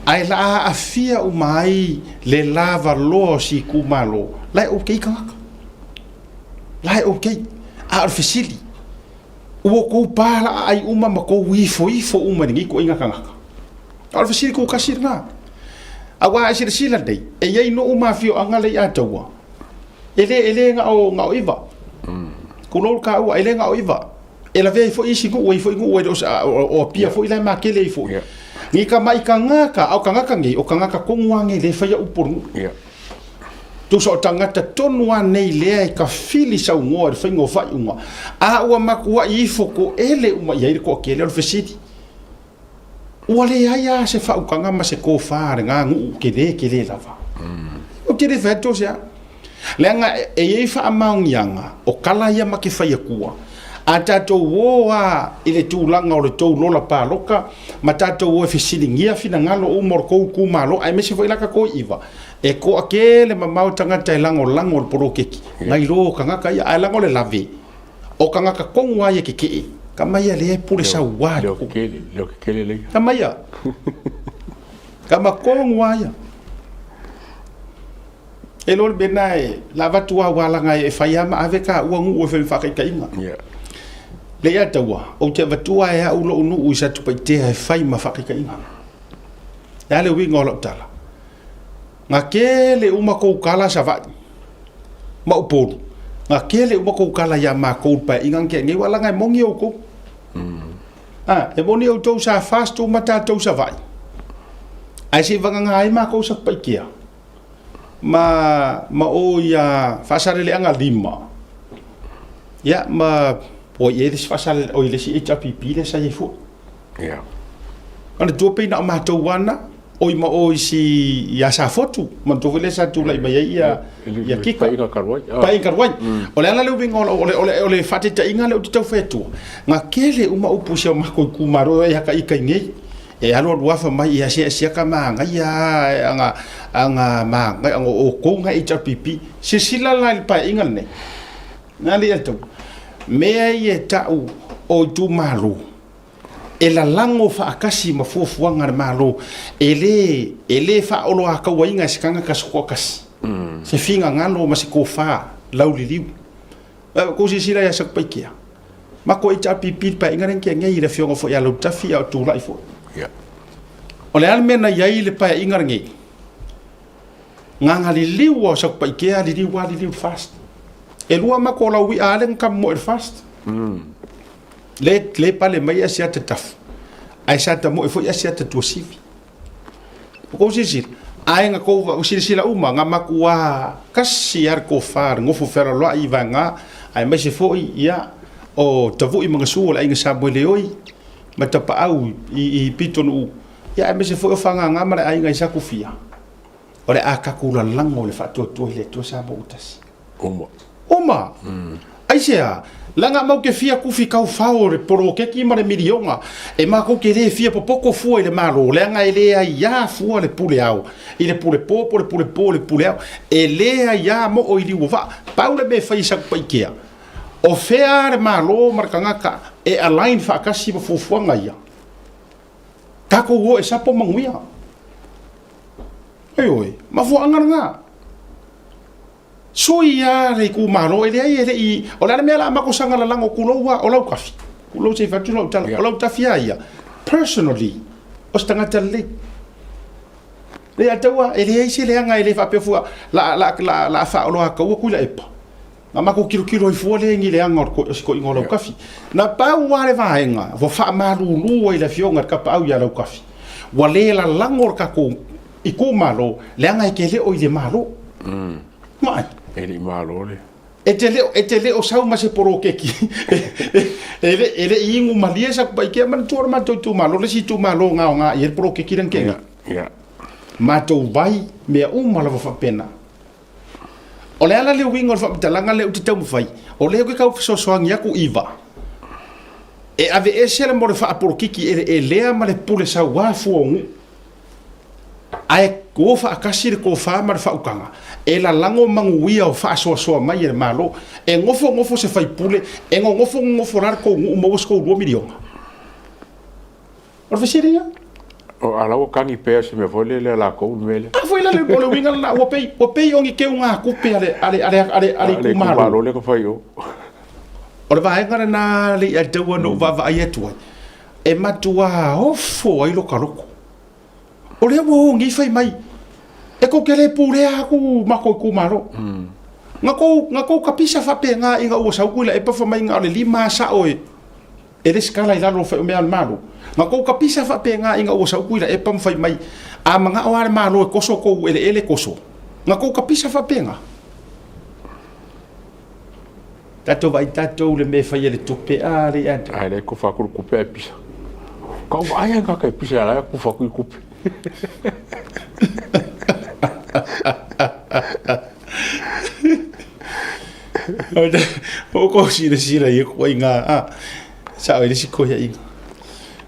ai la afia o mai le lava lo si kumalo lai okay kangaka lai okay a ofisili o ko pala ai uma ma ko wifo uma ngi ko inga kangaka a ofisili ko kasirna awa asir sila dei e yai no uma fio anga le atawa ele nga o iva kulol ka o ele nga o iva ela ve fo isi go o pia fo ila ma kele fo ni ka mai ka ngaka au ka ngaka ngi o ka ngaka ko ngwange le fa ya upuru tu so tangata tonwa nei le ka fili sa ngor fa ngo fa unga a o ma ko i fo ko ele uma ya ko kele o fesiti wale ya se fa ka ngama se ko fa nga ngu kele lava o kele fa to sia lenga e fa amaungianga o kala ia make fai akua a tatou woa ile tūlanga o le tau lola pāloka ma tatou o e fesilingia fina ngalo o mor kou kumalo ai mesi foi laka ko iva e ko akele mamau tangata e lango le poro keki ngai lo kangaka ia ai lango le lave o kangaka kongua ia keke kamaya le pule sa wa lo kele le kamaya kama kongua ia e lol benai lava tua wala ngai e fai ama ave ka uangu o fe fa kai inga le ya tawa o te vatua e au lo nu u sa tu paite e fai ma fa kai inga ya le winga o tala nga kele uma ko kala sa va ma upolu nga kele uma ko kala ya ma ko pa inga ke ngi wala ngai mongi o ko e boni o to sa fast o mata to sa vai ai se vanga ngai ma ko sa paikia ma o ya fasale le anga lima ya ma o ye des fasale o ile si HPP le sa yefu ya ana to pe na ma to wana o ma o si ya sa foto ma to le sa tu la ba ya kika pa inga karwai o le ala le bingo o le fatita inga le o to fetu nga kele uma upusia ma ko kumaro ya ka ikai e alo ruafa mai ia se ka manga ia anga manga o ko nga HPP se sila la pa ingal ne ngali alto me ia tau o tu malu e la lango fa akasi ma fofu anga malu ele fa olo aka wainga skanga kaskokas se finga ngalo ma se ko fa lauliliu ko se sila ya sak paikia ma ko HPP pa ingaren ke ngai re fiongo fo ya lo tafi au tu lai fo o le almena yai le pa ingar ngi nganga li liwa sak pa ikea li liwa fast e lua ma ko la wi alen kam mo fast le pa le mai asia te taf ai sa ta mo fo asia te to sivi ko si ai nga ko va sila uma nga makua kasi ar ko far ngofu fera lo ai vanga ai mai se fo ia o tavu i mga suol ai nga sabo leoi matapa au i pitonu ia ai mai se fo fanga nga mara ai nga isa kufia ole akakula lango le fatu to le to sabo utas uma ai sea langa mau ke fia kufi kau faore poro ke ki mare milionga e ma ko ke le fia popoko fu ile malo le nga ile ya fu le pule au ile pule popo le pule au e le ya mo o ili uva paule be fa isa pa ikea o fea malo markanga ka e align fa kasi fu fu nga ya ka ko wo e sapo manguia oi ma fu anga so ia le ku malo ele i o la me la ma ko sanga la lango kulo wa o la kafi kulo se fatu lo tal o la tafia ia personally o stanga tale le atawa ele ai se le anga ele fa pe fu la fa o lo ka ku la epa ma ko kilo i fu le ngi le anga ko ngolo kafi na pa wa le va enga vo fa malu lu ile fionga ka pa ia lo kafi wa le la lango ka ko i ku malo le anga ke le o ile malo mai ele malo le e te le o sau ma se poro keki ele ingu malia sa pa ke man tu ma tu malo le si tu malo nga i poro keki ran kenga ya ma tu vai me uma la fa pena o le ala le wingo fa talanga le uti tamu fai o le ko ka so so ngia ku iva e ave esele mo fa poro keki e le ma le pule sa wa fu ai ko fa akasi ko fa mar fa ukanga e la lango manguia o fa so mai e malo e ngofo se fai pule e ngofo rar ko mo sko 2 miliona or fesiria o ala o kangi pe se me vole le la ko mele a foi la le bolo winga la o pei ongi ke unga kupe ale ku malo le ko fai o or va ngara na le a dewa no va ai tu e matua o fo ai lo kaloko o le wo ngi fai mai e ko kele pure aku mako ku maro ngako kapisa fa pe nga inga o sa ku la e pa fa mai nga le lima sa oi e le skala ila lo fa me al malo ngako kapisa fa pe nga inga o sa ku la e pa fai mai a manga o ar malo e koso ko ele koso ngako kapisa fa pe nga tato vai tato le me fa ele tupe ari at ai le ko fa ku pe pisa ko ai nga ka pisa la ku fa ku o ko sila i ko inga sa o si ko ya inga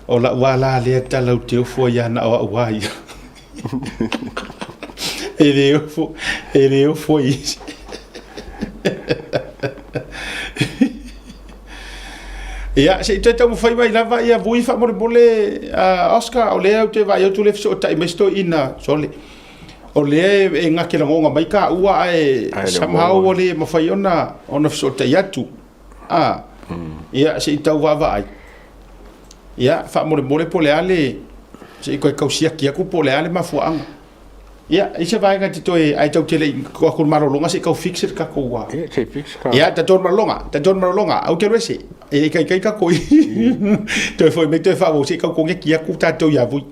o la wala le tala te fo ya na o wa ya ele o fo i ya se te tamu fai mai lava ia vui fa mo bole Oscar o le te vai tu le so tai mesto ina sole o le e ngake la ngonga mai ka ua e somehow o le ma fai ona so tai atu ia se tau va ai ia fa mo pole ale se ko kausia ki ku pole ale ma fuanga ia ise vai ga tito e ai tau tele ko ko maro longa se ka fix ka ko wa se fix ka ia ta ton maro longa au ke rese e kai ka ko te foi me te fa vo se ka ko ki ku ta to ya vui.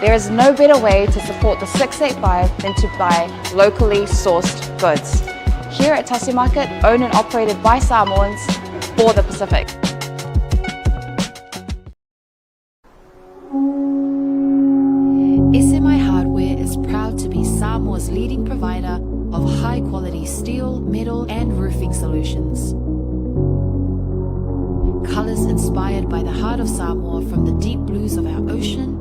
There is no better way to support the 685 than to buy locally sourced goods. Here at Tasi Market, owned and operated by Samoans for the Pacific. SMI Hardware is proud to be Samoa's leading provider of high-quality steel, metal, and roofing solutions. Colors inspired by the heart of Samoa, from the deep blues of our ocean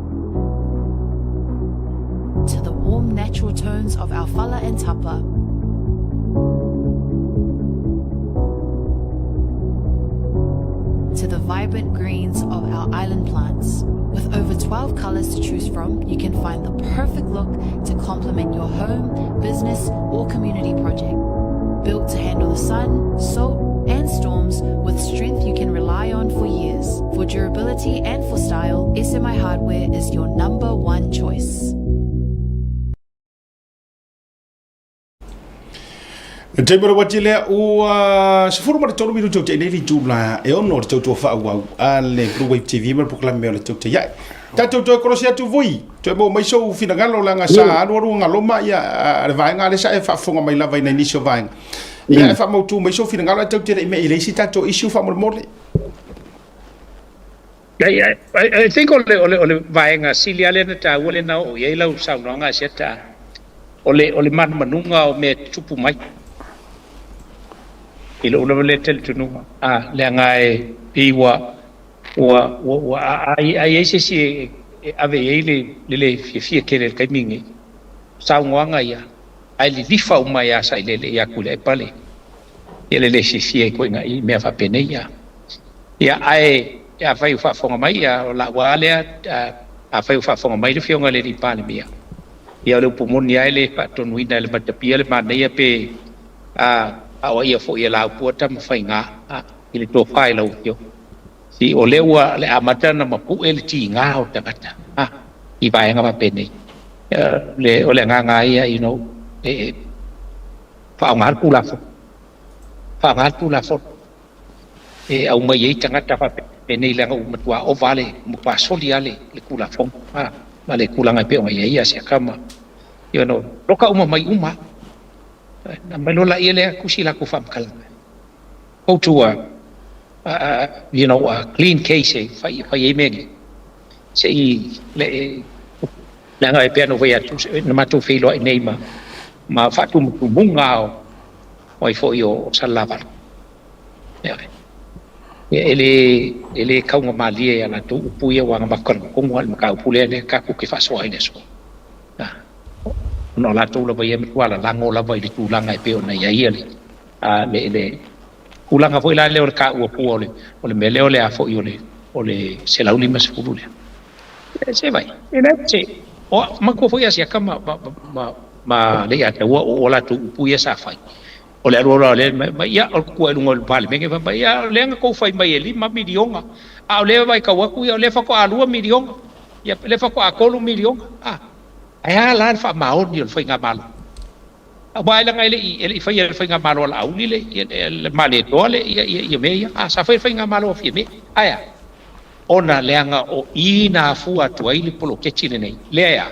to the warm natural tones of our fala and tapa. To the vibrant greens of our island plants. With over 12 colors to choose from, you can find the perfect look to complement your home, business, or community project. Built to handle the sun, salt, and storms with strength you can rely on for years. For durability and for style, SMI Hardware is your #1 choice. Te mara wati lea ua sefuru mara tolu miru tau te inei li tūla e ono tau tua wha au a le Blue Wave TV mara puklame o le tau te iai. Tātou toi korosi atu vui, toi mo mai sou fina ngalo la ngā sa aru ngalo ma ia le vaenga le sa e whafonga mai lava ina inisio vaenga. Ia e wha mautu mai sou fina ngalo tau te rei me i leisi tātou isu wha mole. I think ole vaenga silia le na ta ole na o ia lau sa nga seta ole man manunga o me tupu mai. Ilo una le tel tununga le ngai piwa wa ai se ave le fie kele kai mingi sa ngwanga ya ai li difa uma ya sai le ya kule pale ele le fie ko ngai me fa pene ya ai ya fai fa fonga mai ya la wale a fai fa fonga mai le fionga le di pale mia ya le pumon ya le pa ton wina le matapia le ma ya pe awa ia fo ia lau puata ma whainga ili tō whai lau yo si o lewa le amata na mapu ele ti ngā o tangata i vāenga ma pene le o le ngā ia you know whao ngā pula fo au mai ei tangata wha pene le ngau matua o vale mukwa soli ale le kula fo ma le kula ngai pe o mai ia sia kama you know roka uma mai uma na malola ile kusila ku fam kala ko tua you know a clean case fai megi sei le na ngai pe no vai tu na matu filo nei ma fatu munga o fo yo salava ele kaunga malie ala tu puia wanga bakon ko ngol ka pule le ka ku ki fa so ai deso no la tu la vai wala la ngola vai di tulanga e peo na ia le le ulanga foi la le ka u pu ole mele ole a foi ole se la ulima se furule se vai ene se o ma ko foi asia kama ma le ya te o la tu pu ia sa fai ole ro le ma ia o ku e ngol vale me ke va ia le nga ko fai mai eli ma milionga a le vai ka wa ku ia le fa ko a 2 milionga ia le fa ko a ko 1 milionga ai lan fa mau ni fai nga mal ba la ngai le fai nga mal wala au ni le male to le ia me sa fai nga mal o fi me aya ona le nga o ina fu atu ai le polo ke chile nei le ya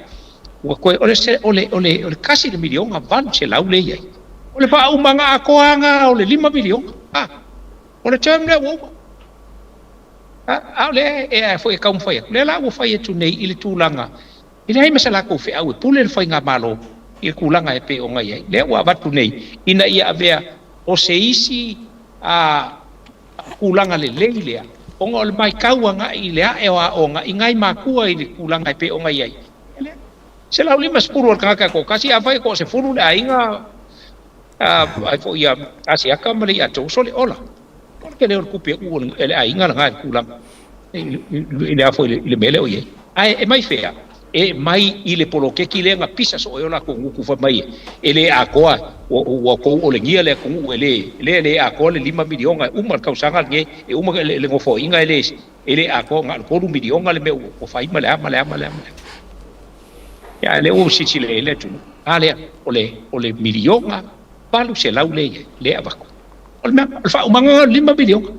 wa ko ole kasi de milion van che lau le ia ole fa u manga ko anga ole 5 milion ole chem le wo ole foi ka foi le la wo fai tu nei ile tu langa ina ai masala ko fe au pule foi nga malo i kulanga e pe o ngai le wa watu nei ina ia avea o se isi kulanga le leilea o ngol mai kaua nga i lea e wa o nga ingai makua i kulanga e pe o ngai se la ulima spuru al kaka ko kasi avai ko se furu le ainga ai fo ia asi akamali ato sole ola porque le kupe u ele ainga nga kulanga ile afo ile mele o ye ai e mai fea e mai ile polo ke kilenga pisa so yola ko nguku fa mai ele akoa o ko o le ngia le ko ele akoa le 5 milionga uma kausanga nge e uma le ngofo inga ele akoa nga ko 2 milionga le me o fai male ya le o si chile le tu ale ole milionga palu se laule le avako ole fa umanga 5 milionga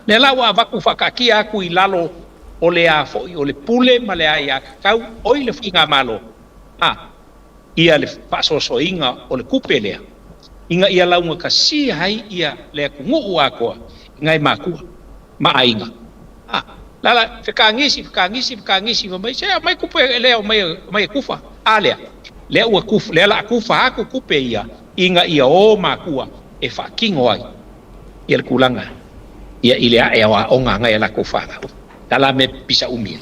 le lawa avako fa kakia ku ilalo ole a fo ole pule male ia kau oi le finga malo ia le paso so inga ole kupelea inga ia launga kasi hai ia le kungu ako ngai maku ma ainga lala fekangisi mai se mai kupe le mai kufa ale le u kufa le la kufa aku kupe ia inga ia o makua e fa kingo ai ia kulanga ia ile a wa onga ngai la kufa dala me pisa umil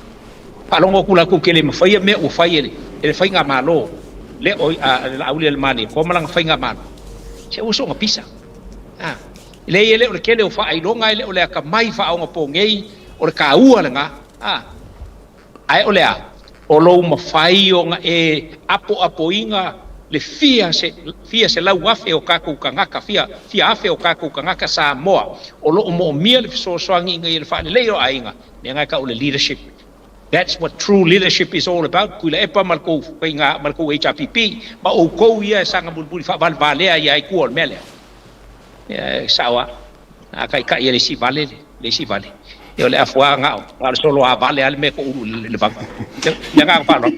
palongo kula ku kele me fai me o fai ele fai nga malo le o la auli el mani ko malang fai nga malo se uso nga pisa ele o kele o fai longa ele o le ka mai fa o po ngei o le ka ua nga ai o le o lo ma fai o nga e apo inga le fia se lau afe o kaku kangaka fia afe o kaku kangaka sa moa o lo mo mia le so ngi ngai le fa le o ainga ne ngai ka o le leadership That's what true leadership is all about. Kula epa malko pinga malko HRPP ma o ko ia sanga bulbul fa val vale ia I kuol mele. Ya sawa. Akai ka ia le si vale. Yo le afwa ngao. Al solo a vale al me ko le bang. Jangan pa no.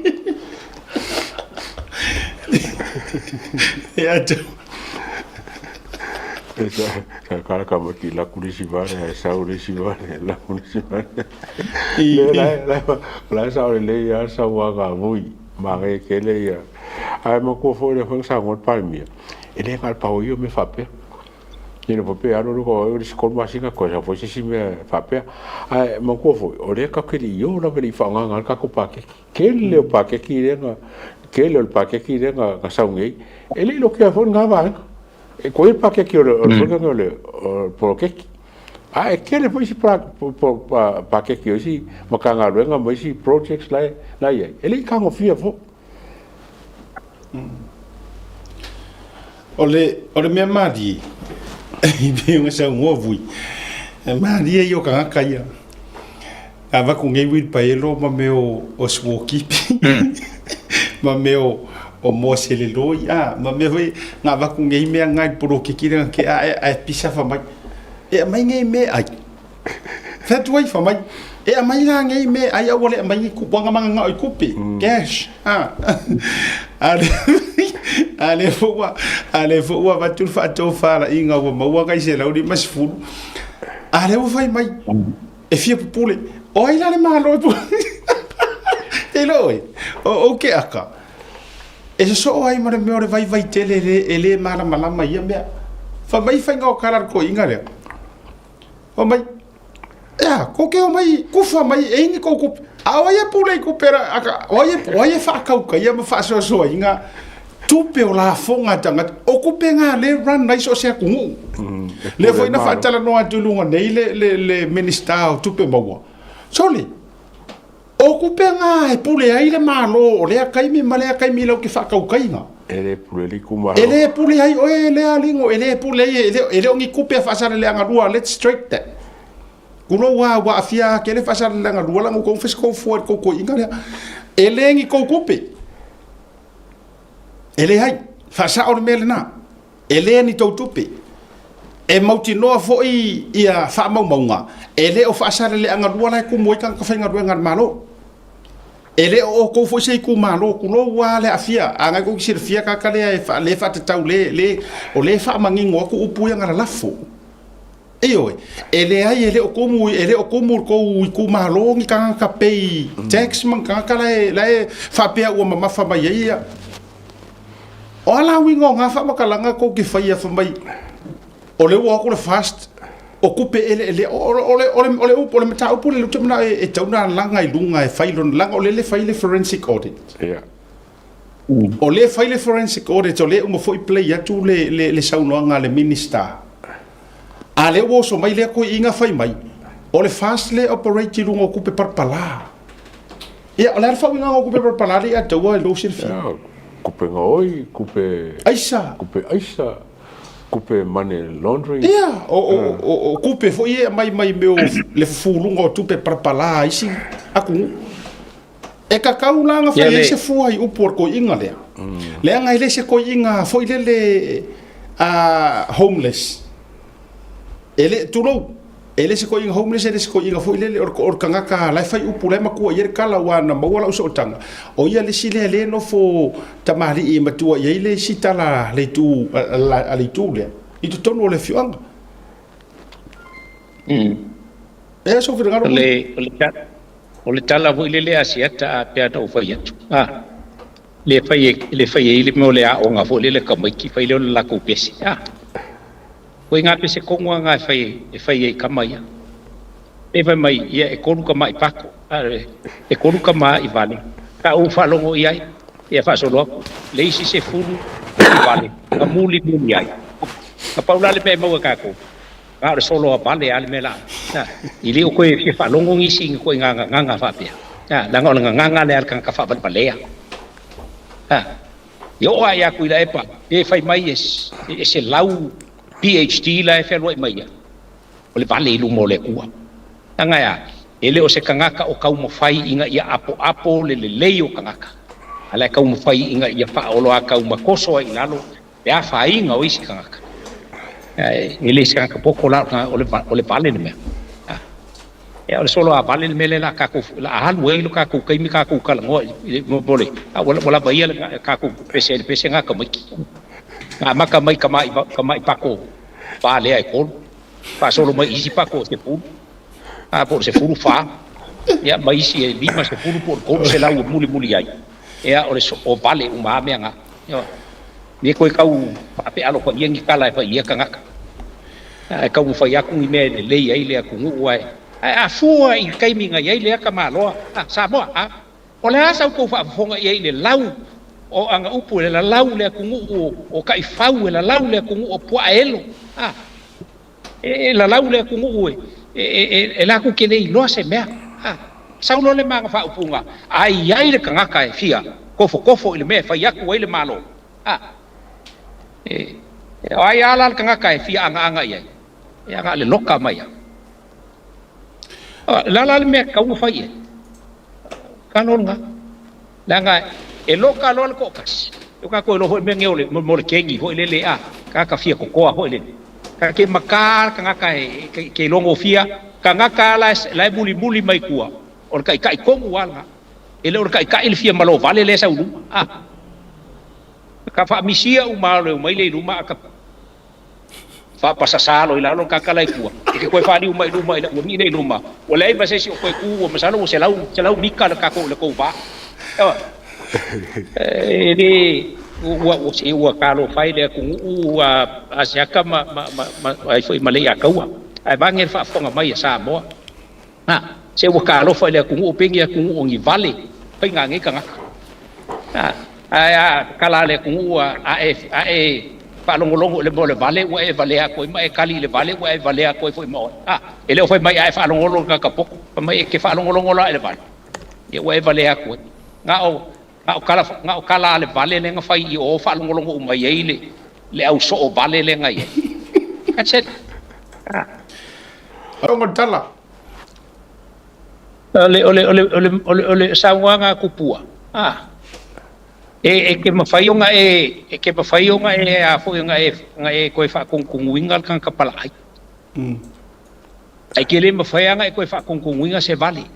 Ya tu. Kalau kamu kila kulis sibane, sauri sibane, la kulis sibane. La sauri le ya sawaga mui, mare kele ya. Ai mo ko fo le fo sa ngot palmia. Ele ngal pa yo me fape. Ni no pape aro ko o ris kon masinga ko sa fo si me fape. Ai mo ko fo o le ka kili yo na veli fa ngal ka ko pa ke. Kele o pa ke ki renga. Kele o pa ke ki renga ka sa ngai. Ele lo ke fo ngava. E ko il pakke ki o ngole por ke a ke le foi si pakke ki o si makanga renga mo si projects la ye ele ka ngo fia fo ole me madi e be un sa ngo vui madi e yo ka ya ava ku ngai wit pa elo ma me o swoki ma me o mo se le loi ma me vai nga va ku ngai me ngai pro ke kira ke a pisa fa mai e mai ngai me ai fa tuai fa mai e mai la ngai me ai a wole mai ku bonga manga ngai kupi cash ale fo wa va tu fa to fa la inga wa ma wa kai se la udi mas fu ale wo fai mai e fia pule o ai la le malo e loi o ke aka e so ai mare me ore vai tele ele mala malama ia me fa mai fa ngo karar ko inga le o mai ya ko ke o mai ku fa mai e ni ko ku a ia pule ku pera aka o ia fa ka ka ia ma fa so inga tu pe o la fonga tanga o ku pe nga le run nai so se ku le foi na fa tala no atu lunga nei le minister tu pe mawa soli o kupe nga e pule ai le malo o le kai mi male kai mi lo ki fa ka kai nga ele pule li kuma ele pule ai o ele alingo ele pule ele ngi kupe fa sa le nga rua let's straight that kulo wa afia ke le fa sa le nga rua la ngo fes ko forward ko inga le ele ngi ko kupe ele ai fa sa o mele na ele ni to tupe e mauti noa fo ia fa maunga ele o fa sa le nga rua la ku mo kan ka fa nga rua nga malo ele o ko fo sei ku malo ku lo wa le afia anga ko sir fia ka kale le fa tau le o le fa mangingo ku upu nga la lafo eyo ele ai ele o ko mu ko ku malo ngi ka pay tax man ka kale le fa pe o mama fa mai ia o la wingo nga fa makalanga ko ki fa ia fa mai o le wa ko le fast o kupe ele ole meta upu le tuna e tauna langa I lunga e failon langa ole faile forensic audit ole faile forensic audit ole mo foi play ya tu le saunoanga le minister ale wo so mai le ko inga fai mai ole fast le operate lunga kupe parpala ia ole fa winga kupe parpala ia taua lo sirfi kupe ngoi kupe aisa kupe money laundering o kupe fo ia mai meu le fulunga o tupe parpala isi aku e ka kaulanga fa se fo ai upor ko inga le anga ile se ko inga fo ile le homeless ele tulo ele se ko inga homeless ele se ko inga fo ile le or kanga ka lai fai upu le maku ia kala wana mawala uso tanga o ia le sile le no fo tamari e matua ia ile sitala le tu ale tu le i tu tonu le fianga e so fi ngaro le tala vo ile le asiata pe ata o fai atu le fai ile mo le a o nga fo le ka mai ki fai le la ko pesi ko nga pese ko nga fai e kamai e vai mai ia e koru ka mai pako e koru ka mai vale ka o falongo ia e fa solo le isi se fulu vale ka muli muli ai ka paula le pe mo ka ko ka solo vale ale mela ili o ko e falongo ngisi ko nga fa pe la nga le al ka fa vale yo ai aku ila e pa e fai mai e se lau PhD la e feloi mai o le vale lu mo le kua tanga ya ele o se kangaka o kau mawhai inga ia apo le lei o kangaka. Ala kau mawhai inga ia whaolo a kau makoso i lalo, le a whai inga o isi kangaka. Ele se kangaka poko la o le vale ni mea. E o le solo a vale ni mele la kaku, la ahalu e ilo kaku kaimi kaku kalangoa, mole, wala baia le kaku pese ngaka maiki. Ngā maka mai kamai pako, vale ai kolo, pa solo mai isi pako se pulu. Por se furu fa ya mai si e lima se furu por se lau muli ai ya o vale uma me nga ni ko kau ape alo ko yengi kala fa ia kanga kau fa ya ku me le ai le ku ngua a fua i kai minga ai le ka malo sa mo o le asa ko fa fonga ai le lau o anga upu le lau le ku ngu o kai fau le lau le ku ngu o po elo la lau le ku ngu e la ku kene i loa se mea. Saulo le maa wha upunga. Ai le kangaka e fia. Kofo i le mea whai aku ai le malo. Ai ala le kangaka e fia anga iai. E anga le loka mai. Lala le mea kaunga whai e. Kanonga. Langa e loka loa le kokas. Yo ka koe lo hoi mea ngeo le mo le kengi hoi le le a. Kaka fia kokoa hoi le. Ke makar kangaka ke longo fia kangaka la muli mai kua o kai kongu wala ele o kai il fia malo vale le sa ulu ka fa misia u malo mai le luma ka fa pasasalo ila lo kaka lai kua ke ko fa di u mai ila u ni le luma o le ba se si o ko ku o masalo o se lau mika le ka ko le ko ba o se ua kalo fai le ku asiaka ai foi malei akaua ai bangen fa fonga mai sa mo se ua kalo fai le ku pingi ku ngi vale pai ngangi kanga kala le ku fa longo le bole vale o e vale a ko mai kali le vale o e vale a ko foi mo ele foi mai ai fa longo ka poko mai ke fa longo la le vale e o e vale a ko Ngau kala le vale le ngafai I o fa longo mai ele le au so o vale le ngai. That's it. Ongo tala. Ole sawanga kupua. E ke mafaiunga a fo nga e ko fa kung wingal kan kapala ai. Ai ke le mafaianga e ko fa kung winga se vale.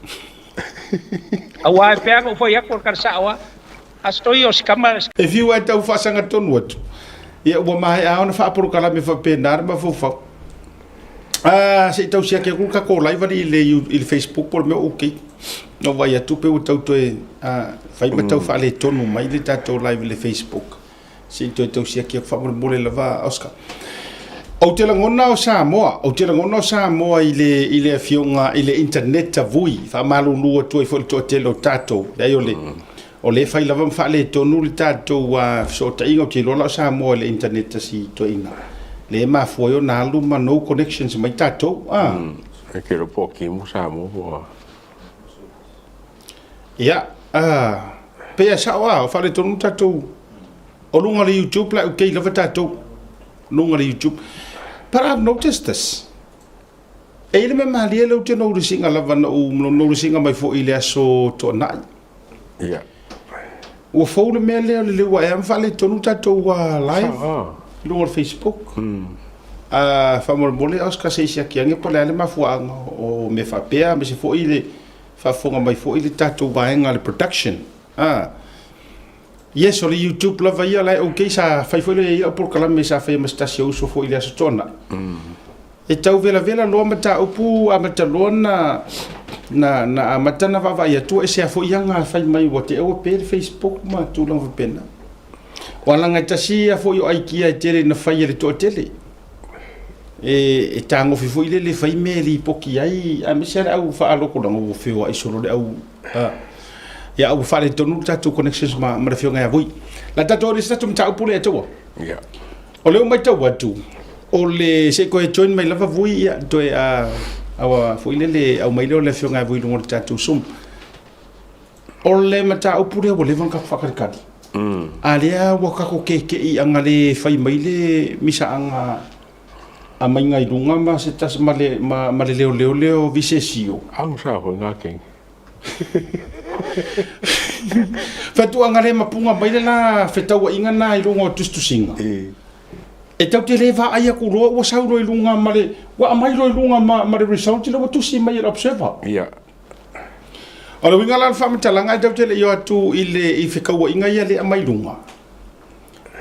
Awa pe ko foi akor karsawa. Astoi o skama if you went to fasanga ton wat ia wa mai a ona fa por kala me fa penar ma fo fa se tau sia ke ku ka ko live il Facebook por me okay no vai a tu pe o tau to fai ma tau fa le ton mai le tato live le Facebook se tau sia ke fa mo le lava Oscar o te langona o Samoa ile fionga ile internet ta vui fa malu lu to fo to te lo tato dai o le fai lava fa le tonu le tato wa so ta inga te lola Samoa le internet ta si to ina le ma fo yo na lu ma no connections mai tato ke ro po ki mo Samoa ya pe sa wa fa le tonu tato o lunga le YouTube la okay lava tato lunga le YouTube. But I've noticed this. Ele me malia lo te no singa lava no singa mai fo ile so to na. Yeah. O fo le me le wa am fale tonu tato wa live. No Facebook. Fa mo mole Oscar se sia ki anga pole ale mafua o me fa pea me se fo ile fa fonga mai fo ile tato wa nga le production. Yes, on YouTube la vai la okay sa fai foi le por kala me sa fai mastasio so foi le sotona. E tau vela lo mata upu a mata lona na mata na va ia tu e se foi yanga fai mai wote o pe Facebook ma tu long pena. Wala nga tasi a foi ai kia tele na fai le to tele. E tango foi le fai me li poki ai a me se au fa lo ko no fio ai solo de au ya au fale tonu tatu connections ma fionga ya voi la tatu ri tatu mta upule ato ya ole mai tau atu ole se ko join mai lava voi ya to awa foi le au mai le fionga voi lo tatu sum ole mata upule ole van ka fakari alia wa ka ko ke I anga le fai mai le misa anga a mai ngai lunga ma se tas ma le leo visesio ang sa ho nga king fatu angale mapunga mai la fetau inga na I lunga tustusinga e tau te leva ai ku ro wa sau ro lunga ma le wa mai ro lunga ma le result le wa tusi mai le observer ya ala winga la fa mtalanga tau te le yo atu ile I fekau inga ia le mai lunga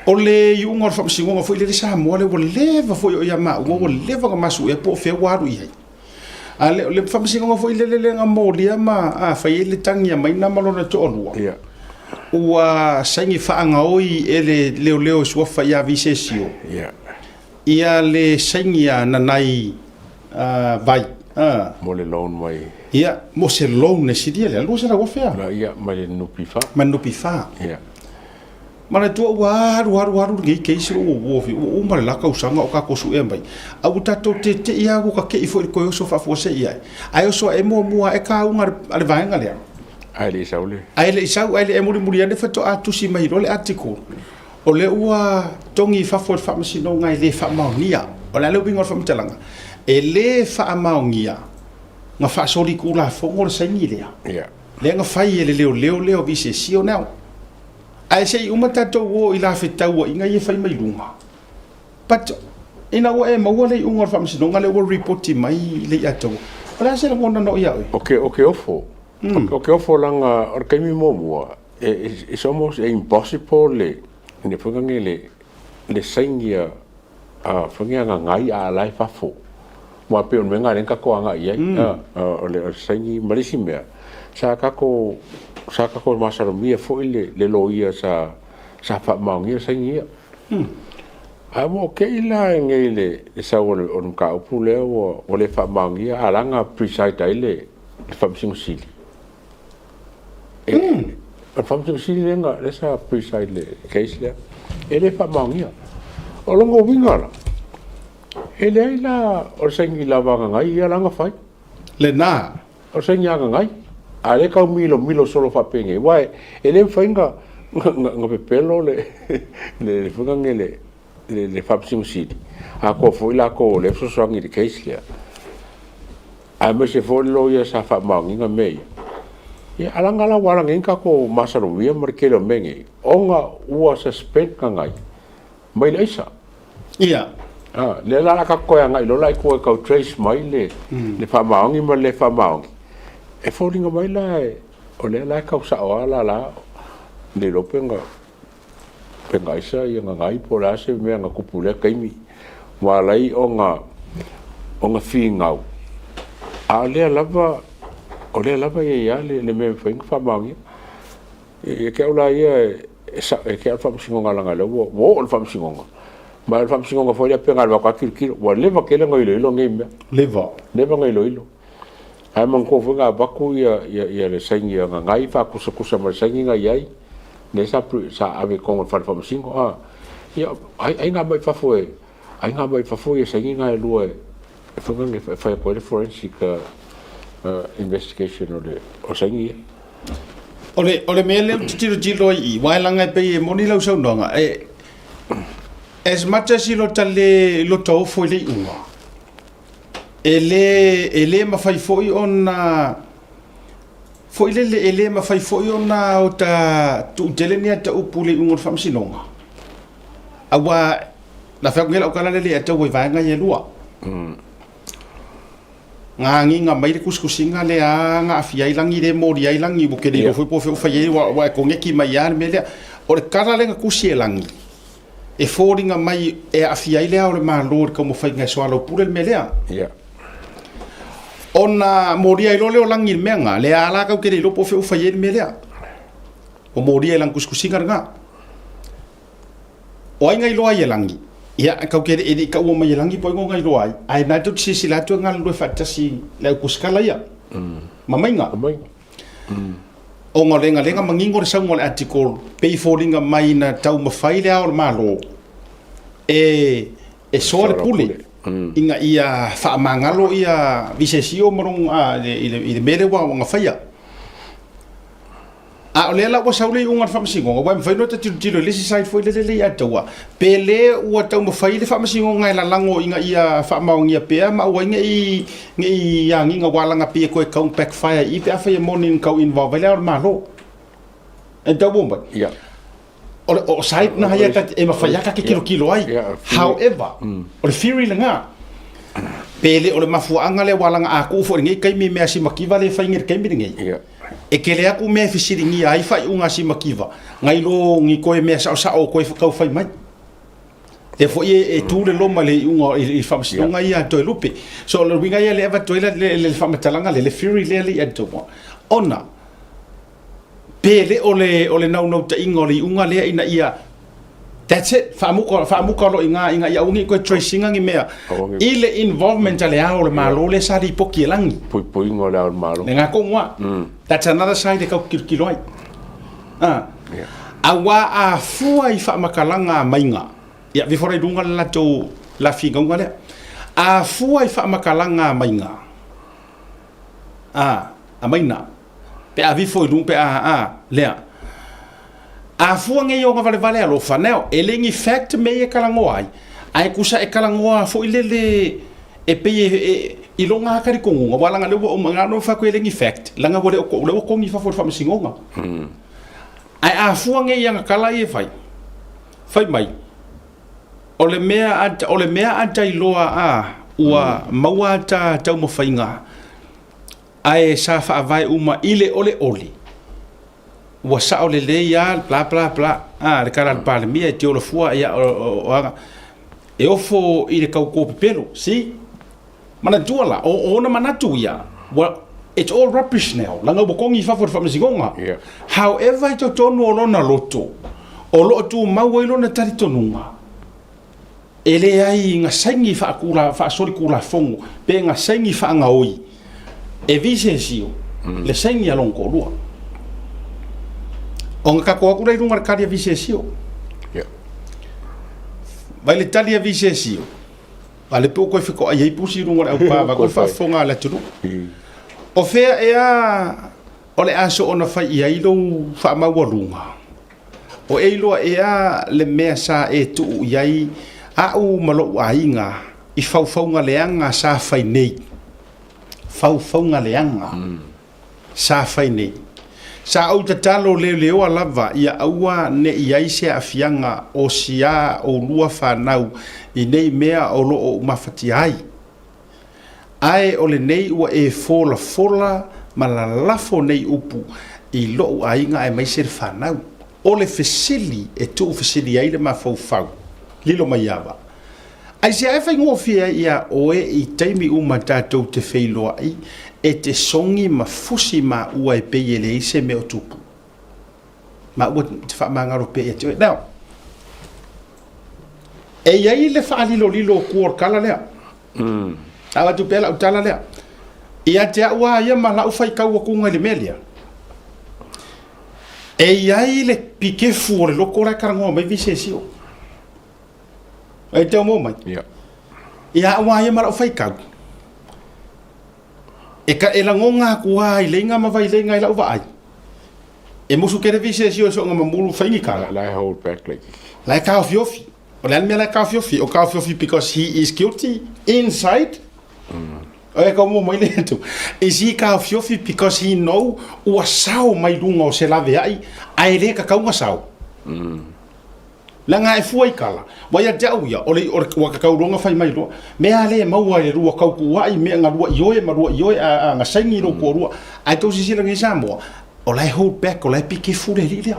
ole yu ngor fa singo fo ile sa mo le wo leva fo yo ya ma wo leva ga masu e po fe waru ia ale le fa singo fo ile le nga mo lia ma a fa ile tangia mai na malo na to olua ya ua sangi fa anga oi ele leo so fa ya visesio ya ia le sangia na nai vai mo le loan mai ia mo se loan ne sidia le lu sa go fa la ya mai no pifa manu pifa ya mana tu waru ngi keisi o mara la ka usanga o ka kosu e mai au tato te ia go ka ke ifo ko so fa fo se ia ai so e mo e ka unga ale vaenga le ai le saule ai le sau ai le muri ane fato a tusi mai le article o le ua tongi fa fo fa masino ngai le fa maunia o le bingo fa mtalanga e le fa maunia nga fa so di kula fo ngol sa ni le ya le nga fai le leo vise si o nao ai sei uma tato wo I la fetau inga ia fai mai lunga but ina wo e maua le unga fa masino ngai le wo report mai le ato ola se la ngona no ia okay ofo okay ofo langa or kaimi mo it's almost impossible le funga le sengia funga ngai a lai fa fo mo pe on menga renka ko anga ia le sengi malisimea sa ka ko masaro mia fo le loia sa fa maungia sengia amo ke ila ngele sa on ka upule o le fa maungia alanga precise ile fa sili fam sili lenga le sa precise le case le ele fa maungia o longo wingala ele ila o sengi lava ngai alanga fai le na o sengi ngai ale ka milo solo fa penge wai ele fainga nga pepelo le funga ngele le fam sili a ko foi la ko le so so ngi de case le a me se fo lo ya sa fa maungia mei ya alangala warang inka ko masaro wia markelo mengi onga ua suspend ka ngai mai leisa ia le la ka ko ngai lo lai ko ka trace mai le fa maungi ma le fa maungi e folinga mai la o le la ka sa ala la le lo penga isa ia ngai po la se me nga kupule kaimi walai onga fingau a le lava o le lava ia le me fing fa maungi e ke ola ia e ke fa singonga langa le wo o fa singonga ma fa singonga fo ia penga wa ka kirkir wa leva ke le ngai lo ngai me leva ngai lo ai man ko funga baku ia le sengi ngai fa kusa ma sengi ngai ai ne sa ave ko fa singo ia ai nga mai fa foi sengi ngai lo e funga ngai fa ko le forensic investigation o sengi ole mele tiro I wailanga pe moni lau sau nonga as much as lo tale lo to foi le unga ele ma fai foi ona foi ele ma fai foi ona o ta tu telenia ta upule unga fam sinonga awa la fa ngela o kala le ta wai vanga ye lua ngangi nga mai kuskusinga le nga afia ilangi le mori ilangi bu ke le foi po fa ye wa ko ngeki mai ya mele o le kala le kusi ilangi e foringa mai e afia ile o le malor como fai nga swalo pure le mele ya ona mori ai le langi menga le ala ka ke le po fa ye mele o mori ilang kuskusinga nga o ai ngai lo ai ilangi ia ka ke e ka o mai langi po ngai lo ai na tu si la tu ngal lo fatasi la kuskala ia mamainga o ngalenga mangingo re sango article pay foringa mai na tau mafai le ao malo e so le pule inga ia fa mangalo ia visesio morong ile mele wa nga faia a ole la wa saule unga fa masingo wa mfa no ta tilo le side foi le ya tawa pele ua tau ma fai le fa masingo ngai la lango inga ia fa maungia pe ma wa ngi ya ngi nga wala nga pe ko count back fire I pe fa morning kau involve le ma lo e ta bomba ya o side na ya ta e ma fa ya ka kilo ai however o theory nga pele o le mafuanga le wala nga aku fo ngi kai mi me asi makiva le fa ngir kai mi ngi e ke le aku me fisiringi ai fai unga si makiva ngai lo ngi koe me sa o koe kau fai mai te fo e tu le loma le unga I fa msinga ia to lupe so le winga ia le eva to le fa matalanga le fury le ento ona pele ole nau ta ingo le unga le ina ia that's it fa muko lo inga ia ungi ko tracing ngi mea ile involvement ale a le malo le sa di poki langi pui ngo le malo nga ko ngwa that's another side e ka kilo ai awa a fua I fa makalanga mainga ya vi fora dunga la to la figa ngale a fua I fa makalanga mainga a maina pe a vi foi dun pe lea a fua nge yo ngavale vale alo faneo elengi fact me e kalango ai kusa e kalango fo ilele e pe I longa kari kongo wala nga le o ngano fa ko elengi fact langa wole ko le ko ngi fa fo fa msingonga ai a fua nge yang kala e fai mai ole mea ata iloa ua maua ta tau mo fainga ai sa fa vai uma ile ole wa sa ole le ya bla bla bla le kara pal mia ti ole fua ya e ofo ile kau ko pelo si mana tuala o na mana tuia well it's all rubbish now langa bokongi fa for msingonga however to tonu olona loto o lo tu mawelo na tari tonunga ele ai nga sangi fa sori kula fongo pe nga sangi fa nga oi e visensio le sangi alon ko lua on ka ko kula runga ka dia visensio vai le talia visensio vale pouco fico ai pusi runga au pa ko fa fonga la tulu o fea ole aso ona fa ia ilo fa mawalunga o eilo le mesa e tu iai au malo ainga I faufaunga leanga sa fai nei faufaunga leanga sa fai nei sa au tatalo leo alava ia aua ne iai se afianga o sia o lua whanau I nei mea o lo o mawhati ai o le nei ua e fola ma la lafo nei upu I lo ainga e mai ser whanau o le fesili e tu fesili ai le mafaufau lilo mai ava ai se ai fai ngofia ia oe I taimi uma tātou te whailoa ai e te songi ma fusi ma ua e pei le ise me o tupu ma ua te whaamangaro pei e te oe now e iai le whaalilo kuor kala lea awa tu pela utala lea ia te aua ia ma lau whai kaua kunga le melia e iai le pikefu o le loko rai karangoa mai visesio e te omo mai ia aua ia ma lau whai kau e ka e langonga kua I leinga ma vai leinga I lau vai e musu kere visesio so nga mamulu whaingi kala lai hold back like lai ka ofiofi o le almea lai ka ofiofi because he is guilty inside e ka mo mai le tu is he ka ofiofi because he know ua sao mai lunga o se lave ai le ka kaunga sao langa e fuai kala wa ya jau ya ole wa ka kaulonga fai mai lo me ale maua le rua kau kuai me nga rua ioe ma rua ioe a nga sangi ro ko rua ai to sisi langi samo ole hold back ole piki fule lilia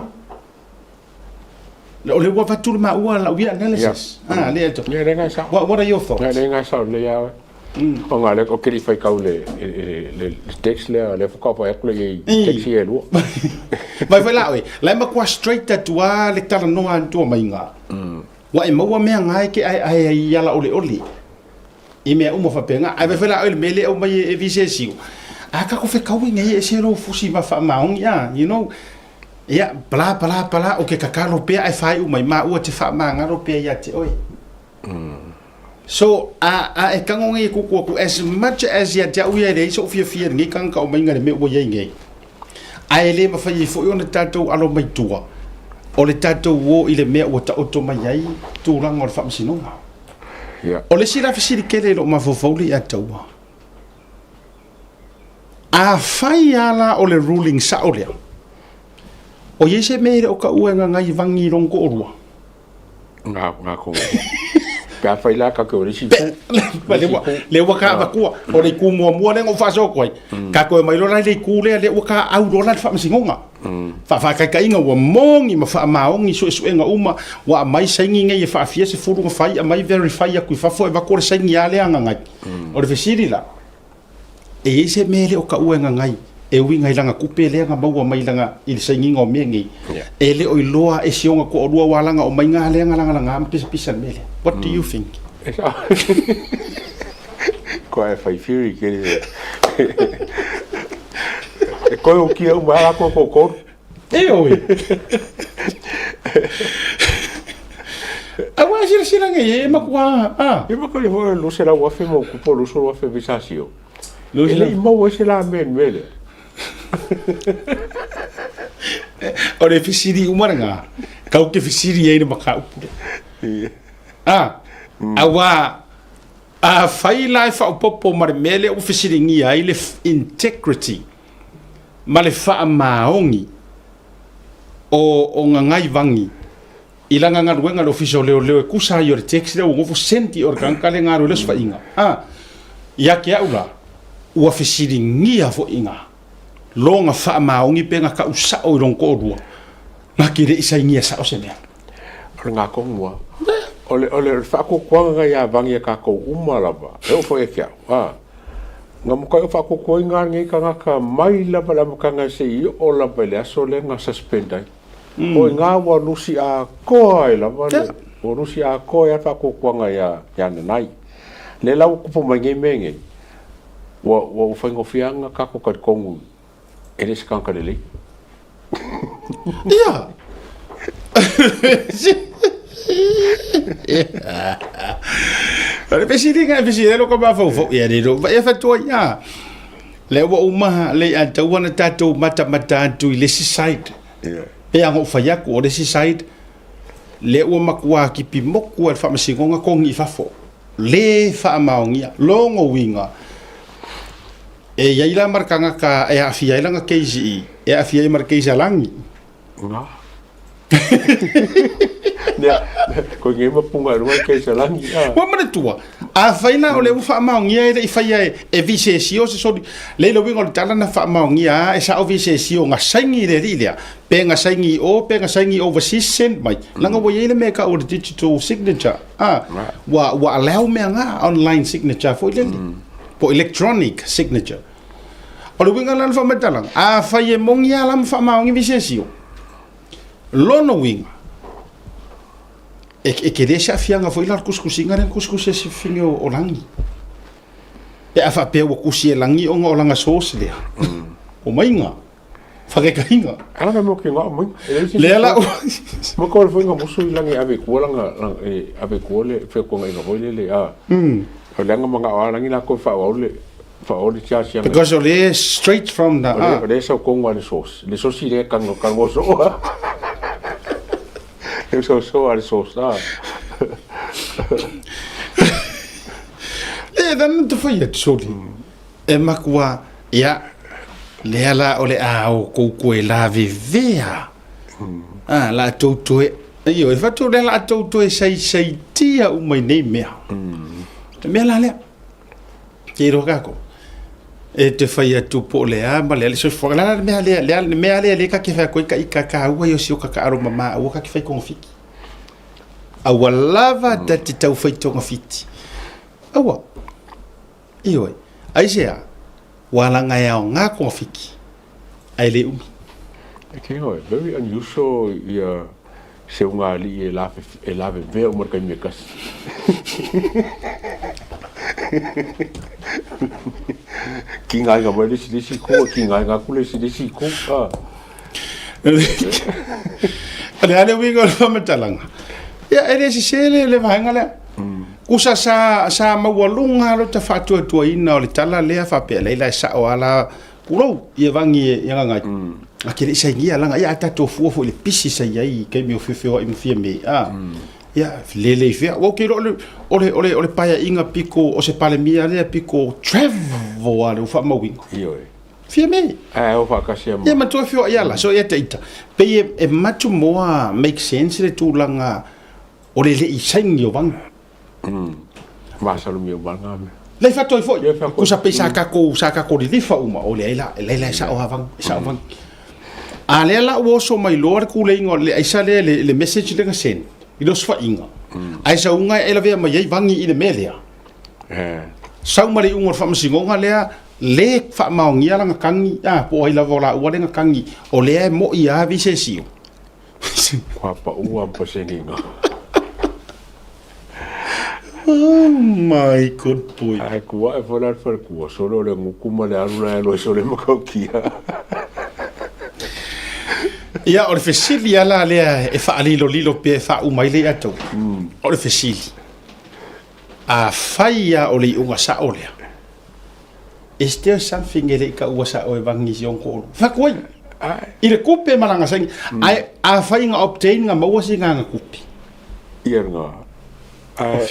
ole wa fatul ma ua la ua analysis le to le renga sa what are your thoughts le renga sa le ya o nga le o kiri fai kau le text le fo ko e text e lu vai vai lá oi lá ma qua straight tatua le tala no an to mainga wa e maua me ngai ke ai ya la ole I me uma fa penga ai vai lá oi mele o mai e visesio a ka ko fe kau ngai e se lo fusi ma fa maung ya you know ya bla o ke kakalo pe ai fai o mai ma o te fa ma ngaro pe ya te oi so e kango ngai ku as much as ya ja uia le so fia ngi kan ka o mai ngare me o ye ngai Ai le ma fai fo ona tatou alo mai tua. O le tatou wo i le mea ua taoto mai ai tūranga o le whaamasinonga. O le sira fisiri kele lo ma fofauli a taua. A fai ala o le ruling sa o lea. O yese mere o ka uenga ngai vangi rongo orua. Ngā kongo. Pea fai la ka ke o le si le waka avakua o le ku mua le ngo faso koi ka koe mai lo le ku le waka au lo la fa masingonga fa ka inga wa mongi ma fa maongi so enga uma wa mai saingi ngai fa fia se furu fai mai verify ya ku fa fo va ko saingi ya le anga ngai o le fesiri la e ese mele o ka uenga ngai e winga ilanga kupe le nga maua mai langa il saingi ngo mengi e le o loa e sionga ko o lua walanga o mai nga le nga langa pisa mele. What do you think? Ko e fai firi ke e ko o kia o mala ko e oi a wa sira nge e makua e makua le ho lo sera wa fe mo ku lo so wa fe visasio lo le mo wa sera men mele ore fisiri umaranga kau ke fisiri e maka awa a fai lai fa popo mar mele o fisiri ngi ai le integrity male fa maongi o ngai vangi ilanga nga ruenga lo fiso leo kusa yo text le ngo senti or kankale nga ro le fa inga ya ke aula o fisiri ngi fo inga longa fa maongi penga ka usa o ronko rua makire isa ngi sa o sene nga ko mua ole fa ko kwanga ya vangi ka ko umalaba e o fo e kia nga mo ka fa ko ko nga ngi ka mai la bala mo ka nga se I o la bele so le nga suspendai o nga wa lusi a ko ai la bale o lusi a ko ya fa ko kwanga ya nai le la ko po mangi menge wa fa ngo fianga ka ko kongu ele se kan ka le ya ale pesiri lo ko ba fo ya de do ya fa to ya le wa uma le ata wana tato mata tu le side pe ang fa ya ko le side le wa makwa ki pimoku al fa masingonga ko ngi fa fo le fa maongia longo winga e ya ila markanga ka e afia ila nga KGI e afia markisa langi ko ngi ma punga ro ke sa langi wa mana tua a faina o le fa maongia e faia e visesio se so le lo wingo tala na fa maongia e sa o visesio nga saingi le rilia pe nga saingi overseas send mai langa wo yele me ka o digital signature wa allow me nga online signature for le po electronic signature o le wingo lan fa matalang a faia mongia lam fa maongia visesio lono winga e ke desa fianga foi lar kuskusinga ren kuskus se finge o langi pe afa pe o kusi langi o langa sos le o mainga fa ke kainga ana mo ke nga mo le ala mo ko foi nga musu langi ave ko langa ave ko le fe ko nga no le o langa manga o langi na ko fa o le cha sia because ole straight from the le so ko nga le sos ile kan so so al sosta dan te fai soli e makua ya le ala ole a o ko e la vivea la toto io e fatto la toto e sei tia o mai nei mea te mea la le ke ro kako e te fai tu po le ma le so fo la mea le ka ke fa ko ka wa yo si o ka aro mama o ka ke fa ko fiki awa lava tati tau fai tonga fiti awa ioi aisea walanga ya nga ko fiki ai le umi okay very unusual ya se unga li e la ve o marca me kas kinga nga mo le si ko kinga nga ku le si ko ale wingo fa metalanga ya ere si sele le vanga le kusa sa mawalunga lo ta fatu tu ina o le tala le fa pe le sa o ala kulo ye vangi ye nga Akele saingia langa ia tato fu fo le pisi sai ai ke mi ofefeo im fia me ia lele fia o ke ole paia inga piko o se pale mia le piko travel ale fa mawing Io. fia me O fa kasi mo. ia mato fio ia la so ia teita pe e matu moa make sense le tu langa ole le i saingi o vang Masalo mi banga me. le fa toi fo ku sa pe sa ka ko di fa uma ole la sa o havang sa vang ale la wo so mai lor ku le ingo le isa le message le sen i dos fa inga ai sa unga ele ve mai vangi i le melia sa mari ungo fa msingo nga le fa maungia la kangi po ai la vola o le kangi o le mo i a vi se sio Kwa pa ua pa senginga. oh my good boy Ai kua e fora fa kua solo le ngukuma le aruna e lo so le makokia. ia o le fesili ala lea e fa'alilolilo pe fa'umai le atou o le fesili a faia o le iʻuga sa'o lea is there something e leʻi ka ua sa'o e vagi sionko fakuai i le kupe malagasagi ae a faiga obtain ga maua sigaga kupi Ia nga. Ai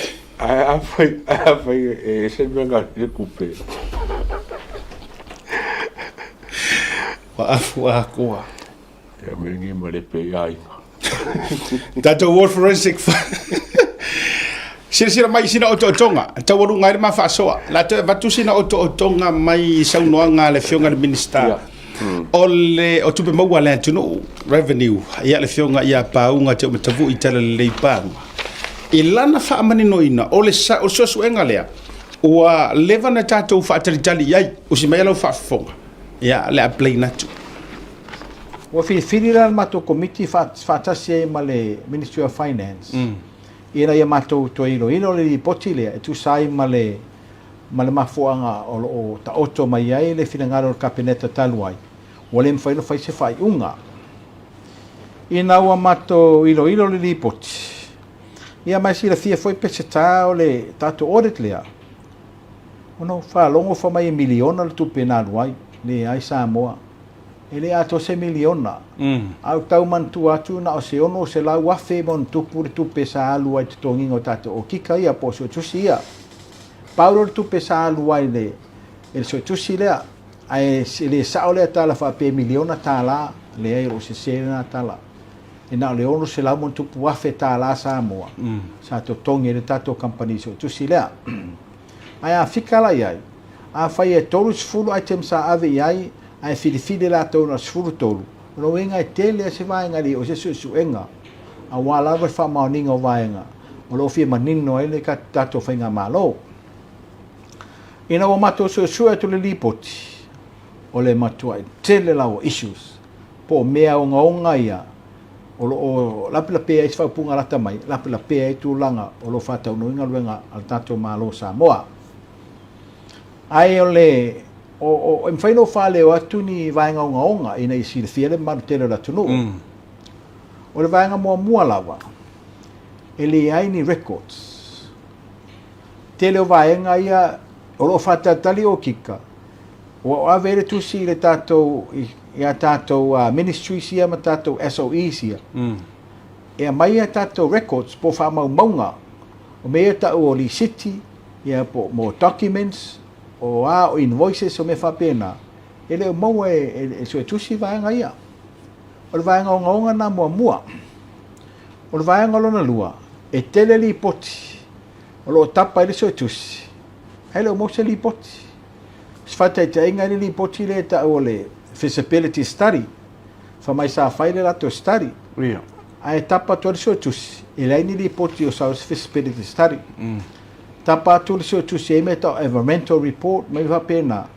e se menga le kupe. wa afu a koa Ya mengi ma le pe ai. tatou war forensic sira mai sina o to'otoga taualu ngai le mafa'asoa la te vatu sina o to'otoga mai saunoaga le fioga le minista o tupe maua le atunu revenue ia le fioga ia pauga te o matavu i tala le leipaga i lana fa'amaninoina o le suasu'ega lea ua leva na tatou fa'atalitali ai usi mai alau fa'afofoga ia le aplai natu Ua filifili la matou committee fa'atasi ai ma le Ministry of Finance. Ina ia matou toiloilo le lipoti lea e tusai ma le mafuanga o ta'oto mai ai le finagalo o le kapineta talu ai. Ua le mawhaino fai se fai'uga. Ina ua matou iloilo le lipoti. Ia mai silafia foi pese tā o le tatou audit lea. Ono whaalongo wha mai miliona le tupe nālu ai le ai Samoa. Ele ato se miliona. Au tau mantu atu na o se ono se lau afe mon tupu le tupe sa alu ai te tonginga o tato o kika ia po so tusi ia. Paulo le tupe sa alu ai le ele so tusi lea ai le sao lea tala fa pe miliona tala le ai ro se sena tala. E na le ono se lau mon tupu afe tala Samoa. Sa to tongi le tato company so tusi lea. Ai a fika la iai. A fai e tolu sifulu item sa ave iai ai filifili la tau na sifuru tolu. Ro inga e tele se vaenga li o se suenga. A wala va fa maoninga o vaenga. O lo fia manino ele ka tato fainga malo. Ina o mato su tu le lipoti. O le matua tele la o issues. Po mea o ngaonga ia. O lapila pea i fa punga rata mai. Lapila pea i tu langa o lo fa tau noinga luenga al tato malo Samoa. Ai o le o mfaino fale o atu ni vaenga o ngaonga ina i silifia le manu tele la tunu. O le vaenga mua lawa. Ele ai ni records. Tele o vaenga ia o lo fatatali o kika. O avere tusi le tatou ia tatou ministry sia ma tatou SOE sia. E mai ia tatou records po fa maunga. O mea tau o li city ia po mo documents o o invoices o me fa pena ele mo e so tusi vaenga ia o vaenga o ngaonga na mua o vaenga lona lua e tele li poti o lo tapa ile so tusi hele mo se li poti sfata te inga li poti le ta o le feasibility study fa mai sa faile la to study ai tapa to so tusi ele ni li poti o sa feasibility study tapa tu so tu se meta environmental report mai va pena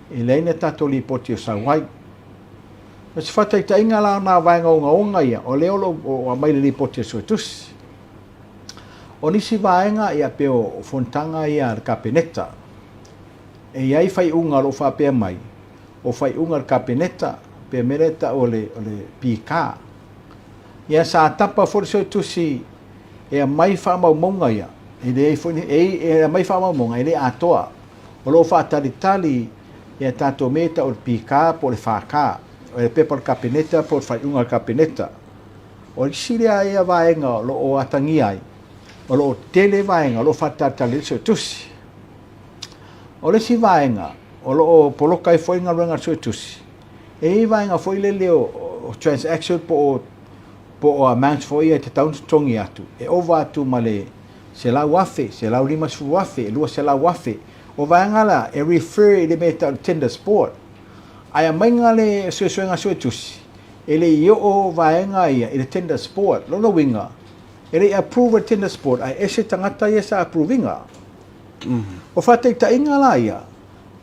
elena tato li poti o sawai mas fata ta inga la na vai nga ia o leolo o mai li poti so tu o nisi vaenga ia pe o fontanga ia kapineta e ia fai unga lo fa pe mai o fai unga kapineta pe mereta o le pika ia sa tapa for so tu si e mai fa monga ia ele foi mai fa monga ele atoa o lo fa tali e tato meta o pika po le fa o le pepa le kapineta po fai unga kapineta o le siria ia vaenga lo o atangi ai o lo tele vaenga lo fatata le so tusi o le si vaenga o lo poloka i foi nga luenga so tusi e vaenga foi le leo o transaction po o amount foi e te taun tongi atu e ova atu male se la wafe se la lima su wafe lua se la wafe o vaenga la e refer le meta tender sport ai mainga le so so tusi ele io o vaenga ia ele tender sport lo winga ele approve tender sport ai ese tangata ia sa approvinga o fate ta inga la ia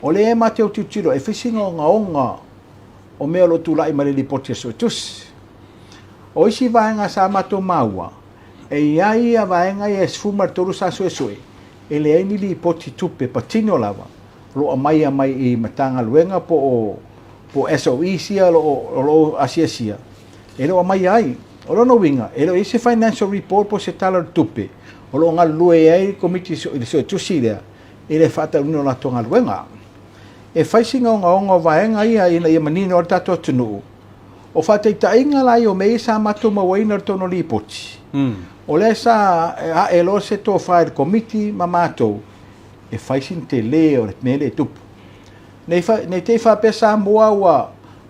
o le mate o titiro e fisinga nga o me lo tula i male li potia so tus o isi vaenga sa mato maua e ia vaenga ia sfumar toru sa so ele ai ni li poti tupe patino lava lo mai i matanga luenga po SOE sia lo asia ele o mai ai o lo no winga ele isi financial report po se tala tupe o lo ngal lue ai committee so tusile ele fata uno la tonga luenga e faisinga nga vaenga ia manino o tato tunu o fata itainga la o me sa mato mawaina tono li poti o le sa e lo se to file committee mamato e faisin te le o mele tupu nei te fa pesa moa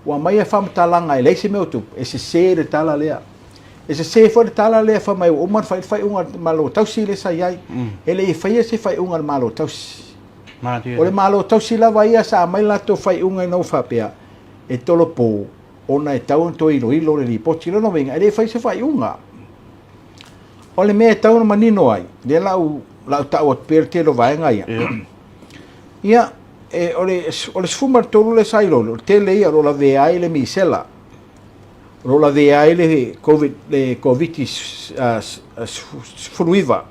wa mai fa mtalanga ele se meu tupu e se de tala lea e se for tala lea fa mai o man fai unga malo tausi le sa yai ele e fai se fai unga malo tausi o le malo tausi la vai sa mai la to fai unga no fa pea e tolo po ona e tau to ilo le li poti no venga ele fai se fai unga o le me tau manino ai le la ta o per te lo vai nga ia e o le sfumar tolu le sailo te le ia lo la vea le misela lo la vea le covid fruiva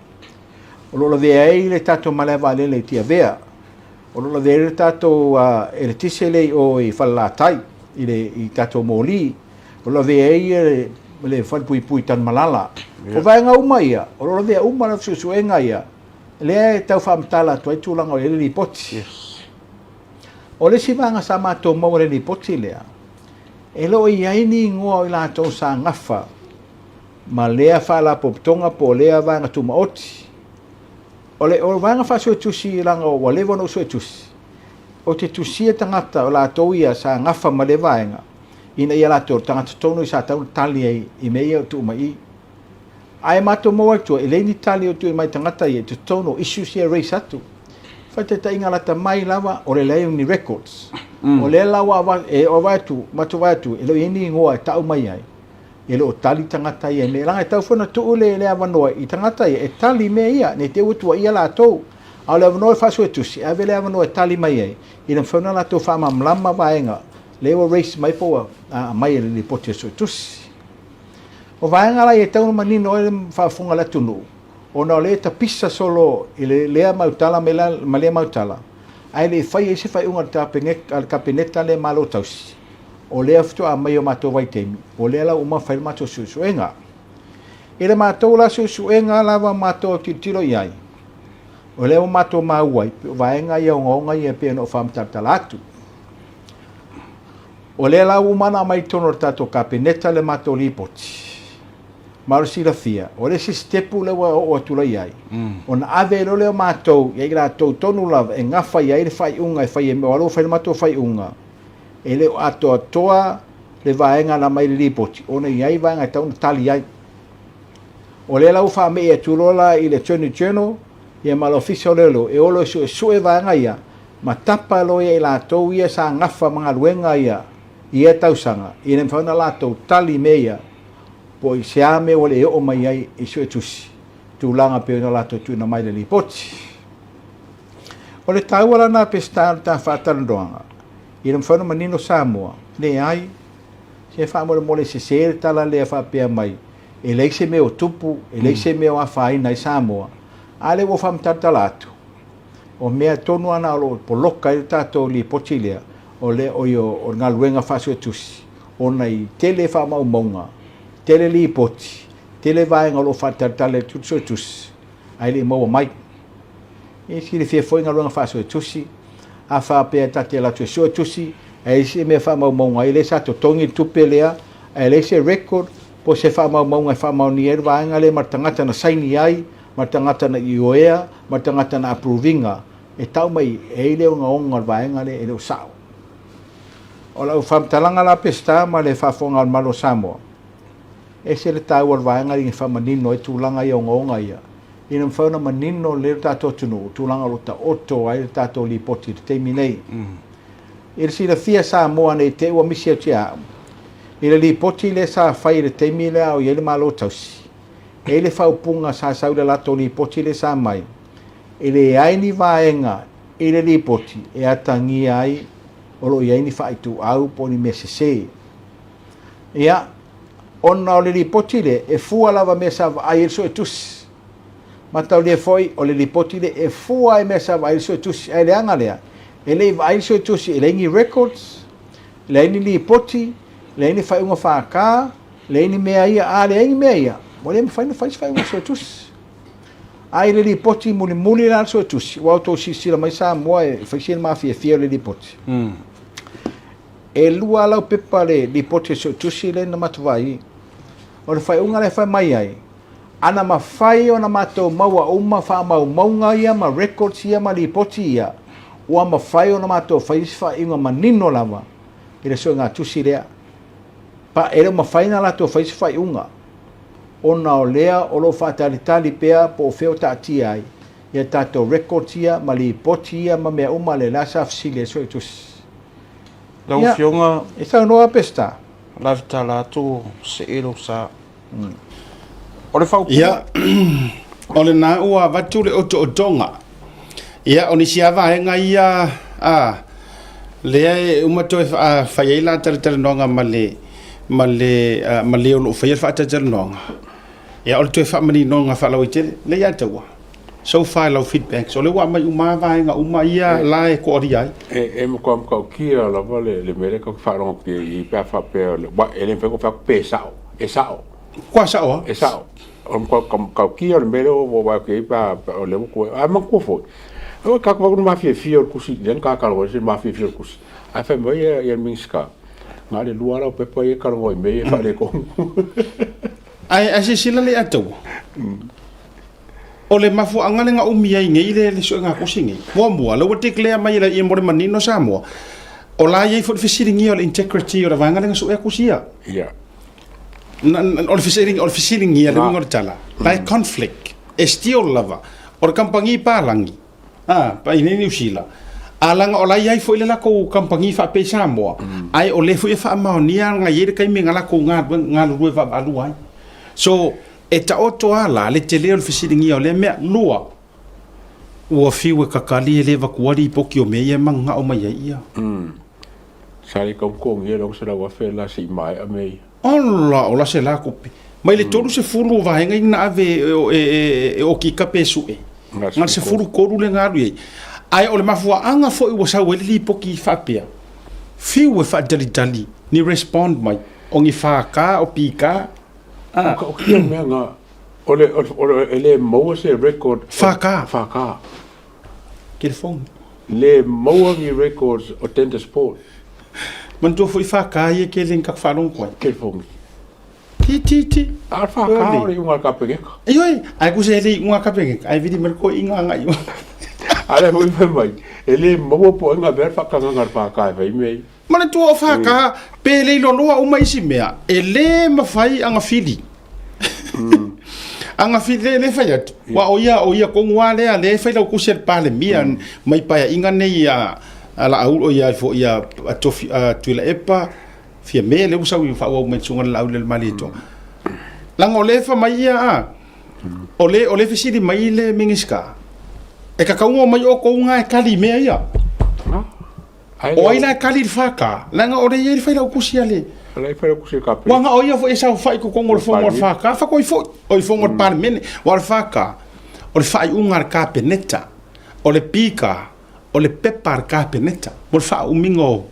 lo la vea le tato maleva le tia vea o lo la vea le tato e le tisele o i fallatai i tato moli o la vea le fal pui tan malala o vai nga uma ia o lo la vea uma na suenga ia le tau famtala to tu langa le li poti o le sivanga sa mato mo le li poti lea e lo ia ini ngoa i la to sa ngafa ma lea fa la poptonga po lea vanga tu maoti o vanga fa so tusi langa o le vono so tusi o te tusi tangata o la to ia sa ngafa ma le vanga ina ia la to tangata tonu sa tau tali ai i mea tu mai ai mato mo atu e le ni tali o tu mai tangata ia te tono issues here race atu fate ta inga lata mai lava o le ni records o le lawa e o watu mato watu e lo ini ngoa tau mai ai e lo tali tangata ia me langa tau fona tu le avanoa i tangata ia e tali me ia ne te utu ia la to au le avanoa fa so tusi a vele avanoa tali mai ai ina fona la to fa mamlama vaenga le o race mai po mai le pote so tusi o vaenga la e tau manino e fa funga la tunu o na le ta pisa solo ile le mautala male mautala ai le fai ese fai unga ta pengek al kapineta le malo tausi o le afto a mai o mato vai temi o le la uma fai mato suenga ile mato la suenga lava mato titilo iai o le o mato mauai vaenga ia ngonga ia pe no fam tartalatu o le la uma na mai tono tato kapineta le mato lipoti Marsi la fia, o le sistepu le o tula iai. O na ave lo le matou, ia gra tonu lava, e ngafa iai le fai unga, e fai e me walo fai matou fai unga. E le ato toa le vaenga na mai lipoti, o na iai vaenga tau na tali iai. O le lau fa me e tulola i le tunu tunu, ia malo fisa o lelo, e olo sue vaenga ia, ma tapa lo ia i la tou ia sa ngafa mga luenga ia, ia tausanga, i ne fauna la tou tali meia, po i se ame o le o mai ai i sue tusi tu langa pe na lato tu na mai le lipoti o le tau ala na pesta ta fatandoanga i le mfano manino Samoa le ai se fa mo le se tala le fa pe mai e le se me o tupu e le se me o afai na Samoa ale wo fam tartalato o mea tonu ana lo poloka i tato lipoti lea o le o yo o ngaluenga fa sue tusi o nei tele fa mau monga tele li poti tele vai ngalo fatartale tutso tus ai le mo mai e si le foi ngalo fa so tusi a fa pe ta te la tuso tusi e se me fa mau mau ngai le sa to tongi tupe lea e le se record po se fa mau mau ngai fa mau ni er vaenga le martangata na saini ai martangata na ioea martangata na approvinga e tau mai e le nga onga vaenga le e le sao o la fam talanga la pesta ma le fa fonga al malo Samoa e se le tau al vaenga i fa manino e tulanga i onga ia ina mfauna manino le tato tunu tulanga lo ta oto ai tato li poti te minei il si la fia Samoa nei te wa misia tia il li poti le sa fai le te mile o ele malo tausi e le fa upunga sa sa la to li poti le sa mai ele ai ni vaenga ele li poti e atangi ai o lo ia ni fa tu au poni mesese ia ona o le li poti le e fua lava mesa ai so etus matau le foi o le li poti le e fua e mesa ai so etus e le anga lea ele vai so etus ele ngi records le ni li poti le ni fa unga fa ka le ni mea ia a le ngi mea ia mo le fa unga so etus ai le li poti muli la so etus wa to si la mai sa mo e fa si ma fia le li poti e lua lau pepa le li poti so etus le na matuvai o le fai unga le fai mai ai ana mawhai o na matou maua uma wha mau maunga ia ma records ia ma li poti ia ua mawhai o na matou whaiswha inga manino lava i le so ngā tusi lea pa ere mawhai na lato whaiswha unga ona o lea o lo whaatalitali pea po o wheo taati ai ia tatou records ia ma li poti ia ma mea uma le lasa fsile so i tusi lau fionga e tau noa pesta lafta lato se ero sa o le fau ia o le na ua watu le oto o tonga ia o ni siawa e ngai ia lea e umato e whaiaila tari nonga ma le o lo whaia whaatari nonga ia o le toi whamani nonga whalau i tele le ia taua so far lau feedback so le wa mai uma vaenga uma ia la e ko ori ai e mo kom ko kia la vale le mere ko fa ron ki i pa fa pe le wa ele fe ko fa pe sao e sao kwa sao e sao on ko ko kia le mere o wa ki pa o le ko a man ko fo o ka ko ma fi o kusi den ka ka o se ma fi o kusi a fe mo ia minska nga le luara pe po e ka ro me fa le ko ai sila le atou o le mafu angale nga umia i ngei le so nga kusingi mo lo te klea mai la i mo manino Samoa o la ye fo fisiringi o integrity o la vanga nga so e kusia ya o fisiringi le ngor tala la conflict e still lava o kampangi palangi pa ini ni usila alanga o la ye fo ile la ko kampangi fa pe Samoa ai o le fo e fa maonia nga ye kai me ngala ko nga lu va alu ai so e ta oto ala le te leo fisiringi o le mea lua ua fiu e kakali e lewa kuari poki o mea manga o mai ia sari kong kong ia long sera wa fe la si mai a mei ola ola se la kupi mai le tolu se furu vahenga ina ave o ki kape su e ngar se furu koru le ngaru ye ai o le mafua anga fo i wasa weli poki fapia fiu e fa dali ni respond mai ongi fa ka o pika o kia mea nga ole ele maua se record Faka ke le phone le maua ni records o tenta sport man to foi Faka ye ke len ka falon ko ke le phone ti a Faka o le unga ka pegeka ai ai ku se le unga ka pegeka ai vidi mer ko inga ngai ale mo mai ele maua po nga ber Faka nga Faka vai mei mana tu Faka pele lo loa uma isi mea ele mafai anga fili anga fili le fai atu wa oia ko ngwale ale fai lo kusel pale mia mai pa inga nei ala au oia fo ia atofi tuila epa fia me le usa wi fa o me tsunga la le malito lango le fa mai ia ole fisili mai le mingiska e ka kaunga mai o ko nga kali mea ia o ai la kali Faka langa ore ye fai la kusia le la fai la kusia ka wanga o ia fo esa fai ko ngol fo ngol Faka fa ko o fo ngol par men war Faka o le fai ungar ka peneta o le pika o le pepar ka peneta mo fa umingo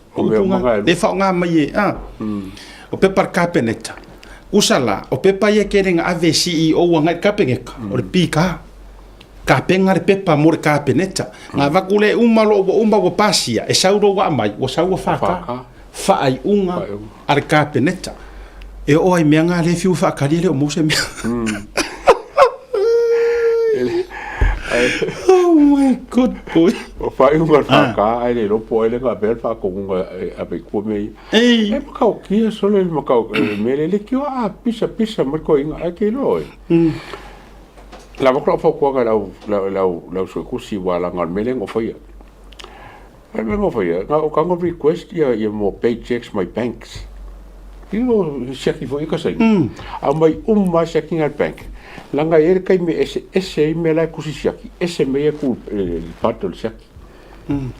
le fa nga mai o pepar ka peneta usala o pepa ye kering ave CEO nga ka pengeka o le pika ka penga le pepa mo ka peneta nga va kule uma wa pasia e sauro wa mai o sauro faka fa ai unga ar ka peneta e o ai menga le fiu fa ka le o mo se me oh my god boy o fa unga faka ai le po ele ka bel fa ko unga a be ko me e ka o ki so le mo ka me le ki a pisa mo ko inga ai ke lo la vokla fo ko ga la so ko si wala ngal meleng o foi meleng o foi ga o kango request ya mo paychecks my banks ilo checki fo ikasai a mai ma checking at bank langa kai me ese me la kusi checki ese me ku patol checki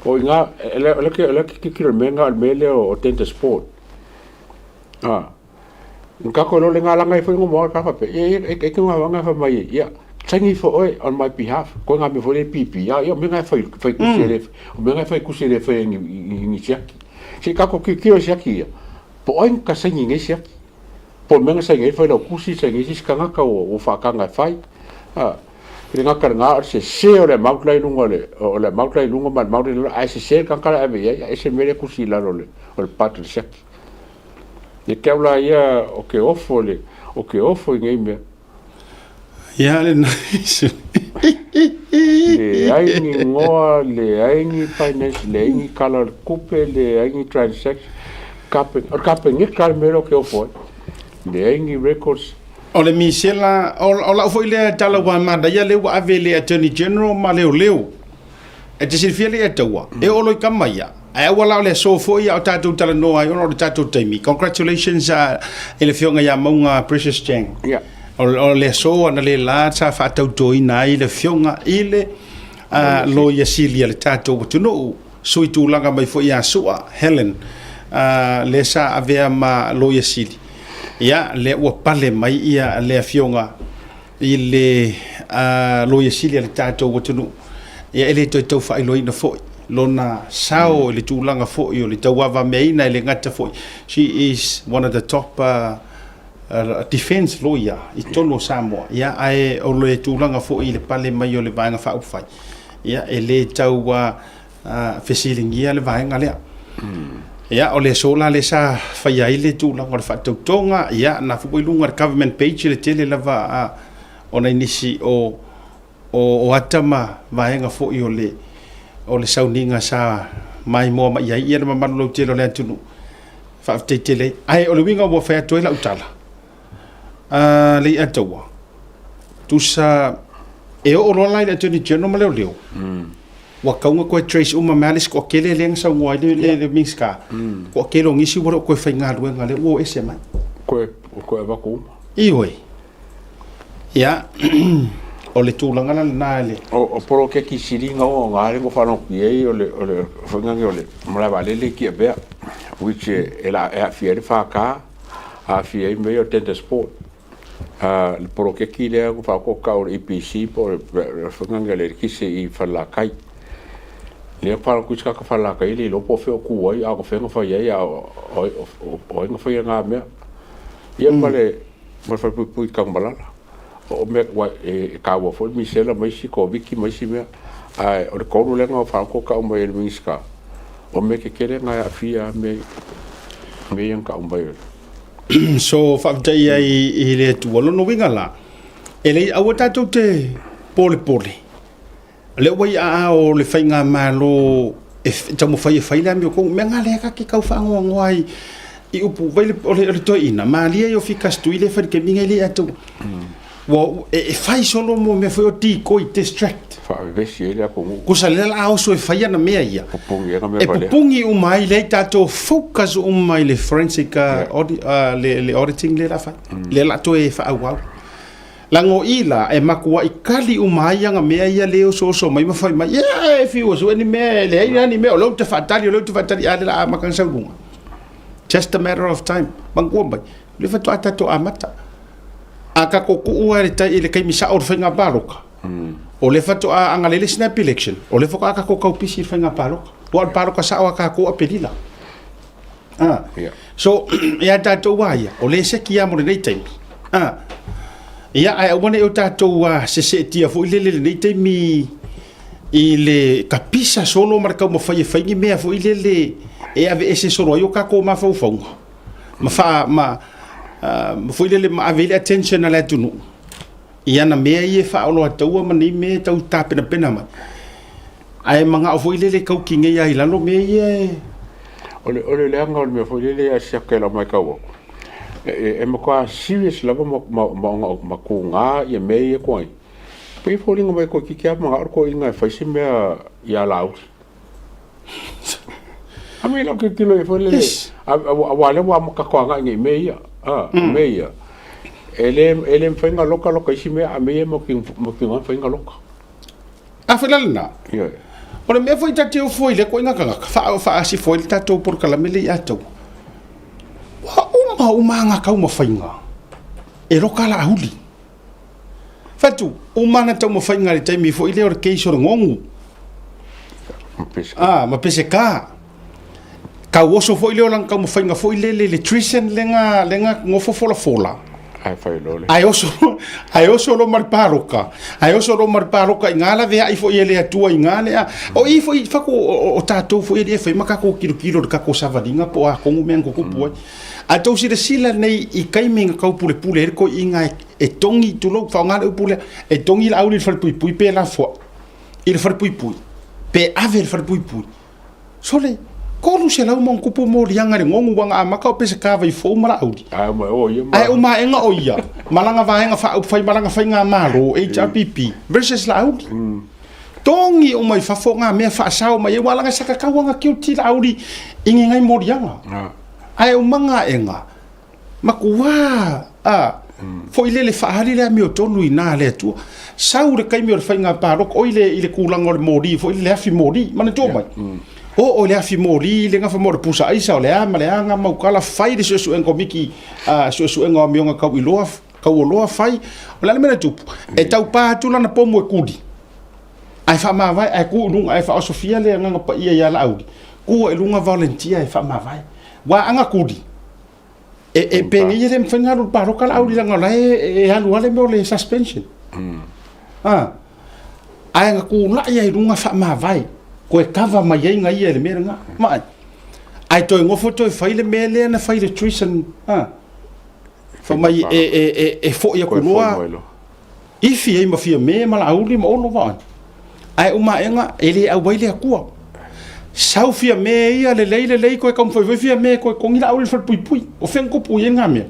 ko inga la ki menga al mele o tenta sport nka ko lo lenga langa fo mo ka fa pe e ke nga fa mai ya tangi fo oi on my behalf ko nga me fo le pipi ya yo me nga fa kusere me nga fa kusere fa ni checki si ka ko ki o checki po oi ka sangi nge checki po me nga sangi fa lo kusi sangi si ka nga ka o fa ka nga fai nga ka nga se o le mautlai lunga le mautlai lunga ma mautlai lunga ai se ka ka ave ya ese me le kusi la le o pat le checki e ke la ya o ke ofo ngai me ya le nice le ai ni ngoa le ai ni finance le ai ni color coupe le ai ni transaction kapen ni kalmero ke ofo le ai ni records o le misela o la foi le tala wa manda ya le wa avele attorney general ma le e te silfia le atawa e o lo kamaya ai wala le so foi o tatu tala no ai o tatu taimi congratulations ele fionga ya maunga Precious Chang o le so ana le la sa fa tau toi nai le fionga ile lo ya silia le tatu tu no so itu langa mai foi ya sua Helen le sa avea ma lo ya sili ya le o pale mai ia le fionga ile lo ya silia le tatu tu no ya ele to fa ilo ina foi lona sao le tulanga fo yo le tawa meina le ngata fo she is one of the top defense lawyer I tono Samoa ya ai o le tulanga fo I le pale mai yo le vanga fa ufai ya ele tawa fesilingia le vanga le ya o le sola le sa fa ya ile tulanga fa tonga ya na fu lunga government page le tele lava ona inisi o atama vanga fo yo le o le sauninga sa mai mo mai ia ma malo telo le tunu fa tele ai o le winga wo fa to la utala le atawa tu sa e o lo lai le tuni general ma leo wa kaunga ko trace uma malis ko kele leng sa ngoi le mingska ko kelo ngisi wo ko fa nga luenga le wo ese mai ko va ko I oi ya o le tūlanga na nāle. O poro ke ki siringa o ngāre ko whanau ki ei o le whangangi o le marawa lele ki a bea. Which e la e a fiere whaka, a fiere mei o tenta sport. Le poro ke ki lea ko whako ka o le EPC po le whangangi le kise I whalakai. Lea whanau kuiska ka whalakai le lopo wheo kuai a ko whenga whai ei a o inga whai ngā mea. Ia male whai kang malala. O me wa e ka wa fo mi sela mai si ko viki mai si me ai o le koru le nga fa ko ka o mai le miska o me ke kere nga afia me yang ka o mai so fa dai I le tu lo no winga la ele a wata to te pole le wai a o le fainga malo e tamo fai la me ko me nga le ka ki ka fa ngoi I upu vai le to ina malia yo fika stuile fa ke minga le atu wo e fai solo mo me foi o ti coi distract fa vesi ele ko ko sa le la so e fai na mea ia e pungi o mai le tato focus o mai le forensic le auditing le la fa le la to e fa wa lango ila e makua I kali o mai nga mea ia le so mai ma fai mai e fi o so ni me le ai ni me o lo te fatali ale la makan sa lunga just a matter of time mangua mai le fa to atato amata aka ko ku ua ta ile kai misa or fenga baroka o le fato a ngalele snap election o le foka aka ko ka pisi fenga baroka o baroka sa aka ko apelila so ya ta to waya o le se kia mo nei time ia ai wana o tātou se tia fo ile nei te mi i le kapisa solo marka mo fai ngi mea fo ile le e ave ese solo yo ka ko ma fo ma fa ma fo ile le ma ave attention ala tunu ia na mea ie fa olo atua ma ni me tau ta pena ma ai manga fo ile le kau kinga ia i lalo me ie ole le anga me fo ile le asia ke la mai kawo e mo kwa serious lava ma ko nga ia me ie koi pe fo linga mai ko ki kia ma ko inga fa si me ia lau a me lo ke kilo e fo le a wale wa mo ka ko nga ngi me ia me ia ele mfenga loka isi me a me mo ki mfenga loka a felana ia ora me foi tati o foi le ko inga ka fa si foi tato por kala me le ato wa uma nga ka uma fainga e roka la huli fatu uma na tau mo fainga le taimi foi le or ke so ngongu ma pese ka woso foi le lang ka mo fainga foi le trisen lenga ngofo fola ai fai lole ai oso lo marparoka ingala ve ai foi ele atua ingale o i foi fa ko o tato foi ele foi makako kilo ka ko savadinga po a kongu mengo ko po a tau sila nei i kaimenga kau pule ko inga e tongi tulo fa ngale pule e tongi la auli fal pui pe la fo il fal pui pe ave fal pui sole kolu se lau mon kupu mo lianga le ngongu wanga amaka o pese ka vai fo mara audi ai uma enga o ia malanga vaenga fa fai malanga fai nga malo HRPP versus la audi tongi o mai fa fo nga me fa sao mai wala nga saka ka wanga kiuti la audi ingi ngai mo lianga ai umanga enga makuwa fo ile le fa hali le mi o tonu ina le tu sau le kai mi o fai nga parok o ile kulanga le modi fo ile afi modi mana to mai o le afi mori le nga fa mor pusa isa o le ama le anga mau kala fai de so en komiki so en o mionga ka uloa fai o le mena tupu e tau pa tu na pomo e kudi ai fa ma vai ai ku lunga ai fa sofia le nga pa ia la audi ku e lunga volunteer ai fa ma vai wa anga kudi e pengi ye dem fenga ru paro kala audi nga la e alu ale mo le suspension ai nga ku la ia lunga fa ma vai ko e kava mai ai ngai ele mera mai ai toi ngofo toi fai le mele na fai le treason fa mai e fo ia kuloa ifi ai mafia me mala auli ma olo va ai uma enga ele au baile akua sau fia me ia le lei ko e kam foi fia me ko ko ngira auli fa pui o fen ko pui nga me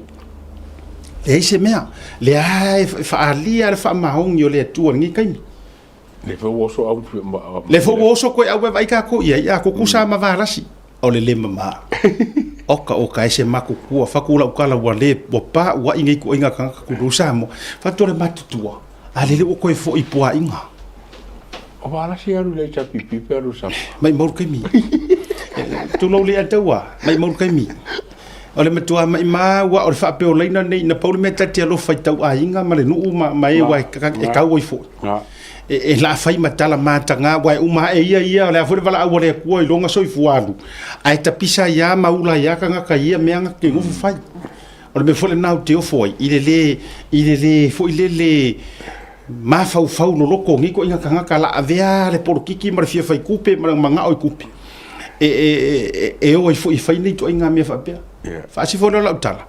le se mea le ai fa alia le fa mahong yo le tu ngi kai le fo woso au le fo woso ko au vai ka ko ia ko kusa ma varasi o le mama oka ese maku ku fa ku la kala wa le pa wa ingi ko inga ka ku rusa mo fa to le matutua ale le ko fo ipoa inga o wala si aru le chapipi pero sa mai mor kai mi tu lo le atawa mai mor kai mi o le matua mai ma wa o fa pe o leina nei na paul meta te lo fa tau a inga ma le nu ma e wa e ka wo fo e la fai matala matanga wa uma e ia le fo vala o le ko i longa soi fualu ai ta pisa ia maula ia ka ia me anga ke ngu fai o le fo le nau te o foi ile le fo ile le ma fau no loko ngi ko inga ka la avea le por kiki mar fia fai kupe mar manga o kupe e o fo i fai nei to inga me fa pe fa si fo no la tala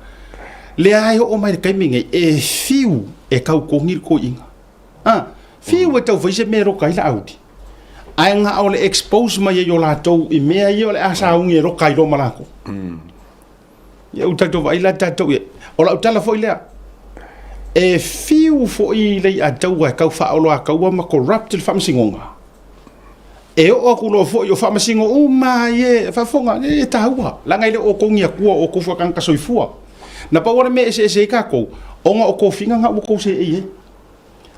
le ai o mai kai minge e fiu e ka ko ngir ko inga fiu e tau faise me ro kai la audi ai nga o le expose mai yo la tau i me ai o le asa ungi ro kai ro malako ye uta to vai la tato ye o la tala foi le e fiu fo i le a tau e ka fa o lo ka wa ma corrupted fam singonga e o ku lo fo yo fam singo o ma ye fa fonga e taua la ngai le o ko ngia ku o ko fa kan ka soifua na pa ora me se ka ko o nga o ko finga nga o ko se e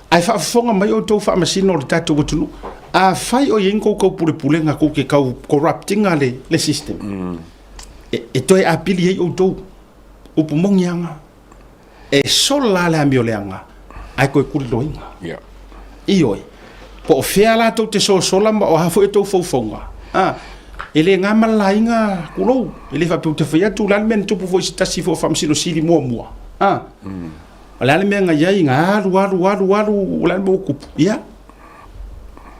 ai fa fonga mai o to fa masino le tato tunu a fai o yen ko pule nga ko ke ka corrupting le system e to e apili e o to o pumongianga e sola la mioleanga ai ko ku loinga ioi po fea la to te sola ma o ha fo e to fonga ele nga malainga kulo ele fa te fia tu lan men tu po fo sta si fo fam sino sili mo Ala le me nga yai nga alu la mo ku ia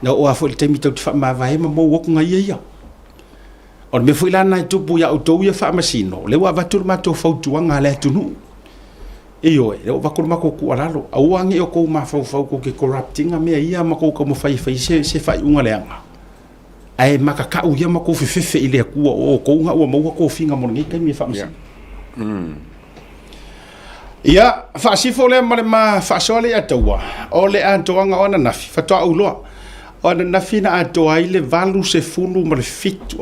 na o afo te mi tau te fa ma vai ma mo wo nga ia o me foi la na tu bu ya o to ia fa masino le wa vatur ma to fau tu nga le tu nu e o le va ko ma ko ku ala lo au angi o ko ma fau ko ke corrupting a me ia ma ko mo fai se fai unga le anga ai ma ka u ia ma ko fe ile ku o ko nga o mo ko finga mo ngi kai mi fa masino ia fa si fo le ma fa so le atawa o le antoanga ona nafi fa to au lo ona nafi na atoa ile valu se fulu ma le fitu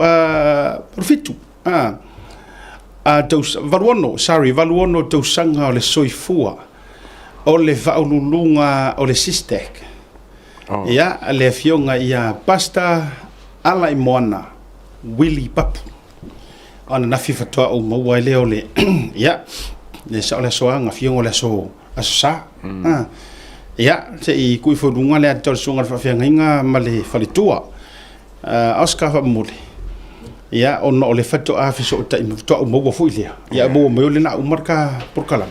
a to valuono to sanga o le soifua o le vaululunga o le sistek ia le fionga ia pasta ala imona Willy Papu ona nafi fa to au mo wa le ole ia le sa le soa nga fiongo le so asa ya se I kui fo dunga le ator sunga fa fianga ma le falitua Oscar fa mole ya ono le fato a fiso ta to mo go fo ile ya mo le na umarka por kala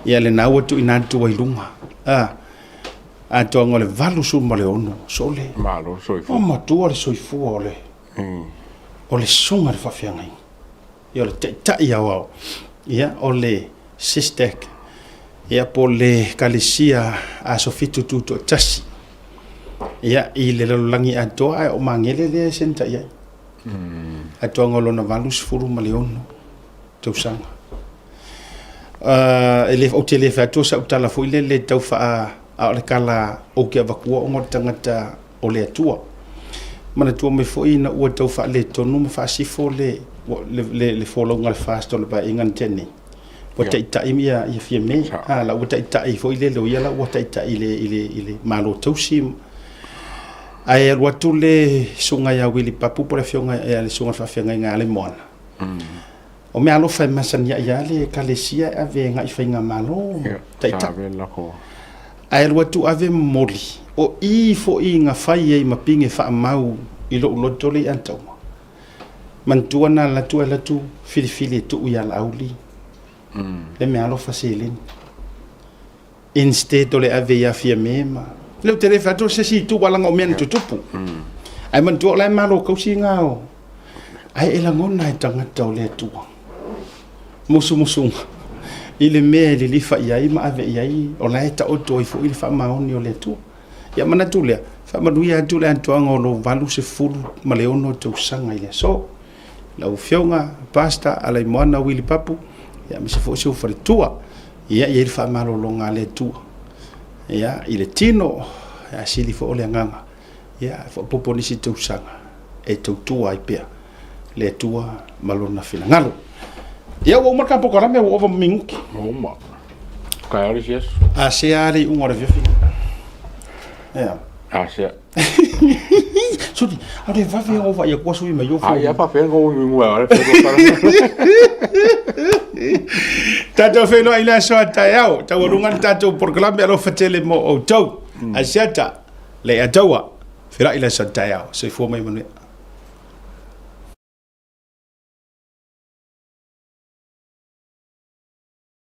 ya le na watu ina tu wa lunga a to ngole valu su ma le ono so le malo so o ma tu le so fu ole o le sunga fa fianga ya le ta ya wa ya ole sistek ia po le kalisia a sofitu tu tasi ia I le langi atoa o mangele le senta ia atoa ngolo na valus furu maleono tau sanga ele o tele fa to sa utala fo ile le tau fa a le kala o ke vakua o tangata o le atua mana tu me fo ina o tau fa le tonu me fa si fo le fo lo ngal fast o le ba ingan teni wata ita imia ia fia me la wata ita I fo ile lo ia la wata ita ile malo tausi ai watu le sunga ya Willy Papu por fionga ya le sunga fa fionga nga le mona o me alo fa masania ya le kalesia ave nga ifainga malo taita ai watu ave moli o I fo inga fai ai mapinge fa mau I lo tole antau mantuana la tu filifili tu ya lauli le me alo facilin instead le ave ya fia mema le telefato se si tu wala ngo men tutupu ai man tu la malo ko si ngao ai ela ngona tanga tole tu musu ile me le li fa ya ma ave ya o la ta o to fo il fa ma on yo le tu ya mana tu le fa ma duia tu le anto ngolo valu se ful ma le ono tu sanga ile so la ufionga pasta ala imona Willy Papu ya mi se fo se fa tua ya il fa malo longa le tu ya ile tino ya sili fo le nganga ya fo poponi si tu sanga e tu tua I pe le tua malona fina ngalo ya wo marka po kala me wo minguki ma ka ari yes a se ari un ora vifi ya a se sudi ade va vi on va ya kwa sui me yo fo ya pa fe ngo mi wa tato fe no ila so ta yao ta wonungan tato por kala me lo fatele mo o tau a seta le atawa fira ila so ta yao se fo mai manu